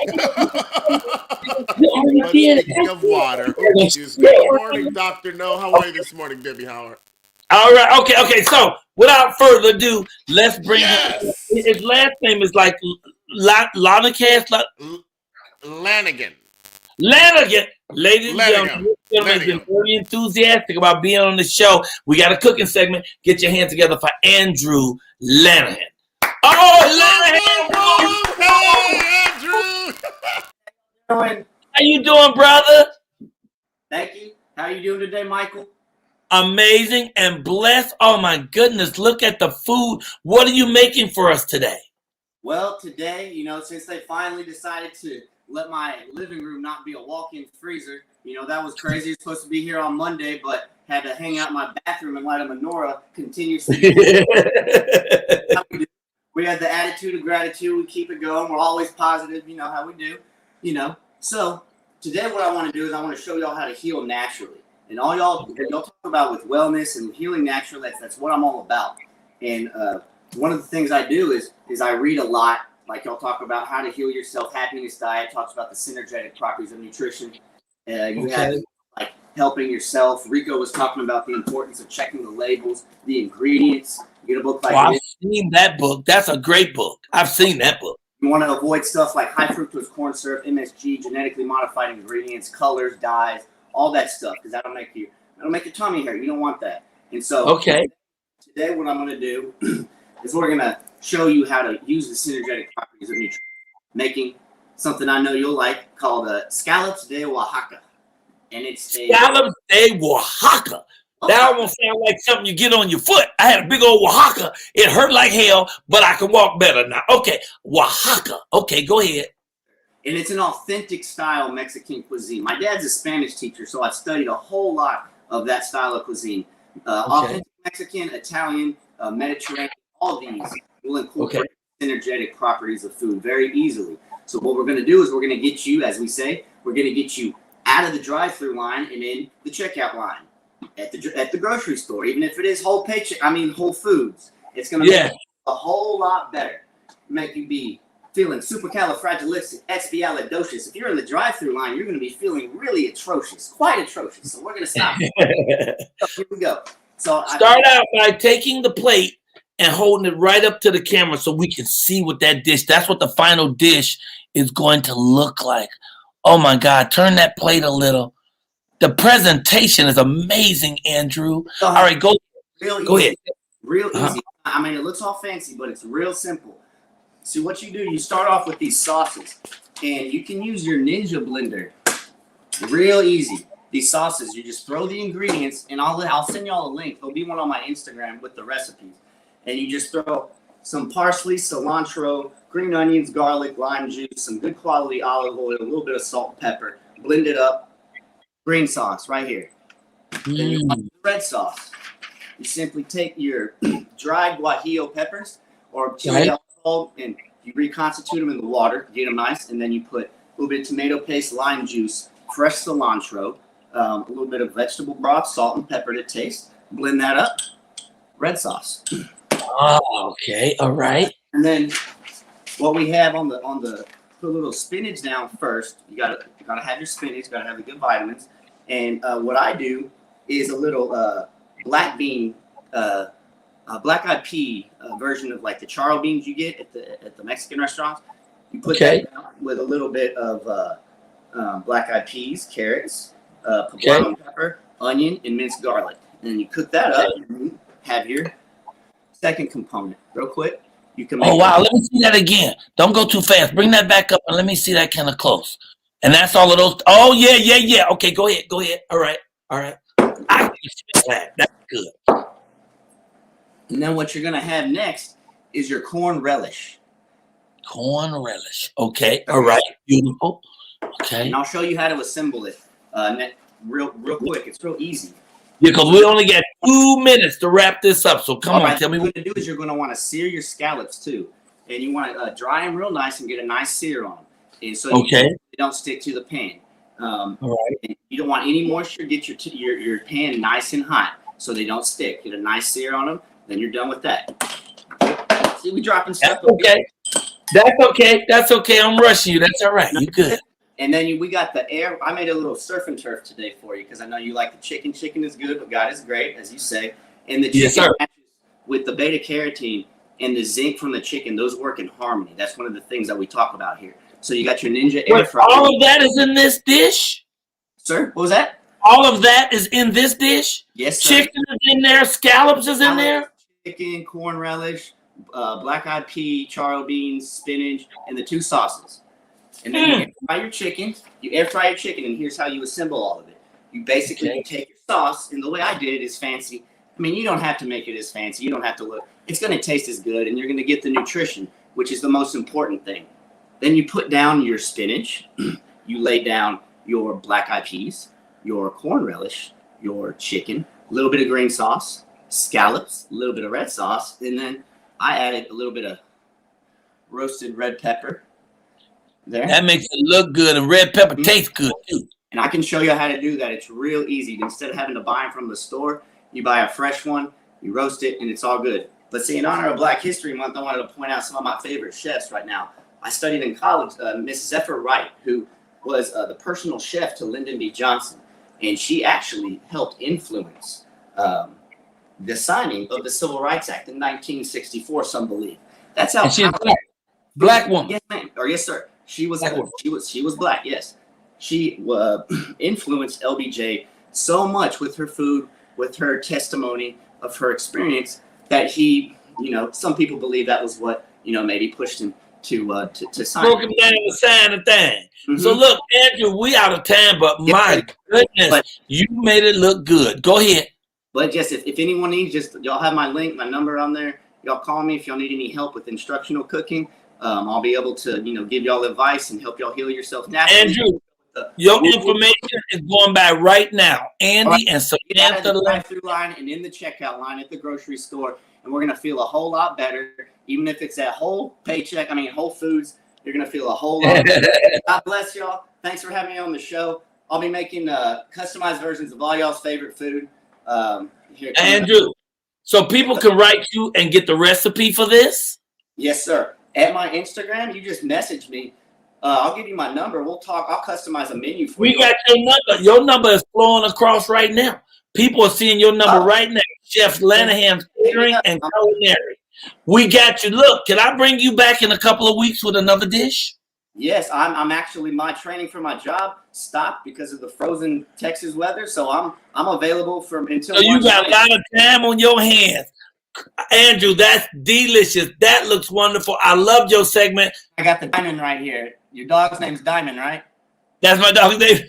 You already But did it. speaking of water, excuse me. Good morning, Dr. No. How are you this morning, Debbie Howard? All right. Okay. So without further ado, let's bring him. His last name is like Lanacast. Lanigan. Lanigan. Ladies and gentlemen, has been very enthusiastic about being on the show. We got a cooking segment. Get your hands together for Andrew Lanigan. Oh, Lanigan! Hey, Andrew! How you doing, brother? Thank you. How are you doing today, Michael? Amazing and blessed. Oh my goodness, look at the food. What are you making for us today? Well, today, you know, since they finally decided to let my living room not be a walk-in freezer, you know, that was crazy. It's supposed to be here on Monday, but had to hang out in my bathroom and light a menorah continuously. We had the attitude of gratitude. We keep it going. We're always positive. You know how we do, you know. So today what I want to do is I want to show y'all how to heal naturally. And all y'all talk about with wellness and healing naturally, that's what I'm all about. And one of the things I do is I read a lot. Like y'all talk about how to heal yourself. Happiness Diet talks about the synergetic properties of nutrition. You have like helping yourself. Rico was talking about the importance of checking the labels, the ingredients. Get a book like I've seen that book. That's a great book. I've seen that book. You want to avoid stuff like high fructose corn syrup, MSG, genetically modified ingredients, colors, dyes, all that stuff, because that'll make your tummy hurt. You don't want that. And so today what I'm going to do is we're going to show you how to use the synergetic properties of nutrition, making something I know you'll like called scallops de Oaxaca. And it's scallops de Oaxaca. That almost sounds like something you get on your foot. I had a big old Oaxaca. It hurt like hell, but I can walk better now. Okay, Oaxaca. Okay, go ahead. And it's an authentic style Mexican cuisine. My dad's a Spanish teacher, so I studied a whole lot of that style of cuisine. Authentic Mexican, Italian, Mediterranean, all these will incorporate synergetic properties of food very easily. So what we're going to do is we're going to get you, as we say, we're going to get you out of the drive-through line and in the checkout line at the grocery store. Even if it is Whole Foods, it's going to make it a whole lot better. Make you be feeling supercalifragilisticexpialidocious. If you're in the drive-through line, you're going to be feeling really atrocious, quite atrocious. So we're going to stop. So here we go. So start out by taking the plate and holding it right up to the camera so we can see what that's what the final dish is going to look like. Oh my God, turn that plate a little. The presentation is amazing, Andrew. All right, go ahead. Real easy. I mean, it looks all fancy, but it's real simple. See what you do, you start off with these sauces, and you can use your Ninja blender. Real easy. These sauces, you just throw the ingredients, and I'll send y'all a link. There'll be one on my Instagram with the recipes. And you just throw some parsley, cilantro, green onions, garlic, lime juice, some good quality olive oil, a little bit of salt and pepper. Blend it up. Green sauce right here. Then you want the red sauce. You simply take your dried guajillo peppers or chili alcohol and you reconstitute them in the water, get them nice, and then you put a little bit of tomato paste, lime juice, fresh cilantro, a little bit of vegetable broth, salt and pepper to taste. Blend that up. Red sauce. Oh, okay. All right. And then what we have on the put a little spinach down first. You gotta have your spinach. Gotta have the good vitamins. And what I do is a little black eyed pea version of like the charro beans you get at the Mexican restaurants. You put that down with a little bit of black eyed peas, carrots, poblano pepper, onion, and minced garlic. And then you cook that up. And you have your second component. Real quick. You can. Wow! Let me see that again. Don't go too fast. Bring that back up and let me see that kind of close. And that's all of those. Oh yeah. Okay, go ahead. All right. I can smell that. That's good. And then what you're gonna have next is your corn relish. Corn relish. Okay. All right. Beautiful. Okay. And I'll show you how to assemble it. Real quick. It's real easy. Because we only got 2 minutes to wrap this up. So come on, tell me what you're going to do is you're going to want to sear your scallops too. And you want to dry them real nice and get a nice sear on them. And so they don't stick to the pan. All right. And you don't want any moisture. Get your pan nice and hot so they don't stick. Get a nice sear on them. Then you're done with that. See, we dropping stuff. That's okay. That's okay. That's okay. I'm rushing you. That's all right. You good. And then we got the air. I made a little surf and turf today for you because I know you like the chicken. Chicken is good, but God is great, as you say. And the chicken matches with the beta carotene and the zinc from the chicken, those work in harmony. That's one of the things that we talk about here. So you got your Ninja air fryer. All of that is in this dish? Sir, what was that? All of that is in this dish? Yes, sir. Chicken is in there. Scallops is in there. Chicken, corn relish, black-eyed pea, charro beans, spinach, and the 2 sauces. And then you air fry your chicken. You air fry your chicken, and here's how you assemble all of it. You basically take your sauce, and the way I did it is fancy. I mean, you don't have to make it as fancy. You don't have to look. It's going to taste as good, and you're going to get the nutrition, which is the most important thing. Then you put down your spinach. You lay down your black-eyed peas, your corn relish, your chicken, a little bit of green sauce, scallops, a little bit of red sauce, and then I added a little bit of roasted red pepper. There. That makes it look good, and red pepper tastes good too. And I can show you how to do that. It's real easy. Instead of having to buy them from the store, you buy a fresh one, you roast it, and it's all good. But see, in honor of Black History Month, I wanted to point out some of my favorite chefs right now. I studied in college, Miss Zephyr Wright, who was the personal chef to Lyndon B. Johnson, and she actually helped influence the signing of the Civil Rights Act in 1964. Some believe that's how. And she's black woman. Yes, ma'am. Or yes, sir. She was black. Yes, she influenced LBJ so much with her food, with her testimony of her experience that he, some people believe that was what maybe pushed him to sign. Broke him down to sign a thing. So look, Andrew, we out of time, but my goodness, you made it look good. Go ahead. But just if anyone needs, y'all have my link, my number on there. Y'all call me if y'all need any help with instructional cooking. I'll be able to, give y'all advice and help y'all heal yourself naturally. Andrew, your information is going by right now. Andy and Samantha. The drive-through line and in the checkout line at the grocery store, and we're gonna feel a whole lot better. Even if it's that whole paycheck, Whole Foods, you're gonna feel a whole lot better. God bless y'all. Thanks for having me on the show. I'll be making customized versions of all y'all's favorite food. Andrew, so people can write you and get the recipe for this? Yes, sir. At my Instagram, you just message me. I'll give you my number. We'll talk. I'll customize a menu for you. We got your number. Your number is flowing across right now. People are seeing your number right now. Chef Lanahan's Catering and Culinary. We got you. Look, can I bring you back in a couple of weeks with another dish? Yes, I'm actually, my training for my job stopped because of the frozen Texas weather. So I'm available until. So you got a lot of time on your hands. Andrew, that's delicious. That looks wonderful. I loved your segment. I got the Diamond right here. Your dog's name's Diamond, right? That's my dog's name.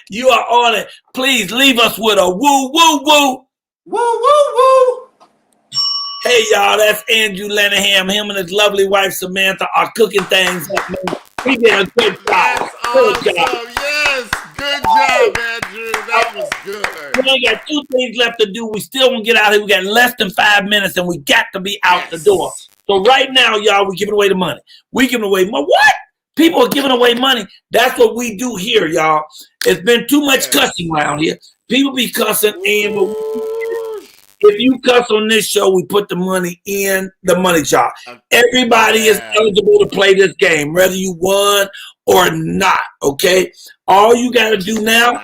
You are on it. Please leave us with a woo, woo, woo. Woo, woo, woo. Hey, y'all, that's Andrew Lanahan. Him and his lovely wife, Samantha, are cooking things up, man. He did a good job. That's awesome. Yes, good job, Andrew. That was good. We only got 2 things left to do. We still won't get out here. We got less than 5 minutes, and we got to be out the door. So right now, y'all, we're giving away the money. We giving away money. What? People are giving away money. That's what we do here, y'all. It's been too much cussing around here. People be cussing, and if you cuss on this show, we put the money in the money jar. Everybody is eligible to play this game, whether you won or not, okay? All you got to do now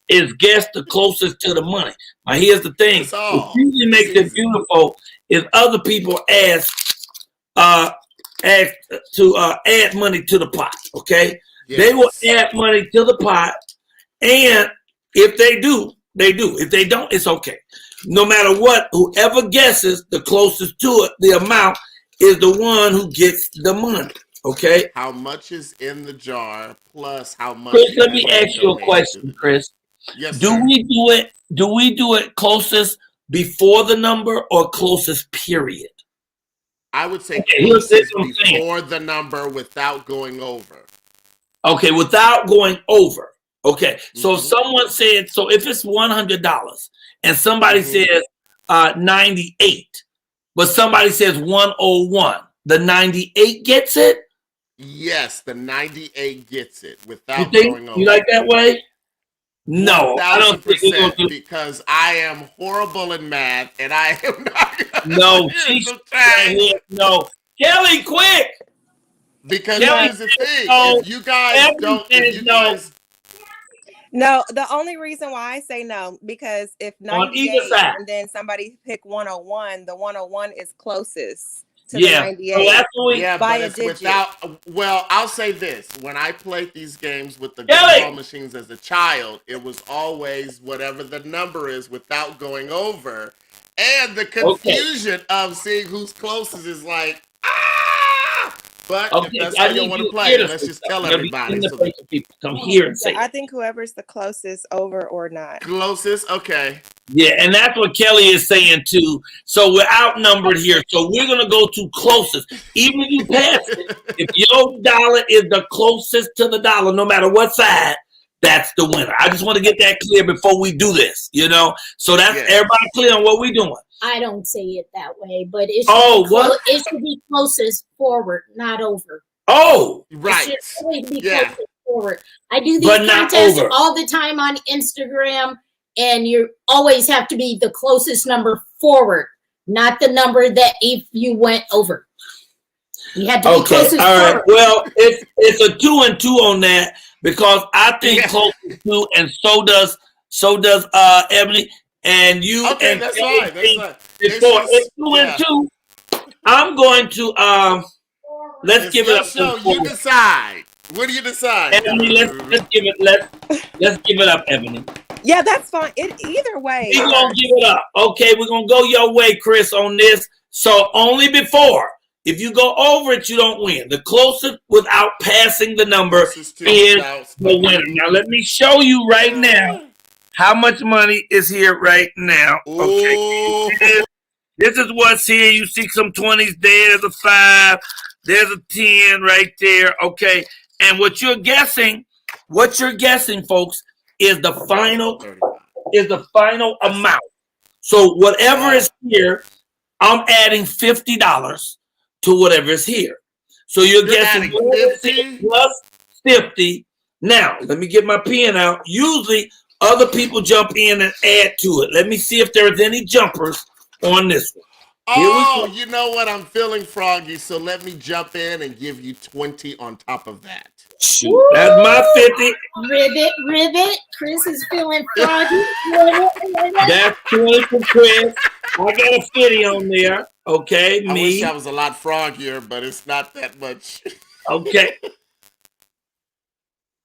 is guess the closest to the money. Now, here's the thing. What usually makes it beautiful is other people ask to add money to the pot, okay? Yes. They will add money to the pot, and if they do, they do. If they don't, it's okay. No matter what, whoever guesses the closest to it, the amount, is the one who gets the money, okay? How much is in the jar plus how much? Chris, let me ask you a question, Chris. Yes, do we do it closest before the number or closest period? I would say closest before the number without going over. Okay, without going over. Okay, so someone said, so if it's $100 and somebody says 98, but somebody says 101, the 98 gets it? Yes, the 98 gets it without You think going over. you like that way? No, I don't think we're gonna 1000%, do. because I am horrible in math and I am not. No, no, Kelly, quick! Because Kelly here's the thing: no. if you guys don't, if you guys, No, the only reason why I say no, because if On either 98 side. and then somebody pick 101, the 101 is closest to Yeah. the 98 So that's what we, yeah, by but a it's digit. without. Well, I'll say this: when I played these games with the Kelly! gumball machines as a child, it was always whatever the number is without going over, and the confusion of seeing who's closest is like, ah! But if that's how you want to play it, let's just tell everybody. So the people come here and say Yeah, I think whoever's the closest, over or not. closest, okay. yeah, and that's what Kelly is saying too. So we're outnumbered here. So we're gonna go to closest. Even if you pass it, if your dollar is the closest to the dollar, no matter what side, that's the winner. I just want to get that clear before we do this, you know. So that's everybody clear on what we're doing. I don't say it that way, but it should, it should be closest forward, not over. Oh, right. It should always be closest forward. I do these But not contests over. all the time on Instagram, and you always have to be the closest number forward, not the number that if you went over. You have to be closest all right. forward. Well, it's a 2 and 2 on that because I think closest to, and so does Ebonie. And you and that's Kelly fine. That's think fine. it's 2 and 2. I'm going to let's give it up. So you decide. What do you decide? Ebonie, let's give it up, Ebonie. Yeah, that's fine. Either way. We're gonna give it up. Okay, we're gonna go your way, Chris, on this. So only before. If you go over it, you don't win. The closest without passing the number is the winner. Now let me show you right now how much money is here right now. Okay. This is what's here. You see some 20s there. There's a 5. There's a 10 right there. Okay. And what you're guessing, folks, is the final amount. So whatever is here, I'm adding $50 to whatever is here. So you're guessing 50 plus 50. Now, let me get my pen out. Usually, other people jump in and add to it. Let me see if there's any jumpers on this one. Oh, you know what? I'm feeling froggy, so let me jump in and give you 20 on top of that. Shoot, that's my 50. Ribbit. Chris is feeling froggy. That's 20 for Chris. I got a 50 on there. Okay, I me. wish I was a lot froggier, but it's not that much. Okay.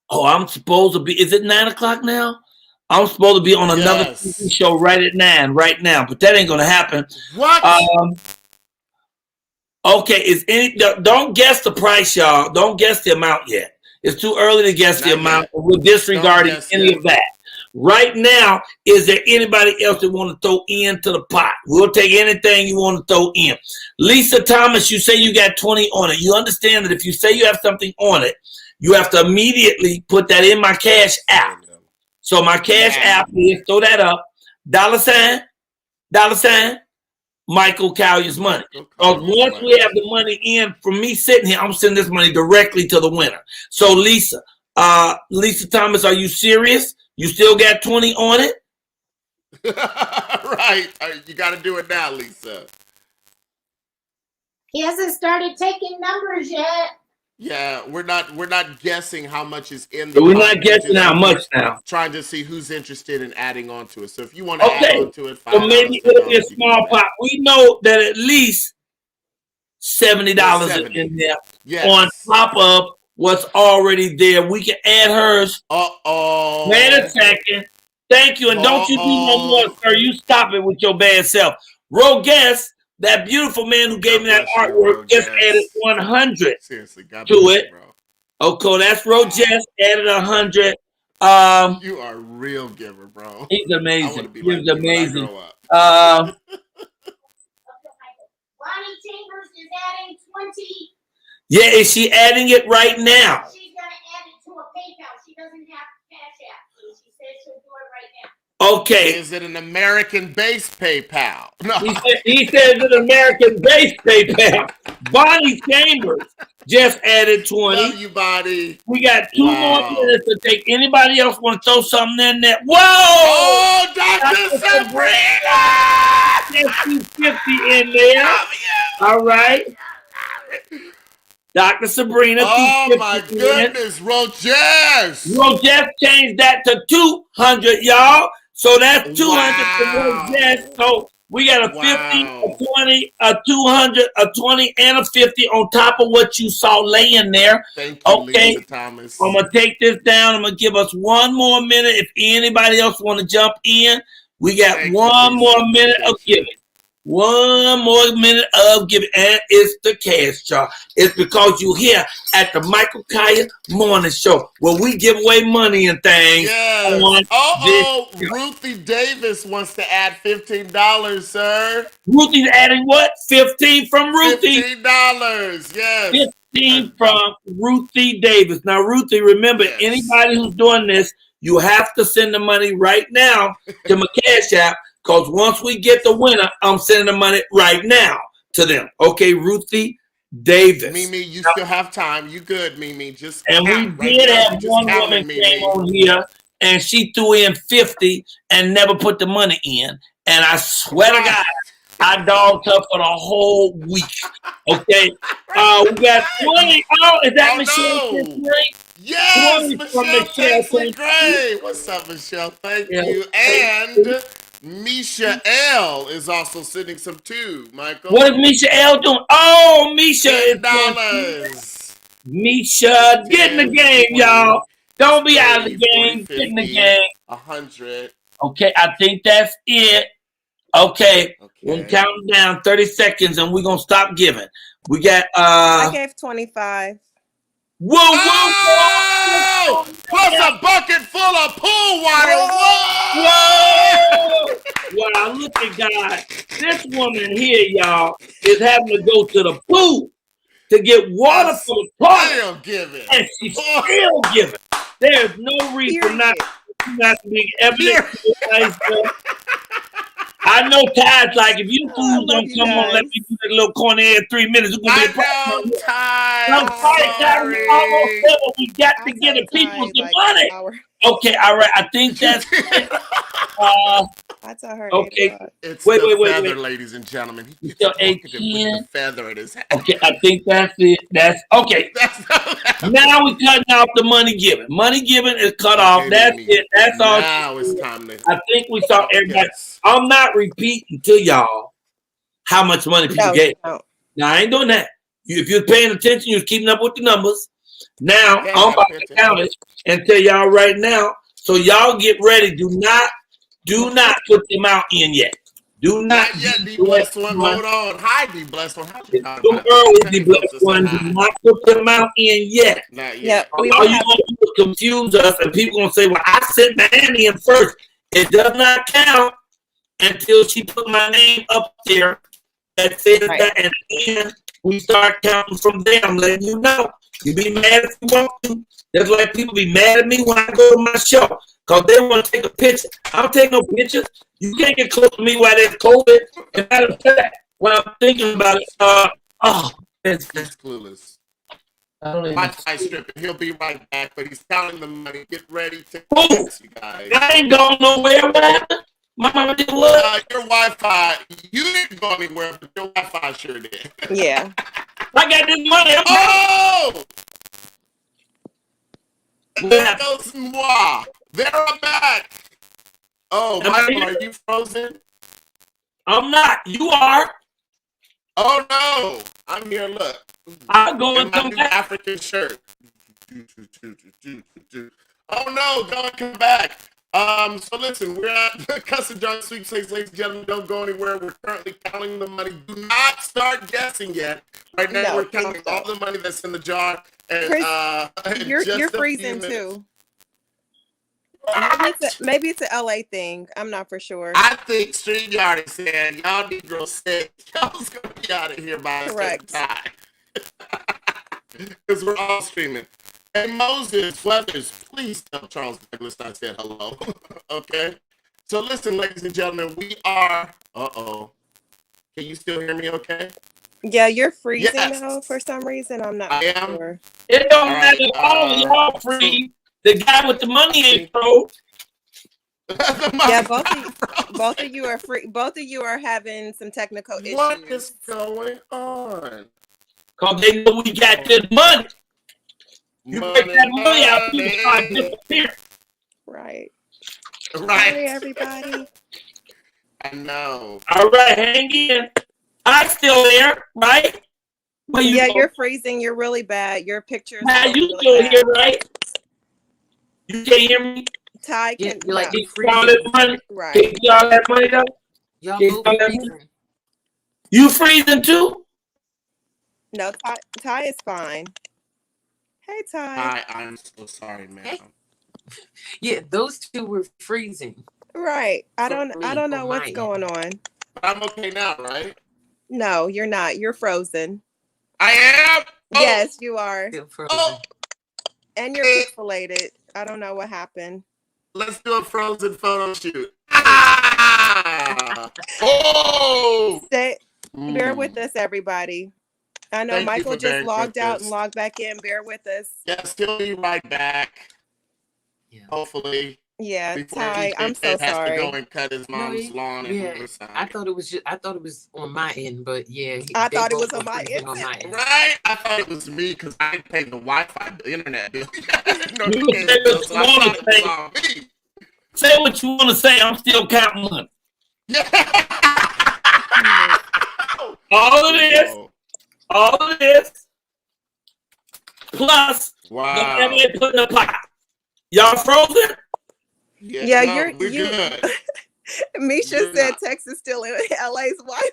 Oh, I'm supposed to be. Is it 9 o'clock now? I'm supposed to be on another TV show right at 9 right now, but that ain't gonna happen. What? Okay, don't guess the price, y'all. Don't guess the amount yet. It's too early to guess the amount. We're disregarding any of that. Right now, is there anybody else that want to throw into the pot? We'll take anything you want to throw in. Lisa Thomas, you say you got 20 on it. You understand that if you say you have something on it, you have to immediately put that in my Cash App. So my Cash App is, throw that up, $, Michael Colyar's money. Because once we have the money in from me sitting here, I'm sending this money directly to the winner. So Lisa Thomas, are you serious? You still got 20 on it? Right. You got to do it now, Lisa. He hasn't started taking numbers yet. Yeah, we're not guessing how much is in the We're not guessing how much now. Trying to see who's interested in adding on to it. So if you want to add on to it, $5, so maybe it'll be a small pot. We know that at least $70 is in there on top of what's already there. We can add hers. Wait a second. Thank you. And don't you do no more, sir. You stop it with your bad self. Roguest, that beautiful man who gave me that artwork, just added 100 Seriously, God to it. bro. Okay, that's Rogest added 100. You are a real giver, bro. He's amazing. He's amazing. Bonnie Chambers is adding 20. Yeah, is she adding it right now? She's gonna add it to a PayPal. She doesn't have Cash Okay. Is it an American-based PayPal? No. He says an American-based PayPal. Bonnie Chambers just added 20. Love you, Bonnie. We got 2 more minutes to take. Anybody else want to throw something in there? Whoa! Oh, Dr. Sabrina! Let's do 50 in there. All right. Dr. Sabrina. Oh, my goodness. Rogers. Rogers changed that to 200, y'all. So that's 200 for Rogers. So we got a 50, a 20, a 200, a 20, and a 50 on top of what you saw laying there. Thank you, okay. Lisa Thomas. I'm going to take this down. I'm going to give us 1 more minute. If anybody else want to jump in, we got 1 more minute of giving. 1 more minute of giving, and it's the cash jar. It's because you're here at the Michael Colyar Morning Show where we give away money and things. Yes. Ruthie Davis wants to add $15, sir. Ruthie's adding what? 15 from Ruthie. $15, yes. 15 from Ruthie Davis. Now, Ruthie, remember, anybody who's doing this, you have to send the money right now to my Cash App. Because once we get the winner, I'm sending the money right now to them. Okay, Ruthie Davis. Mimi, you still have time. You good, Mimi. Just and we did have one woman came on here, and she threw in 50 and never put the money in. And I swear to God, I dogged her for the whole week. Okay, we got 20. Oh, is that Michelle? No. Yes, Michelle Gray. What's up, Michelle? Thank you. And Misha L is also sending some too, Michael. What is Misha L doing? Oh, Misha is $10. Misha, get in the game, y'all. Don't be out of the game. Get in the game. 100. Okay, I think that's it. Okay. We'll count down 30 seconds and we're gonna stop giving. We got I gave 25. Whoa! Plus a bucket full of pool water. Whoa! Wow, look at God. This woman here, y'all, is having to go to the pool to get water for the toilet. And she's still giving. There's no reason not to be evident. I know Ty's like, if you fools don't come on, let me do this little corner every 3 minutes. It's gonna be a problem. I'm sorry, Ty. We almost there, but we got to get the people some money. Okay, all right. I think that's it. I tell her. Okay. It's wait, ladies and gentlemen. He gets the feather in his hat. Okay, I think that's it. That's okay. Now we cutting off the money giving. Money giving is cut off. That's it. That's all. Now it's time to. I think we saw everybody. I'm not repeating to y'all how much money people gave. No. Now I ain't doing that. If you're paying attention, you're keeping up with the numbers. Now I'm about to count it and tell y'all right now. So y'all get ready. Do not put the amount in yet. Do not yet, D Blessed One. Hold on. Hi, D Blessed One. Too early, D Blessed One. Do not put the amount in yet. Not yet. All you gonna do is confuse us, and people gonna say, "Well, I sent Manny in first." It does not count until she put my name up there. That says that, and then we start counting from there. I'm letting you know. You be mad if you want to. That's like people be mad at me when I go to my show. Because they want to take a picture. I don't take no pictures. You can't get close to me while there's COVID. And matter of fact, when I'm thinking about it, he's clueless. Mike's stripping. He'll be right back, but he's counting the money. Get ready to dance, you guys. I ain't going nowhere, man. My mama did what? Your Wi-Fi, you didn't go anywhere, but your Wi-Fi sure did. Yeah. I got this money. Oh! There goes moi. There I'm back. Oh, Michael, are you frozen? I'm not. You are. Oh no, I'm here. Look, I'm going to come back. African shirt. Oh no, don't come back. So listen, we're at Custom John Sweepstakes, ladies and gentlemen. Don't go anywhere. We're currently counting the money. Do not start guessing yet. Right now, we're counting all the money that's in the jar. And Chris, you're freezing too. Maybe it's an LA thing. I'm not for sure. I think StreamYard is saying y'all Negroes said y'all's gonna be out of here by a certain time. Because we're all streaming. Hey Moses Weathers, please tell Charles Douglas I said hello. Okay. So listen, ladies and gentlemen, we are. Can you still hear me? Okay. Yeah, you're freezing Yes. though for some reason. I'm not I am. sure. It don't matter. All y'all free. The guy with the money ain't pro. Yeah, both of you are free. Both of you are having some technical issues. What is going on? Cause they know we got this money. You break that money out, people start disappearing. Right. Right. Sorry, everybody. I know. All right, hang in. I'm still there, right? Yeah, you're freezing. You're really bad. Your picture is Now you really still bad. here, right? You can't hear me? Ty can You're like Get all that money? right. Get all that money though? Y'all Get both all that freezing. money? You freezing too? No, Ty is fine. Hey, Ty. I'm so sorry, man. Hey. Yeah, those two were freezing. Right. I don't know on what's my going on. But I'm okay now, right? No, you're not. You're frozen. I am. Yes, you are. Still frozen. And you're pixelated. I don't know what happened. Let's do a frozen photo shoot. Ah! Oh! Bear with us, everybody. I know Thank you Michael for just bearing logged with out us. and logged back in. Bear with us. Yes, he'll be right back. Yeah. Hopefully. Yeah, Before Ty, he I'm so has sorry. to go and cut his mom's lawn and Yeah, Riverside. I thought it was on my end, but yeah, I they thought it both was on were my freezing end. on my end. Right? I thought it was me because I didn't pay the Wi-Fi, the internet bill. No, You he say paid the bill, what so you I want thought to it was say. on me. Say what you want to say. I'm still counting money. All of this, plus whatever they put in the pot. Y'all frozen? Yeah, no, we're you. good. Misha You're said not. Texas still in LA's Wi-Fi.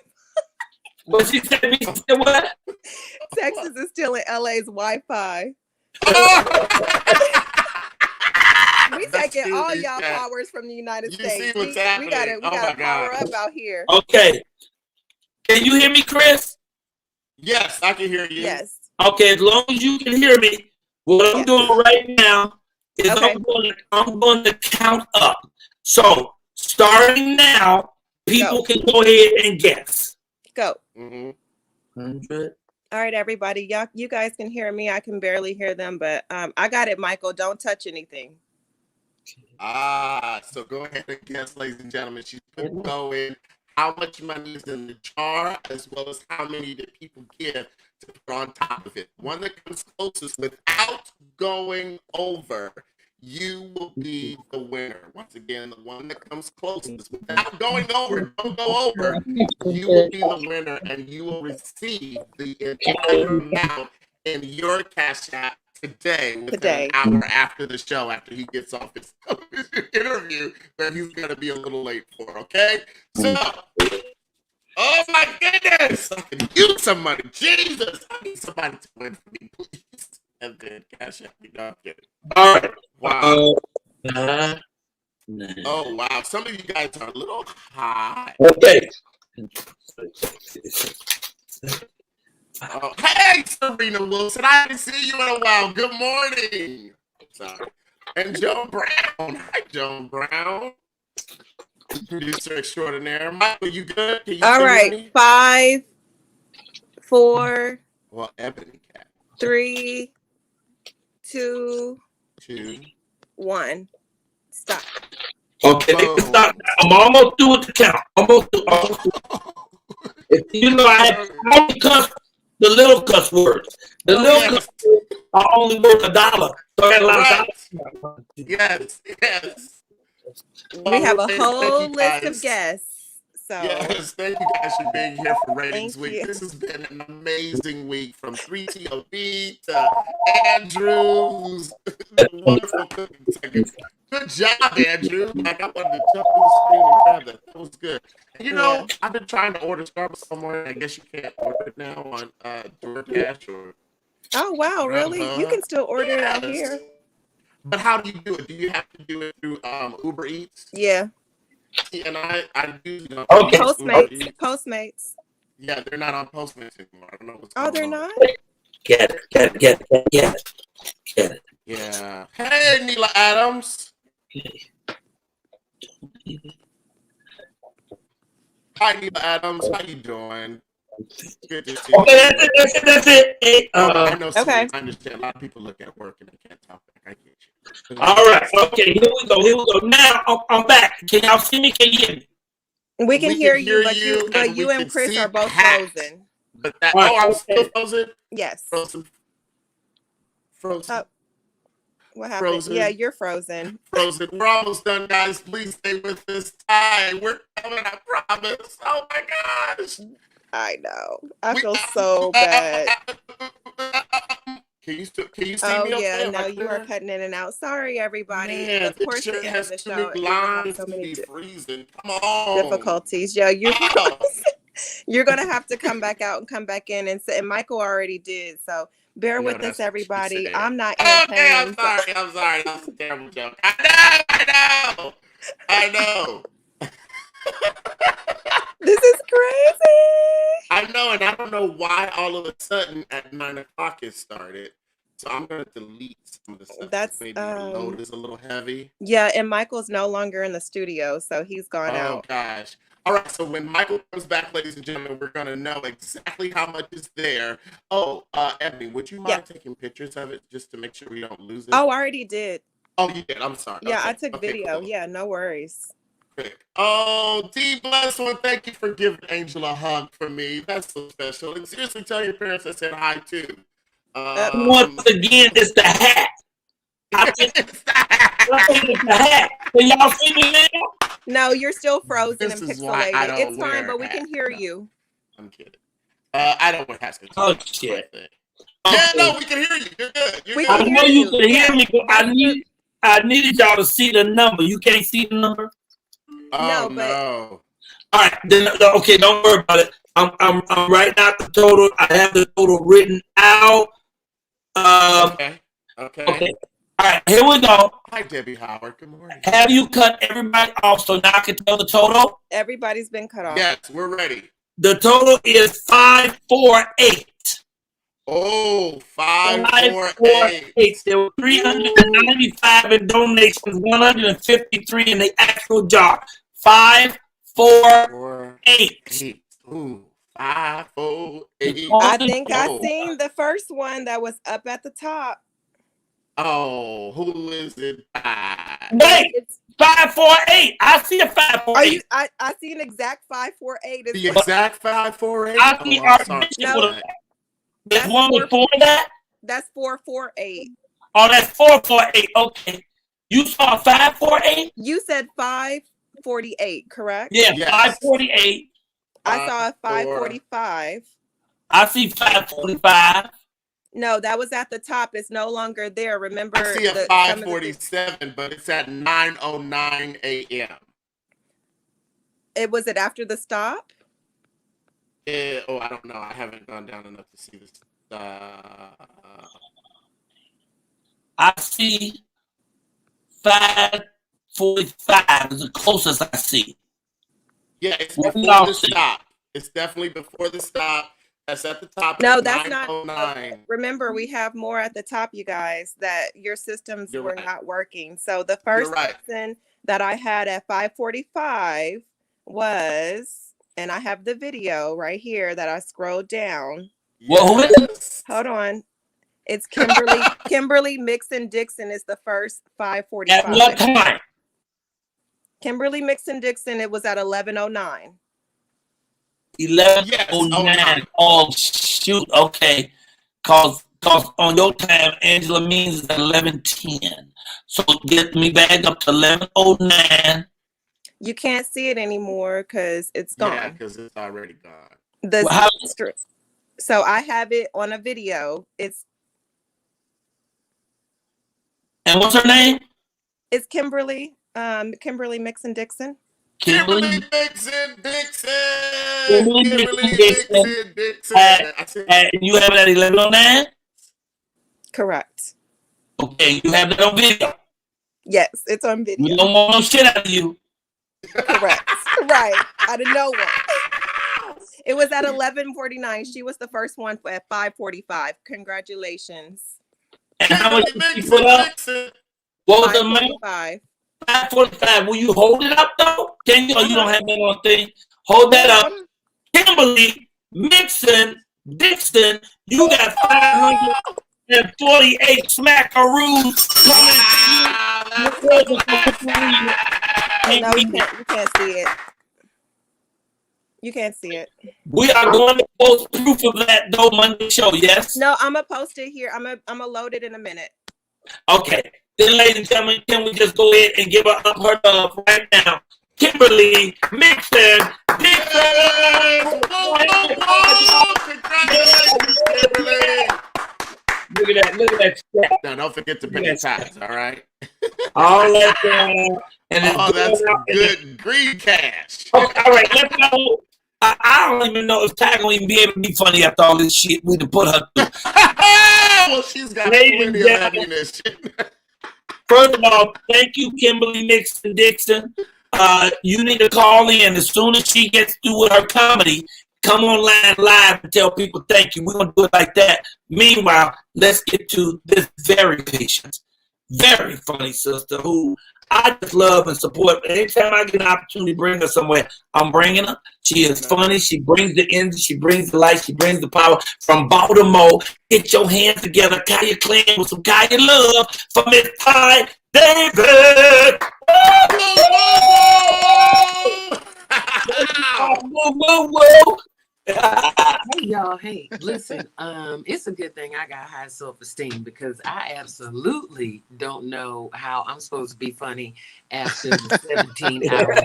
What she said? Misha said what? Texas is still in LA's Wi-Fi. We taking all y'all powers from the United States. See what's We happening. gotta power up out here. Okay. Can you hear me, Chris? Yes, I can hear you. Yes. Okay, as long as you can hear me, what I'm doing right now is Okay. I'm going to count up. So starting now, people can go ahead and guess. Go. 100. All right, everybody. You guys can hear me. I can barely hear them, but I got it, Michael. Don't touch anything. So go ahead and guess, ladies and gentlemen. She's going how much money is in the jar, as well as how many did people give to put on top of it. One that comes closest without going over, you will be the winner. Once again, the one that comes closest without going over, don't go over, you will be the winner, and you will receive the entire amount in your Cash App today, within an hour after the show, after he gets off his interview that he's going to be a little late for, okay? So, oh my goodness, I can use some money. Jesus, I need somebody to win for me, please. And then Cash App me, not kidding. All right. Wow. Oh, wow. Some of you guys are a little high. Okay. Oh, hey, Serena Wilson. I haven't seen you in a while. Good morning. Sorry. And Joan Brown. Hi, Joan Brown. Producer extraordinaire. Michael, you good? Can you All still hear right. me? 5, 4, Well, Ebonie Cat. 3, 2, 1. Stop. Okay, stop. I'm almost through with the count. Almost through. You know, I only cuss the little cuss words. The little cuss words are only worth $1. So I got a lot of dollars. Yes. We have a Thank whole you list guys. of guests. So Yes, thank you guys for being here for Ratings Thank Week. you. This has been an amazing week, from 3TOB to Andrew's wonderful cooking segment. Good job, Andrew. Like, I wanted to jump through the screen and grab that. That was good. And you know, I've been trying to order Starbucks somewhere. I guess you can't order it now on DoorDash or. Oh wow, really? You can still order it out here. But how do you do it? Do you have to do it through Uber Eats? Yeah. See, and I usually don't. Postmates. Postmates. Yeah, they're not on Postmates anymore. I don't know what's Oh, going they're on. not? Get it. Yeah. Hey, Neela Adams. Hi, Neil Adams. How you doing? Good to see you. Okay, that's it. Hey, I know. Okay. I understand. A lot of people look at work and they can't talk back. I get you. all right. Okay, here we go. Now I'm back. Can y'all see me? Can you hear me? We can hear you, but and you we and can Chris see are both Pat. frozen. But that, All right, I'm okay. still frozen. Yes. Frozen. What happened? Frozen. Yeah, you're frozen. Frozen. We're almost done, guys. Please stay with us. We're coming. I promise. Oh my gosh. I know. I feel so bad. Can you see me? Oh Okay? yeah, Am I no, you are clear? cutting in and out. Sorry, everybody. Man, Of this course, shirt the end of has the too show, many you're gonna have lines so to many be freezing. Come on. difficulties. Yeah, you're gonna have to come back out and come back in, and Michael already did. So bear No, with that's us, what she everybody. said. I'm not Okay, entertained. I'm sorry. That was a terrible joke. I know. This is crazy. I know, and I don't know why all of a sudden at 9 o'clock it started. So I'm gonna delete some of the stuff. That's maybe the load is a little heavy. Yeah, and Michael's no longer in the studio, so he's gone out. Oh gosh. All right, so when Michael comes back, ladies and gentlemen, we're gonna know exactly how much is there. Oh, Ebonie, would you mind taking pictures of it just to make sure we don't lose it? Oh, I already did. Oh, you did. I'm sorry. Yeah, Okay. I took video. Cool. Yeah, no worries. Oh, D bless one. Thank you for giving Angel a hug for me. That's so special. And seriously, tell your parents I said hi too. Once again, it's the hat. It's the hat. Can y'all see me now? No, you're still frozen This and is why pixelated. I don't It's fine, wear but we can hats. hear No. you. I'm kidding. I don't wear hats. Oh shit. Yeah, no, we can hear you. You're good. You're We good. I know you can hear me, but I needed y'all to see the number. You can't see the number? Oh no. All right, then okay, don't worry about it. I'm writing out the total. I have the total written out. Okay. All right, here we go. Hi, Debbie Howard. Good morning. Have you cut everybody off so now I can tell the total? Everybody's been cut off. Yes, we're ready. The total is 548. Oh, 548. There were 395 in donations, 153 in the actual jar. 548. Ooh, 548. I think I seen the first one that was up at the top. Oh, who is it? Wait, 548. I see a 548. I see an exact 548. The exact 548. I see there's one before that. That's 448. Oh, that's 448. Okay, you saw 548. You said 548, correct? Yeah, 548. I saw a 545. I see 545. No, that was at the top. It's no longer there. Remember, I see a 547, but it's at 9:09 a.m. Was it after the stop? I don't know. I haven't gone down enough to see this. I see 545 is the closest I see. Yeah, it's before the stop. It's definitely before the stop. That's at the top. No, that's not. 9:09. Remember, we have more at the top, you guys, that your systems were not working. So the first person that I had at 545 was, and I have the video right here that I scrolled down. Well, hold on. It's Kimberly. Kimberly Mixon Dixon is the first 545. At what time? Kimberly Mixon Dixon, it was at 11:09. 11:09. Oh shoot. Okay. Cause on your time, Angela means 11:10. So get me back up to 11:09. You can't see it anymore because it's gone. Yeah, because it's already gone. So I have it on a video. And what's her name? It's Kimberly. Kimberly Mixon Dixon. Kimberly Mixon Dixon. And you have it at 11:09? Correct. Okay, you have that on video. Yes, it's on video. We don't want no shit out of you. Correct. Right. Out of no one. It was at 11:49. She was the first one at 5:45. Congratulations. And how much did you put up? What was the amount? 5:45. 5:45. Will you hold it up though? Can you? Or you don't have that on thing? Hold that up. Kimberly Mixon Dixon, you got 548 smackaroos coming to you. No, you can't see it. You can't see it. We are going to post proof of that though Monday show, yes? No, I'm gonna post it here. I'm gonna load it in a minute. Okay. Then, ladies and gentlemen, can we just go ahead and give her up her love right now? Kimberly Mixon Dixon! Look at that step. Now, don't forget to pay your tithes, all right? All that and that's good green cash. Okay, all right, let's go. I don't even know if Ty gonna even be able to be funny after all this shit we done put her through. Well, she's got plenty of ammunition. First of all, thank you, Kimberly Mixon Dixon. You need to call in as soon as she gets through with her comedy. Come online live and tell people thank you. We're gonna do it like that. Meanwhile, let's get to this very patient, very funny sister who I just love and support. Anytime I get an opportunity to bring her somewhere, I'm bringing her. She is funny. She brings the energy. She brings the light. She brings the power. From Baltimore, get your hands together. Kaya Clan with some Kaya love for Miss Ty David. Whoa, whoa, whoa. Hey y'all, hey, listen, it's a good thing I got high self-esteem because I absolutely don't know how I'm supposed to be funny after the 17 hours.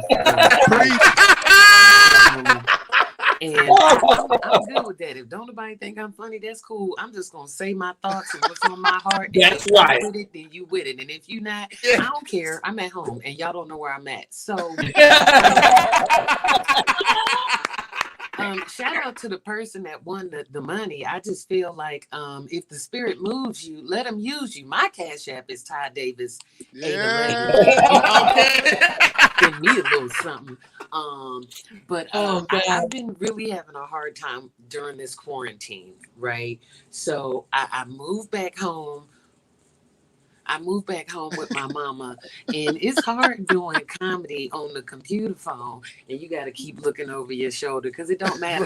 And I'm good with that. If don't nobody think I'm funny, that's cool. I'm just gonna say my thoughts and what's on my heart. That's if right. You with it, then you with it. And if you not, I don't care. I'm at home and y'all don't know where I'm at. So shout out to the person that won the money. I just feel like if the spirit moves you, let him use you. My Cash App is Ty Davis. Yeah. Okay. Give me a little something. I've been really having a hard time during this quarantine, right? So I moved back home. I moved back home with my mama, and it's hard doing comedy on the computer phone, and you got to keep looking over your shoulder because it don't matter.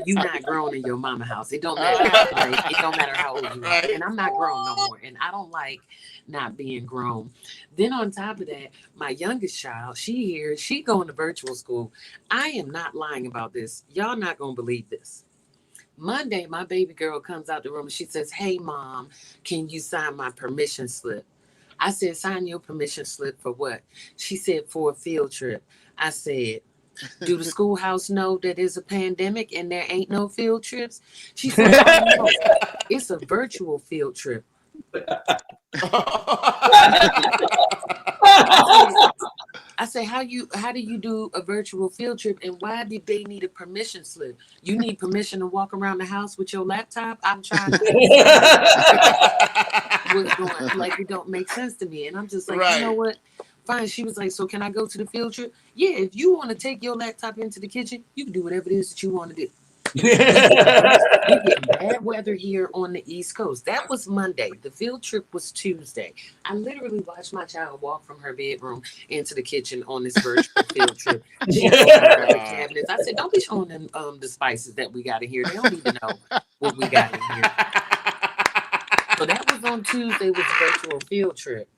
You're not grown in your mama house. It don't matter. Right? It don't matter how old you are. And I'm not grown no more, and I don't like not being grown. Then on top of that, my youngest child, she going to virtual school. I am not lying about this. Y'all not going to believe this. Monday, my baby girl comes out the room and she says, "Hey, Mom, can you sign my permission slip?" I said, "Sign your permission slip for what?" She said, "For a field trip." I said, "Do the schoolhouse know that there's a pandemic and there ain't no field trips?" She said, "Oh, no, it's a virtual field trip." I say, how do you do a virtual field trip, and why did they need a permission slip? You need permission to walk around the house with your laptop? I'm trying to what's going, like, it don't make sense to me. And I'm just like, You know what? Fine. She was like, "So can I go to the field trip?" Yeah, if you want to take your laptop into the kitchen, you can do whatever it is that you want to do. We get bad weather here on the East Coast. That was Monday. The field trip was Tuesday. I literally watched my child walk from her bedroom into the kitchen on this virtual field trip. She cabinets. I said, "Don't be showing them the spices that we got in here. They don't need to know what we got in here." So that was on Tuesday with the virtual field trip.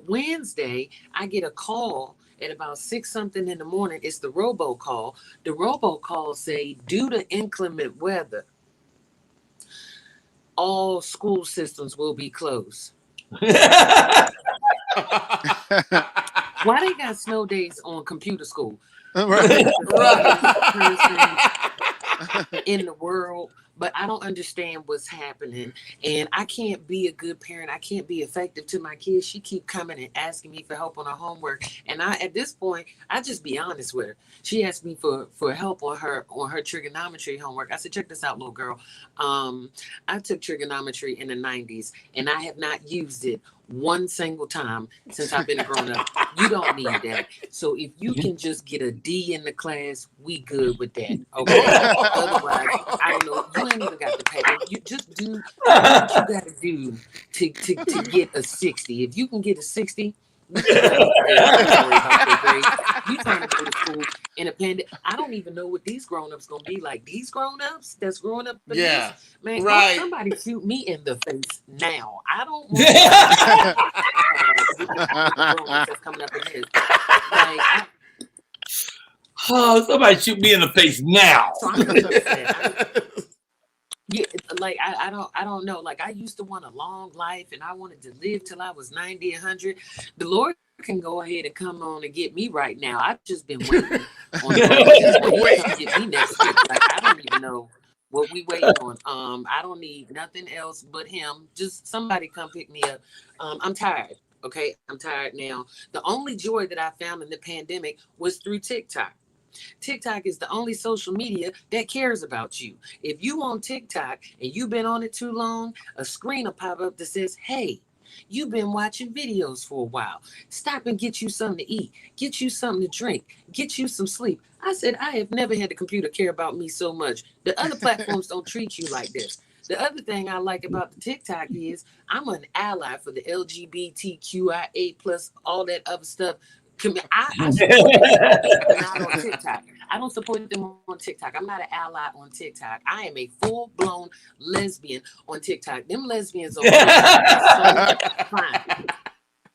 Wednesday, I get a call at about 6-something in the morning. It's the robocall. The robocall say, due to inclement weather, all school systems will be closed. Why they got snow days on computer school? In the world, but I don't understand what's happening, and I can't be a good parent. I can't be effective to my kids. She keep coming and asking me for help on her homework, and at this point, I just be honest with her. She asked me for help on her trigonometry homework. I said, "Check this out, little girl. I took trigonometry in the 90s, and I have not used it one single time since I've been grown up. You don't need that. So if you can just get a D in the class, we good with that. Okay? Otherwise, I don't know. You ain't even got to pay. You just do what you got to do to get a 60. If you can get a 60, You trying to go to school in a pandemic? I don't even know what these grown-ups gonna be like. These grown-ups that's growing up in this, man, right. Somebody shoot me in the face now. I don't want grown-ups that's coming up in this. Like, somebody shoot me in the face now. So I'm just upset. Yeah, like I don't know. Like I used to want a long life and I wanted to live till I was 90, 100. The Lord can go ahead and come on and get me right now. I've just been waiting on to get me next week. Like I don't even know what we waiting on. I don't need nothing else but him. Just somebody come pick me up. I'm tired. Okay, I'm tired now. The only joy that I found in the pandemic was through TikTok. TikTok is the only social media that cares about you. If you on TikTok and you've been on it too long, a screen will pop up that says, hey, you've been watching videos for a while. Stop and get you something to eat. Get you something to drink. Get you some sleep. I said, I have never had the computer care about me so much. The other platforms don't treat you like this. The other thing I like about the TikTok is I'm an ally for the LGBTQIA plus all that other stuff. I support them not on TikTok. I don't support them on TikTok. I'm not an ally on TikTok. I am a full-blown lesbian on TikTok. Them lesbians are so fine.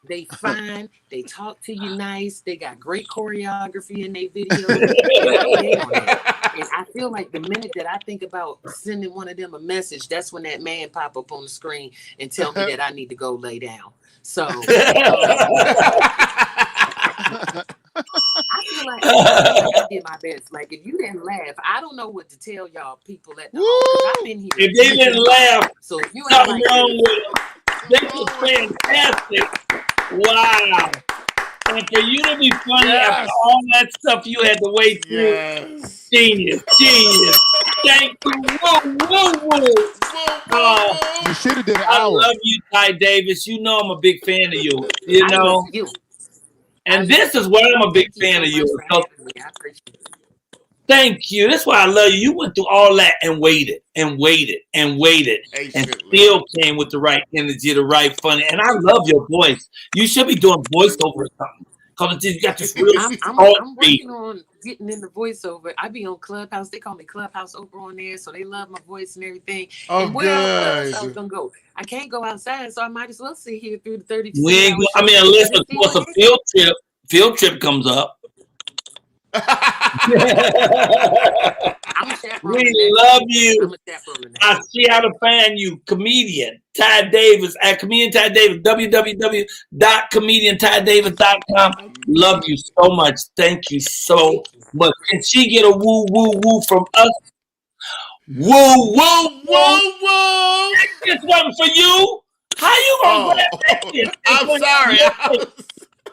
They fine. They talk to you nice. They got great choreography in their videos. And I feel like the minute that I think about sending one of them a message, that's when that man pop up on the screen and tell me that I need to go lay down. So I feel like I did my best. Like if you didn't laugh, I don't know what to tell y'all people at the home. I've been here. If they didn't laugh, so if you something ain't wrong with them. This was fantastic. Wow. And for you to be funny after all that stuff you had to wait through, genius. Thank you. Woo. You should have did an I hour. love you, Ty Davis. You know I'm a big fan of you. You know. And this is why I'm a big fan of yours. So, thank you. That's why I love you. You went through all that and waited and still came with the right energy, the right funny. And I love your voice. You should be doing voiceover or something. Because you got this real I'm working on getting in the voiceover. I be on Clubhouse. They call me Clubhouse Oprah on there, so they love my voice and everything. Oh, and where else I was gonna go? I can't go outside, so I might as well sit here through the 32 hours. I mean, unless of course a field trip comes up. We love you. I see how to fan you, comedian Ty Davis at comedian Ty Davis, www.comediantydavis.com. Love you so much. Thank you so much. Can she get a woo woo woo from us? Woo woo woo. This one for you. How you gonna grab that? I'm sorry.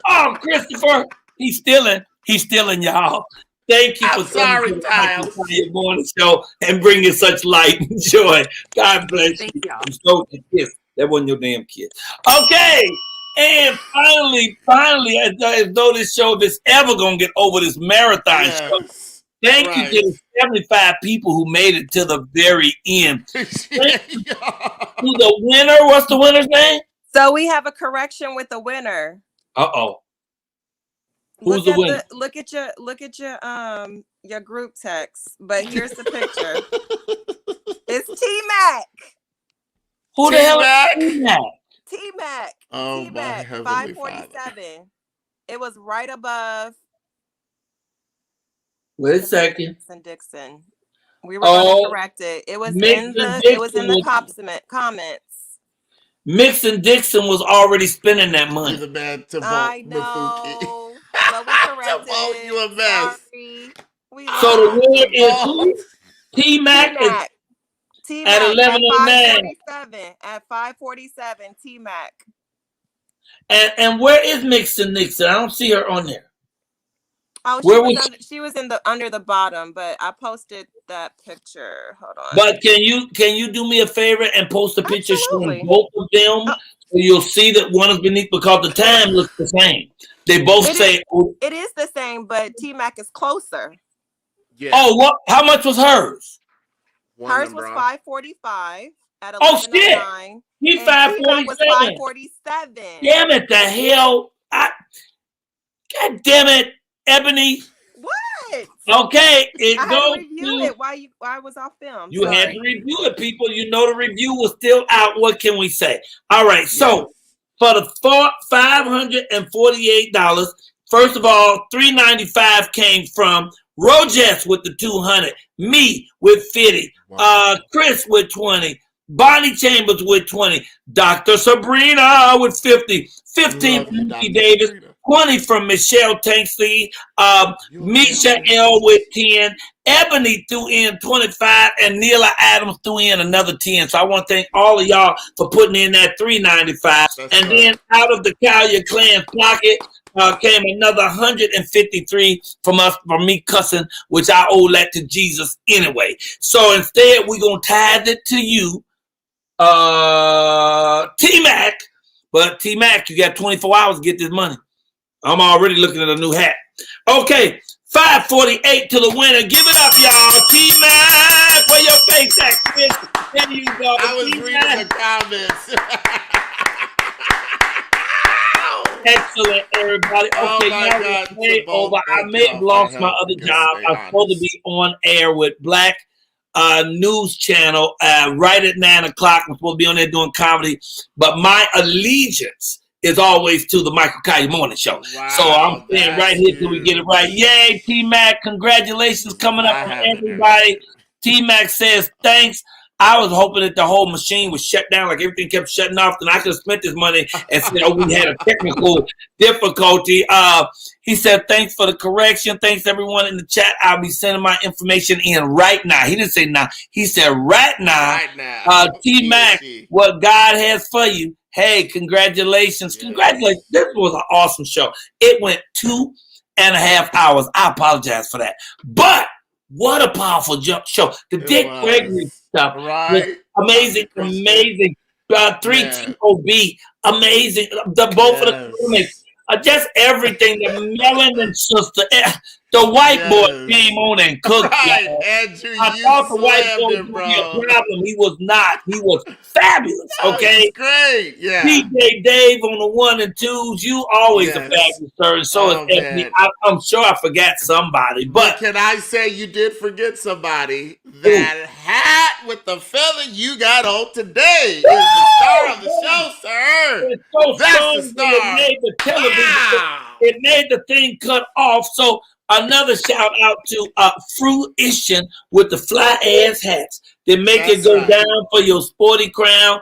Oh, Christopher, he's stealing, y'all. Thank you for coming to the Michael Colyar Morning Show and bringing such light and joy. God bless you. I'm so kiss. That wasn't your damn kid. Okay. And finally, as though this show is ever going to get over this marathon show, thank you to the 75 people who made it to the very end. Thank you to the winner. What's the winner's name? So we have a correction with the winner. Uh-oh. Who's the winner? Look at your group text. But here's the picture. It's T-Mac. Who the hell is T-Mac? T-Mac. Oh, T-Mac, 547. It was right above. Wait a second. Dixon. We were going to correct it. It was in the comments. Mixon Dixon was already spending that money. He's a man to vote. I know. But we corrected it. You a mess. So the winner is who? T-Mac at 11:09. At 547, T-Mac. And where is Mixon Dixon? I don't see her on there. Oh, she was under the bottom, but I posted that picture. Hold on. But can you do me a favor and post a picture showing both of them, so you'll see that one is beneath, because the time looks the same. They both it is the same, but T-Mac is closer. Yeah. Oh, what? How much was hers? Hers was 545 at 11:09. Oh shit! He 547. Was 547. Damn it! The hell! God damn it, Ebonie. What? Okay, it I had goes to review it while I was off film. You had to review it, people. You know the review was still out. What can we say? All right, so for the $548, first of all, $395 came from Rogers with the 200, me with 50, Chris with 20, Bonnie Chambers with 20, Dr. Sabrina with 50, 15 from Nikki Davis, 20 from Michelle Tanksley, Misha L with 10, Ebonie threw in 25, and Neela Adams threw in another 10. So I want to thank all of y'all for putting in that $395. And then out of the Collier clan's pocket came another 153 from us, from me cussing, which I owe that to Jesus anyway. So instead, we're going to tithe it to you, T-Mac. But T-Mac, you got 24 hours to get this money. I'm already looking at a new hat. Okay, 548 to the winner. Give it up, y'all. T-Mac, where your face at, Chris? There you go. I was reading the comments. Excellent, everybody. Okay, now we're way over. I may have lost my other job. I'm supposed to be on air with Black News Channel right at 9 o'clock. I'm supposed to be on there doing comedy. But my allegiance is always to the Michael Colyar Morning Show. Wow, so I'm staying right here till we get it right. Yay, T-Mac. Congratulations coming up on everybody. T-Mac says thanks. I was hoping that the whole machine was shut down, like everything kept shutting off, then I could have spent this money and said, oh, we had a technical difficulty. He said, thanks for the correction. Thanks, everyone in the chat. I'll be sending my information in right now. He didn't say now. He said right now. Right now. T-Mac, what God has for you. Hey, congratulations. Yeah. Congratulations. This was an awesome show. It went 2.5 hours. I apologize for that. But what a powerful show. The Dick Gregory stuff was amazing, amazing. 3 TOB, amazing. Both of the comics. Just everything. The Melanin sister. The white boy came on and cooked. Andrew, I thought the white boy would be a problem. He was not. He was fabulous. Okay, great. Yeah. DJ Dave on the 1 and 2s. You always a fabulous sir. And so is Ebonie. I'm sure I forgot somebody, but can I say you did forget somebody? That hat with the feather you got on today is the star of the show, sir. It's so That's the star. It made the television. It made the thing cut off. So another shout out to Fruition with the fly ass hats. They make it go down for your sporty crown.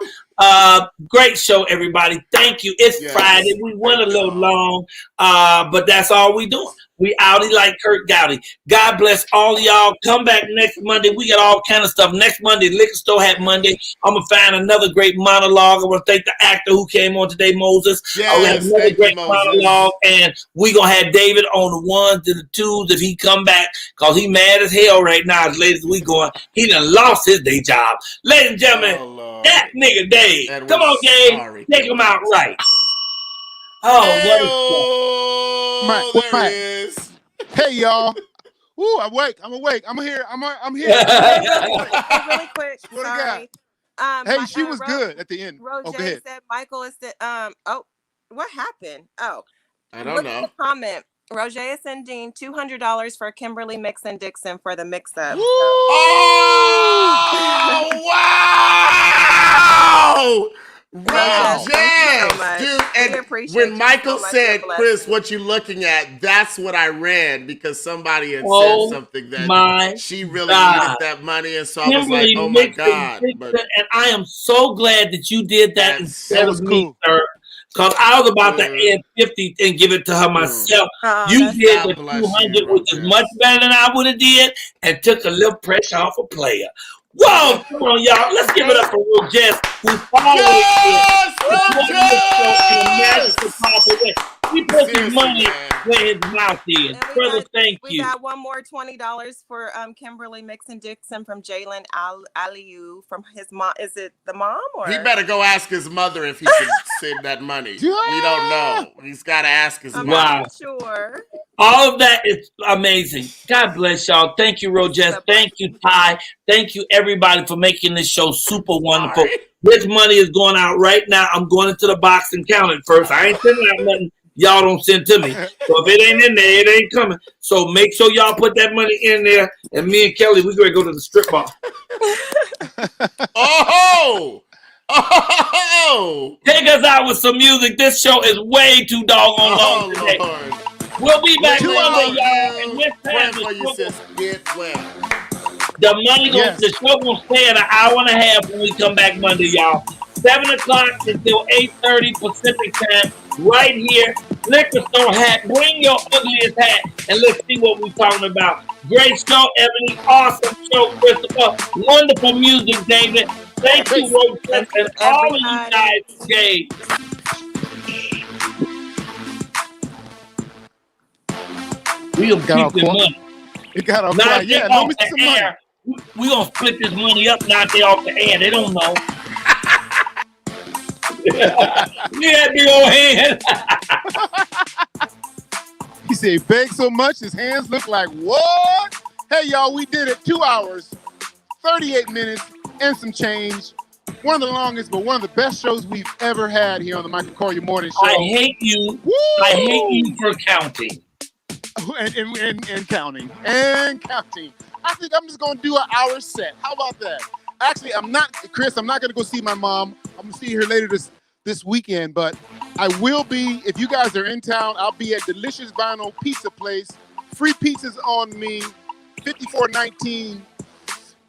Great show, everybody. Thank you. It's Friday. We went a little long, but that's all we doing. We outie like Kurt Gowdy. God bless all of y'all. Come back next Monday. We got all kind of stuff. Next Monday, Liquor Store Hat Monday. I'm going to find another great monologue. I want to thank the actor who came on today, Moses. We have another great monologue. And we're going to have David on the 1s and the 2s if he come back, because he mad as hell right now as late as we going. He done lost his day job. Ladies and gentlemen, that nigga Dave. Come on, Dave. Take him out right. Oh, what a Hey, y'all. Ooh, I'm awake. I'm here. I'm here. Really quick. Sorry. Hey, she was good at the end. Roger ahead. said Michael is the what happened? Oh, I don't know. The comment. Roger is sending $200 for Kimberly Mixon Dixon for the mix-up. Oh, wow! Dude, and when Michael said, Chris, what you looking at, that's what I ran, because somebody had said something that she really needed that money, and so I was like, oh my God. And I am so glad that you did that instead of me, sir. Because I was about to add 50 and give it to her myself. You did the 200, which is much better than I would have did, and took a little pressure off a player. Whoa, come on, y'all. Let's give it up for Will Jess, who's always He put his money where his mouth is. Brother, thank you. We got one more $20 for Kimberly Mixon Dixon from Jalen Aliu from his mom. Is it the mom? Or he better go ask his mother if he can send that money. We don't know. He's got to ask his mom. Wow. Sure. All of that is amazing. God bless y'all. Thank you, Rogers. Thank you, Ty. Thank you, everybody, for making this show super wonderful. This money is going out right now. I'm going into the box and counting first. I ain't sending out nothing y'all don't send to me. So if it ain't in there, it ain't coming. So make sure y'all put that money in there. And me and Kelly, we're going to go to the strip bar. Oh! Take us out with some music. This show is way too doggone long today. Lord. We'll be back Too Monday, long, y'all. And this time, the money the show gonna stay at an hour and a half when we come back Monday, y'all. 7 o'clock until 8:30 Pacific time, right here. Liquor store hat. Bring your ugliest hat, and let's see what we're talking about. Great show, Ebony. Awesome show, Christopher. Wonderful music, David. Thank you, Roach, and all of you guys today. We'll keep the money. It got off Now yeah, off the air. We gonna split this money up. Now they off the air. They don't know. We had big old hands. He said, beg so much, his hands look like what? Hey, y'all, we did it. 2 hours, 38 minutes, and some change. One of the longest, but one of the best shows we've ever had here on the Michael Colyar Morning Show. I hate you. Woo! I hate you for counting. And counting. And counting. I think I'm just going to do an hour set. How about that? Actually, I'm not going to go see my mom. I'm going to see her later this weekend, but I will be, if you guys are in town, I'll be at Delicious Vinyl Pizza Place. Free pizzas on me. 5419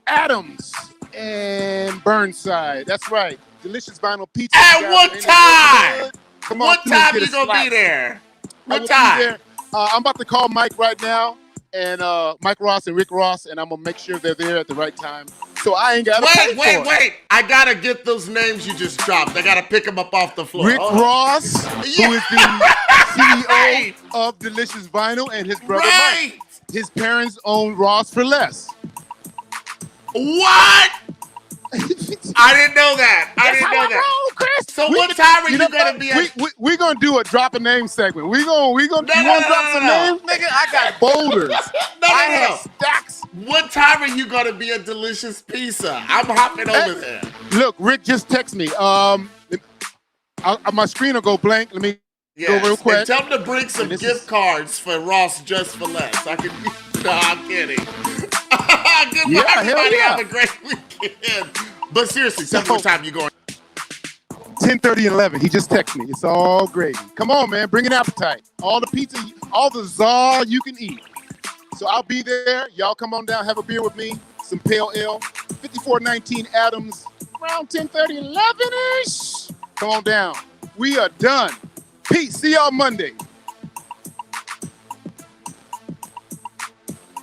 Adams and Burnside. That's right. Delicious Vinyl Pizza. At what time? Come on, what time you going to be there? What time? I'm about to call Mike right now, and Mike Ross and Rick Ross, and I'm going to make sure they're there at the right time. So I ain't got to pay for it. Wait. I got to get those names you just dropped. I got to pick them up off the floor. Rick Ross, who is the CEO of Delicious Vinyl, and his brother Mike. His parents own Ross for Less. What? I didn't know that. I didn't know that. Roll, Chris. So what time are you going to be at? We're going to do a drop a name segment. We gonna drop some names, nigga? I got boulders. I have stacks. What time are you going to be at Delicious Pizza? I'm hopping over there. Look, Rick just texted me. My screen will go blank. Let me go real quick. And tell them to bring some gift cards for Ross just for less. No, I'm kidding. Goodbye, everybody. Have a great weekend. But seriously, tell me what time you going. 10:30 and 11. He just texted me. It's all gravy. Come on, man. Bring an appetite. All the pizza, all the czar you can eat. So I'll be there. Y'all come on down, have a beer with me. Some pale ale. 5419 Adams. Around 10:30, 11-ish. Come on down. We are done. Peace. See y'all Monday.